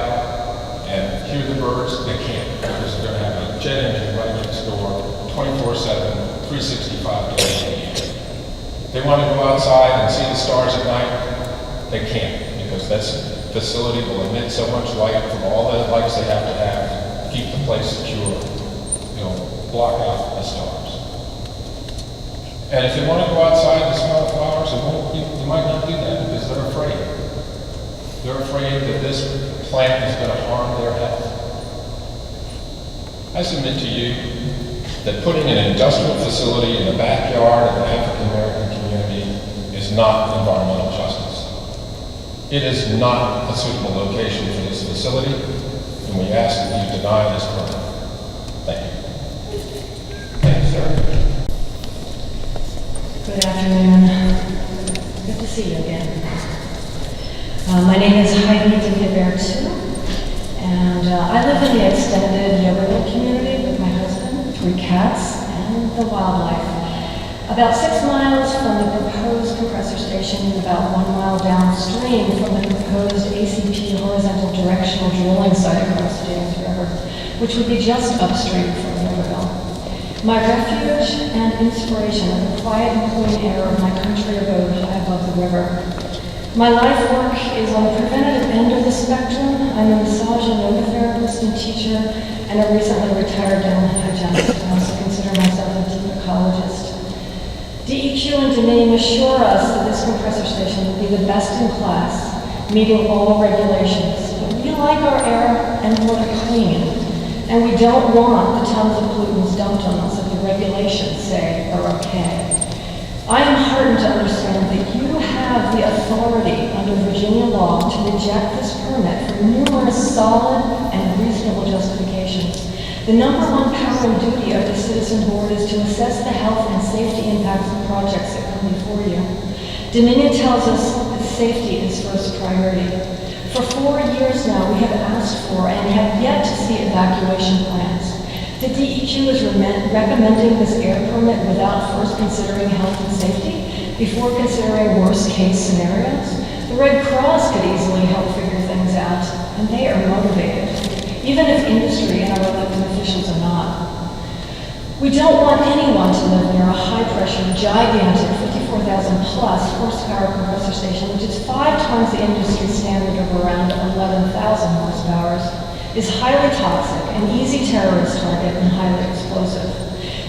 and hear the birds, they can't, because they're going to have a jet engine right next door, 24/7, 365 days a year. They want to go outside and see the stars at night, they can't, because this facility will emit so much light from all the lights they have to keep the place secure, block out the stars. And if they want to go outside and smell the flowers, they might not do that because they're afraid. They're afraid that this plant is going to harm their health. I submit to you that putting an industrial facility in the backyard of an African American community is not environmental justice. It is not a suitable location for this facility, and we ask that you deny this permit. Thank you. Thank you, sir. Good afternoon. Good to see you again. My name is Heidi DeVertu, and I live in the extended Yoga community with my husband, 3 cats, and the wildlife. About 6 miles from the proposed compressor station and about 1 mile downstream from the proposed ACP horizontal directional drilling site across the James River, which would be just upstream from Riverville. My refuge and inspiration are the quiet and clean air of my country abode above the river. My life work is on the preventative end of the spectrum. I'm a massage and yoga therapist and teacher, and a recently retired dental hygienist. I also consider myself a deep ecologist. DEQ and DNAME assure us that this compressor station will be the best in class, meeting all regulations. But we like our air and water clean, and we don't want the tons of pollutants dumped on us that the regulations say are okay. I am heartened to understand that you have the authority under Virginia law to reject this permit for numerous solid and reasonable justifications. The number one power and duty of the Citizen Board is to assess the health and safety impacts of projects that come before you. Dominion tells us that safety is first priority. For 4 years now, we have asked for and have yet to see evacuation plans. The DEQ is recommending this air permit without first considering health and safety, before considering worst-case scenarios. The Red Cross could easily help figure things out, and they are motivated, even if industry and our elected officials are not. We don't want anyone to live near a high-pressure, gigantic 54,000-plus horsepower compressor station, which is 5 times the industry standard of around 11,000 horsepowers, is highly toxic, an easy terrorist target, and highly explosive.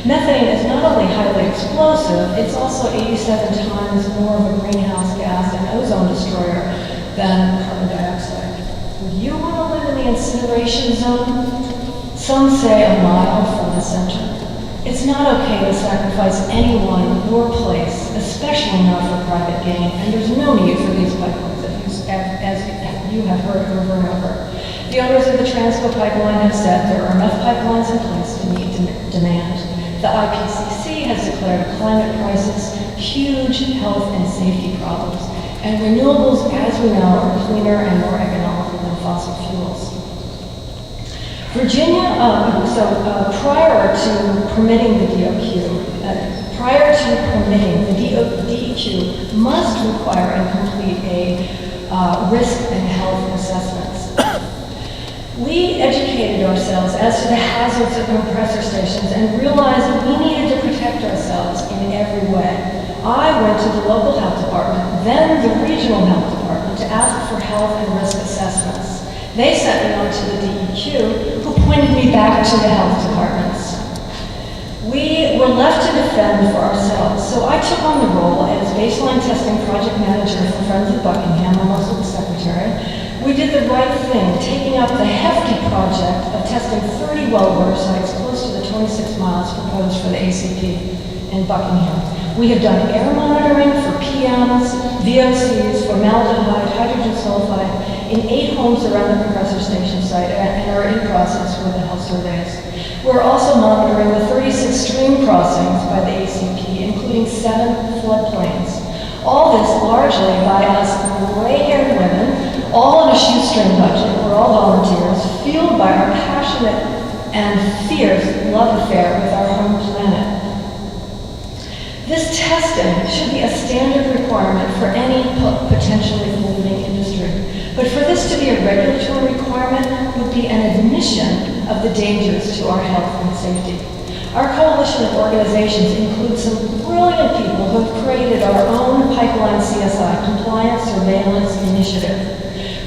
Methane is not only highly explosive, it's also 87 times more of a greenhouse gas and ozone destroyer than carbon dioxide. Would you want to live in the incineration zone? Some say a mile from the center. It's not okay to sacrifice anyone or place, especially not for private gain, and there's no need for these pipelines, as you have heard over and over. The owners of the Transco pipeline have said there are enough pipelines in place to meet demand. The IPCC has declared a climate crisis, huge health and safety problems, and renewables, as we know, are cleaner and more economical than fossil fuels. Virginia, prior to permitting the DEQ must require and complete a risk and health assessments. We educated ourselves as to the hazards of compressor stations and realized that we needed to protect ourselves in every way. I went to the local health department, then the regional health department, to ask for health and risk assessments. They sent me on to the DEQ, who pointed me back to the health departments. We were left to defend for ourselves, so I took on the role as baseline testing project manager for Friends of Buckingham. I'm also the secretary. We did the right thing, taking up the hefty project of testing 30 well water sites close to the 26 miles proposed for the ACP. and Buckingham. We have done air monitoring for PMs, VOCs, formaldehyde, hydrogen sulfide in 8 homes around the compressor station site and are in process with the health surveys. We're also monitoring the 36 stream crossings by the ACP, including 7 floodplains. All this largely by us gray-haired women, all on a shoestring budget. We're all volunteers, fueled by our passionate and fierce love affair with our home planet. This testing should be a standard requirement for any potentially polluting industry. But for this to be a regulatory requirement would be an admission of the dangers to our health and safety. Our coalition of organizations includes some brilliant people who have created our own pipeline CSI, Compliance Surveillance Initiative.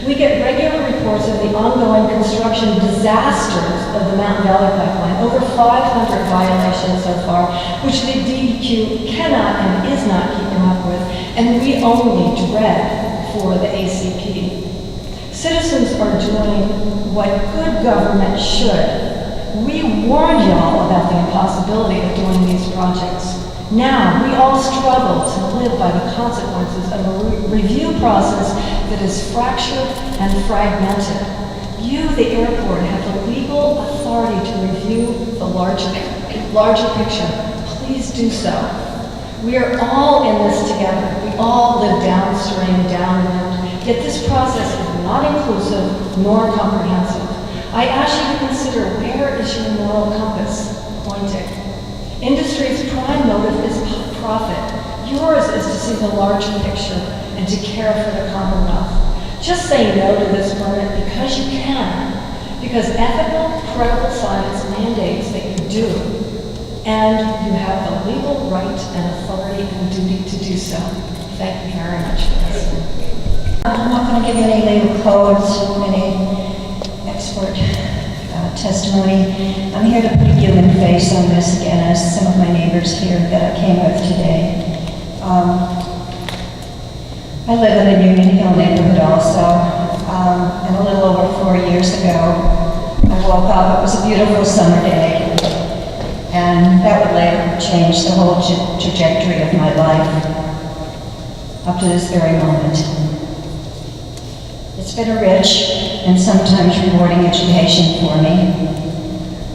We get regular reports of the ongoing construction disasters of the Mountain Valley Pipeline, over 500 violations so far, which the DEQ cannot and is not keeping up with, and we only dread for the ACP. Citizens are doing what good government should. We warned y'all about the impossibility of doing these projects. Now, we all struggle to live by the consequences of a review process that is fractured and fragmented. You, the airport, have the legal authority to review the larger picture. Please do so. We are all in this together. We all live downstream, downwind, yet this process is not inclusive nor comprehensive. I ask you to consider, where is your moral compass pointing? Industry's prime motive is profit. Yours is to see the larger picture and to care for the Commonwealth. Just say no to this permit because you can, because ethical, credible science mandates that you do, and you have the legal right and authority and duty to do so. Thank you very much for listening. I'm not going to give you any legal codes, any expert testimony. I'm here to put a human face on this again, as some of my neighbors here that I came with today. I live in the Union Hill neighborhood also, and a little over 4 years ago, I woke up. It was a beautiful summer day, and that would later change the whole trajectory of my life up to this very moment. It's been a rich and sometimes rewarding education for me.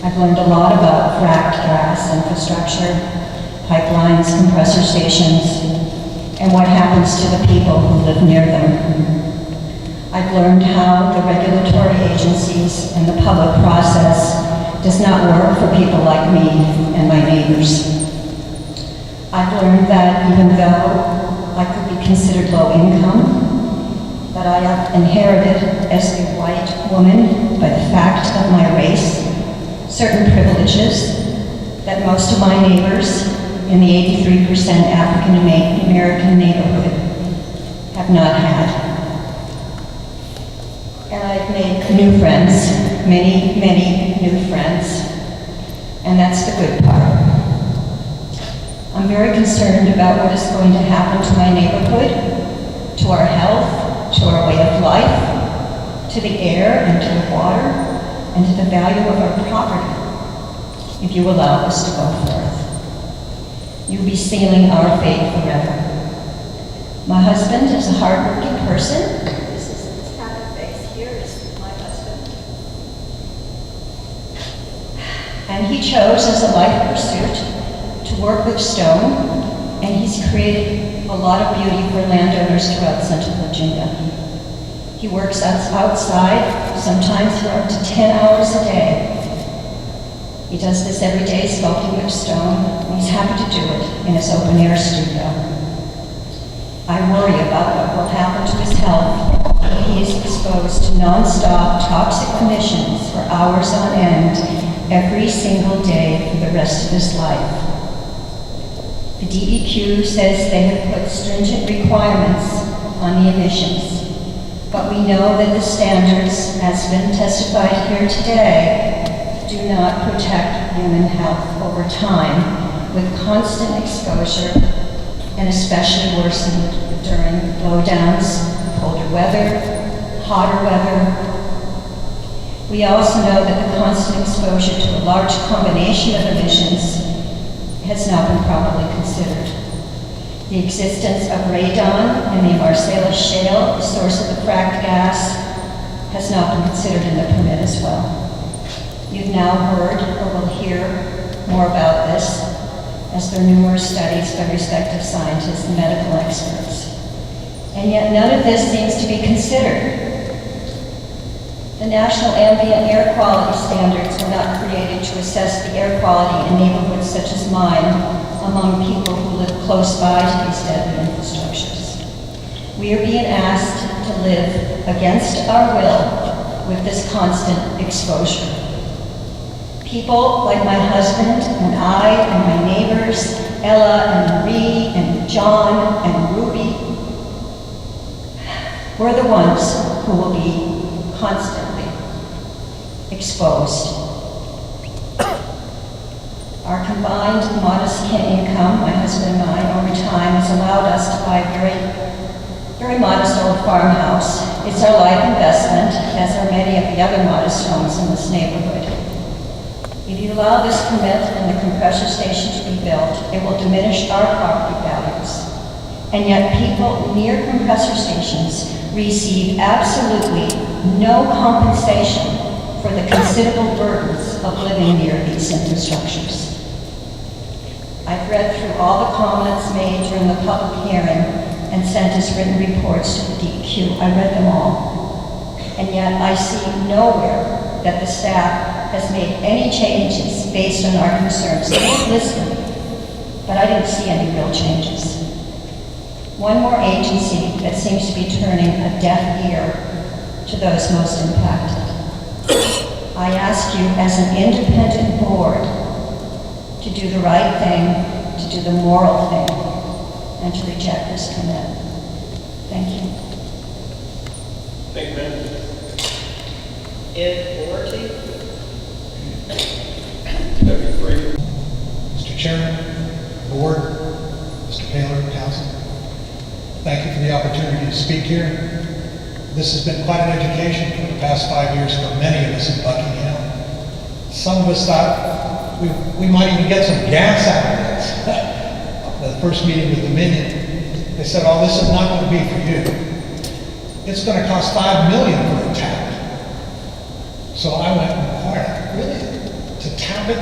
I've learned a lot about fracked gas infrastructure, pipelines, compressor stations, and what happens to the people who live near them. I've learned how the regulatory agencies and the public process does not work for people like me and my neighbors. I've learned that even though I could be considered low income, that I have inherited as a white woman by the fact of my race certain privileges that most of my neighbors in the 83% African American neighborhood have not had. And I've made new friends, many, many new friends, and that's the good part. I'm very concerned about what is going to happen to my neighborhood, to our health, to our way of life, to the air and to the water, and to the value of our property, if you allow us to go forth. You'll be sealing our fate forever. My husband is a hardworking person. This happy face here is my husband. And he chose as a life pursuit to work with stone, and he's created a lot of beauty for landowners throughout Central Virginia. He works outside, sometimes for up to 10 hours a day. He does this every day, sculpting with stone, and he's happy to do it in his open-air studio. I worry about what will happen to his health if he is exposed to non-stop toxic emissions for hours on end every single day for the rest of his life. The DEQ says they have put stringent requirements on the emissions, but we know that the standards, as been testified here today, do not protect human health over time with constant exposure, and especially worsened during blowdowns, colder weather, hotter weather. We also know that the constant exposure to a large combination of emissions has not been properly considered. The existence of radon in the Marcellus Shale, the source of the fracked gas, has not been considered in the permit as well. You've now heard or will hear more about this, as there are numerous studies by respective scientists and medical experts. And yet none of this seems to be considered. The National Ambient Air Quality Standards were not created to assess the air quality in neighborhoods such as mine among people who live close by to these deadly infrastructures. We are being asked to live against our will with this constant exposure. People like my husband and I and my neighbors, Ella and Marie and John and Ruby, we're the ones who will be constantly exposed. Our combined modest income, my husband and I, over time has allowed us to buy a very modest old farmhouse. It's our life investment, as are many of the other modest homes in this neighborhood. If you allow this permit and the compressor station to be built, it will diminish our property values. And yet people near compressor stations receive absolutely no compensation for the considerable burdens of living near these infrastructures. I've read through all the comments made during the public hearing and sent as written reports to the DEQ. I read them all. And yet I see nowhere that the staff has made any changes based on our concerns. They did listen, but I didn't see any real changes. One more agency that seems to be turning a deaf ear to those most impacted. I ask you as an independent board to do the right thing, to do the moral thing, and to reject this permit. Thank you. Thank you, ma'am. Ed Orty. Mr. Chairman, Board, Mr. Paler, Council, thank you for the opportunity to speak here. This has been quite an education for the past 5 years for many of us in Buckingham. Some of us thought we might even get some gas out of this. The first meeting with Dominion, they said, oh, this is not going to be for you. It's going to cost $5 million for a tap. So I went and inquired, really? To tap it?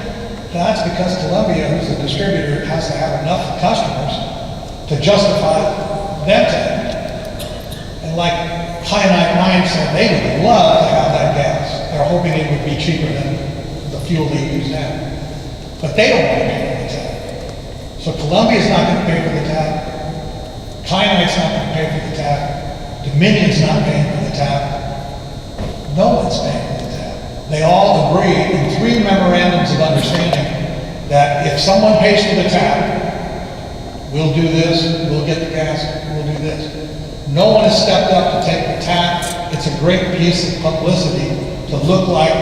That's because Columbia, who's the distributor, has to have enough customers to justify them tapping. And like Kyanite Mine said, they would love to have that gas. They're hoping it would be cheaper than the fuel they use now. But they don't want to pay for the tap. So Columbia's not going to pay for the tap. Kyanite's not going to pay for the tap. Dominion's not paying for the tap. No one's paying for the tap. They all agree in 3 memorandums of understanding that if someone pays for the tap, we'll do this, we'll get the gas, we'll do this. No one has stepped up to take the tap. It's a great piece of publicity to look like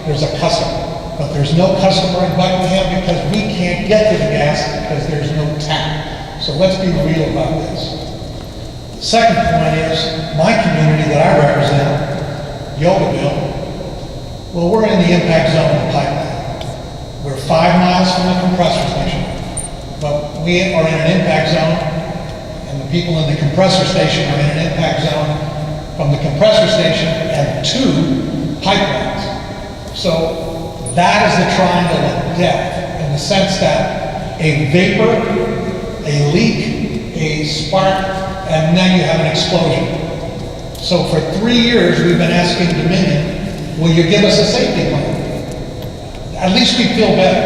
there's a customer. But there's no customer in Buckingham because we can't get to the gas because there's no tap. So let's be real about this. The second point is, my community that I represent, Yogoville, well, we're in the impact zone of the pipeline. We're 5 miles from the compressor station, but we are in an impact zone, and the people in the compressor station are in an impact zone from the compressor station and 2 pipelines. So that is the triangle of death, in the sense that a vapor, a leak, a spark, and then you have an explosion. So for 3 years, we've been asking Dominion, will you give us a safety plan? At least we feel better.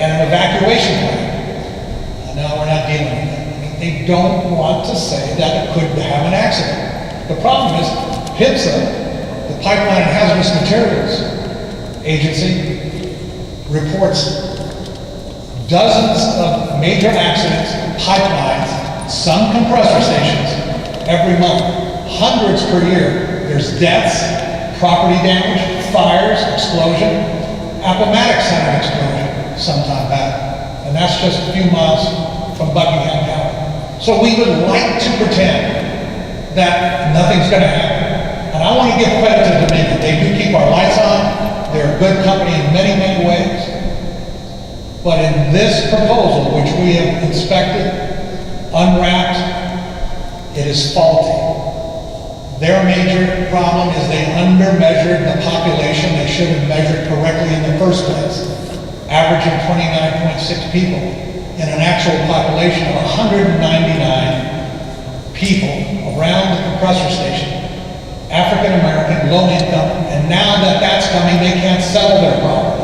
And an evacuation plan. No, we're not dealing with that. I mean, they don't want to say that it could have an accident. The problem is, PHMSA, the Pipeline and Hazardous Materials Agency, reports dozens of major accidents, pipelines, some compressor stations every month, hundreds per year. There's deaths, property damage, fires, explosion. Appomattox had an explosion sometime back, and that's just a few miles from Buckingham County. So we would like to pretend that nothing's going to happen. And I want to give credit to Dominion. They do keep our lights on. They're a good company in many, many ways. But in this proposal, which we have inspected, unwrapped, it is faulty. Their major problem is they under-measured the population they should have measured correctly in the first place, averaging 29.6 people in an actual population of 199 people around the compressor station, African American, low income, and now that that's coming, they can't sell their property.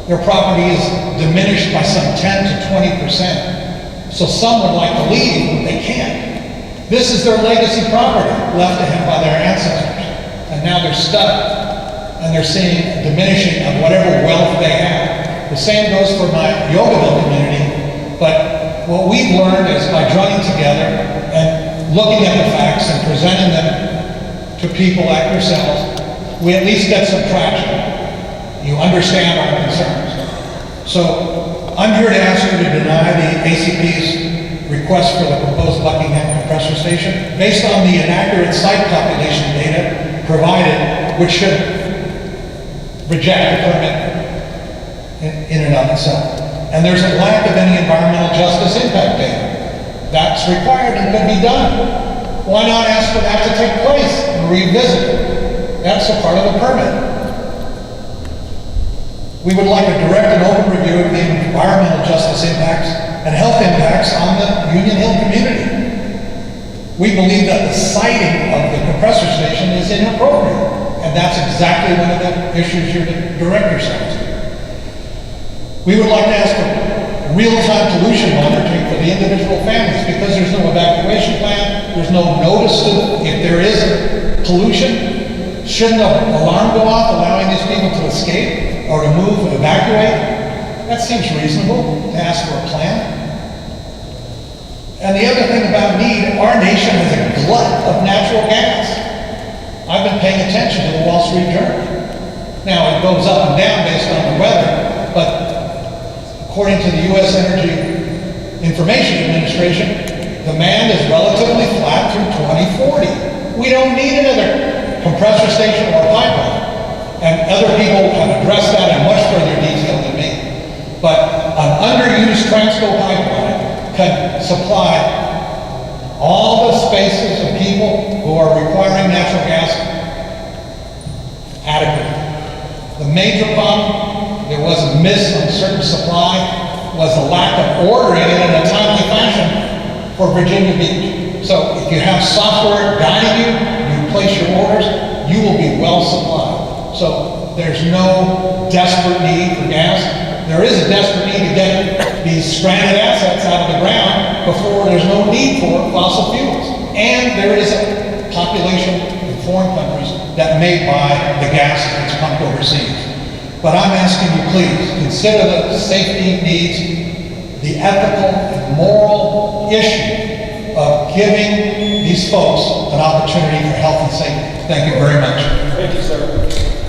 Their property is diminished by some 10 to 20%. So some would like to leave, but they can't. This is their legacy property left to him by their ancestors. And now they're stuck, and they're seeing a diminishing of whatever wealth they have. The same goes for my Yogaville community, but what we've learned is by joining together and looking at the facts and presenting them to people like yourselves, we at least get some traction. You understand our concerns. So I'm here to ask you to deny the ACP's request for the proposed Buckingham compressor station based on the inaccurate site population data provided, which should reject the permit in and of itself. And there's a lack of any environmental justice impact data. That's required and could be done. Why not ask for that to take place and revisit it? That's a part of the permit. We would like a direct and open review of the environmental justice impacts and health impacts on the Union Hill community. We believe that the siting of the compressor station is inappropriate, and that's exactly one of the issues you're to direct yourselves to. We would like to ask for real-time pollution monitoring for the individual families because there's no evacuation plan, there's no notice to if there is pollution. Shouldn't an alarm go off allowing these people to escape or to move, evacuate? That seems reasonable to ask for a plan. And the other thing about need, our nation has a glut of natural gas. I've been paying attention to the Wall Street Journal. Now, it goes up and down based on the weather, but according to the U.S. Energy Information Administration, demand is relatively flat through 2040. We don't need another compressor station or pipeline. And other people have addressed that in much further detail than me. But an underused Transco pipeline can supply all the spaces of people who are requiring natural gas adequately. The major problem, there was a miss on certain supply, was the lack of ordering it in a timely fashion for Virginia Beach. So if you have software guiding you, you place your orders, you will be well supplied. So there's no desperate need for gas. There is a desperate need to get these stranded assets out of the ground before there's no need for fossil fuels. And there is a population in foreign countries that may buy the gas that's pumped overseas. But I'm asking you, please, consider the safety needs, the ethical and moral issue of giving these folks an opportunity for health and safety. Thank you very much. Thank you, sir.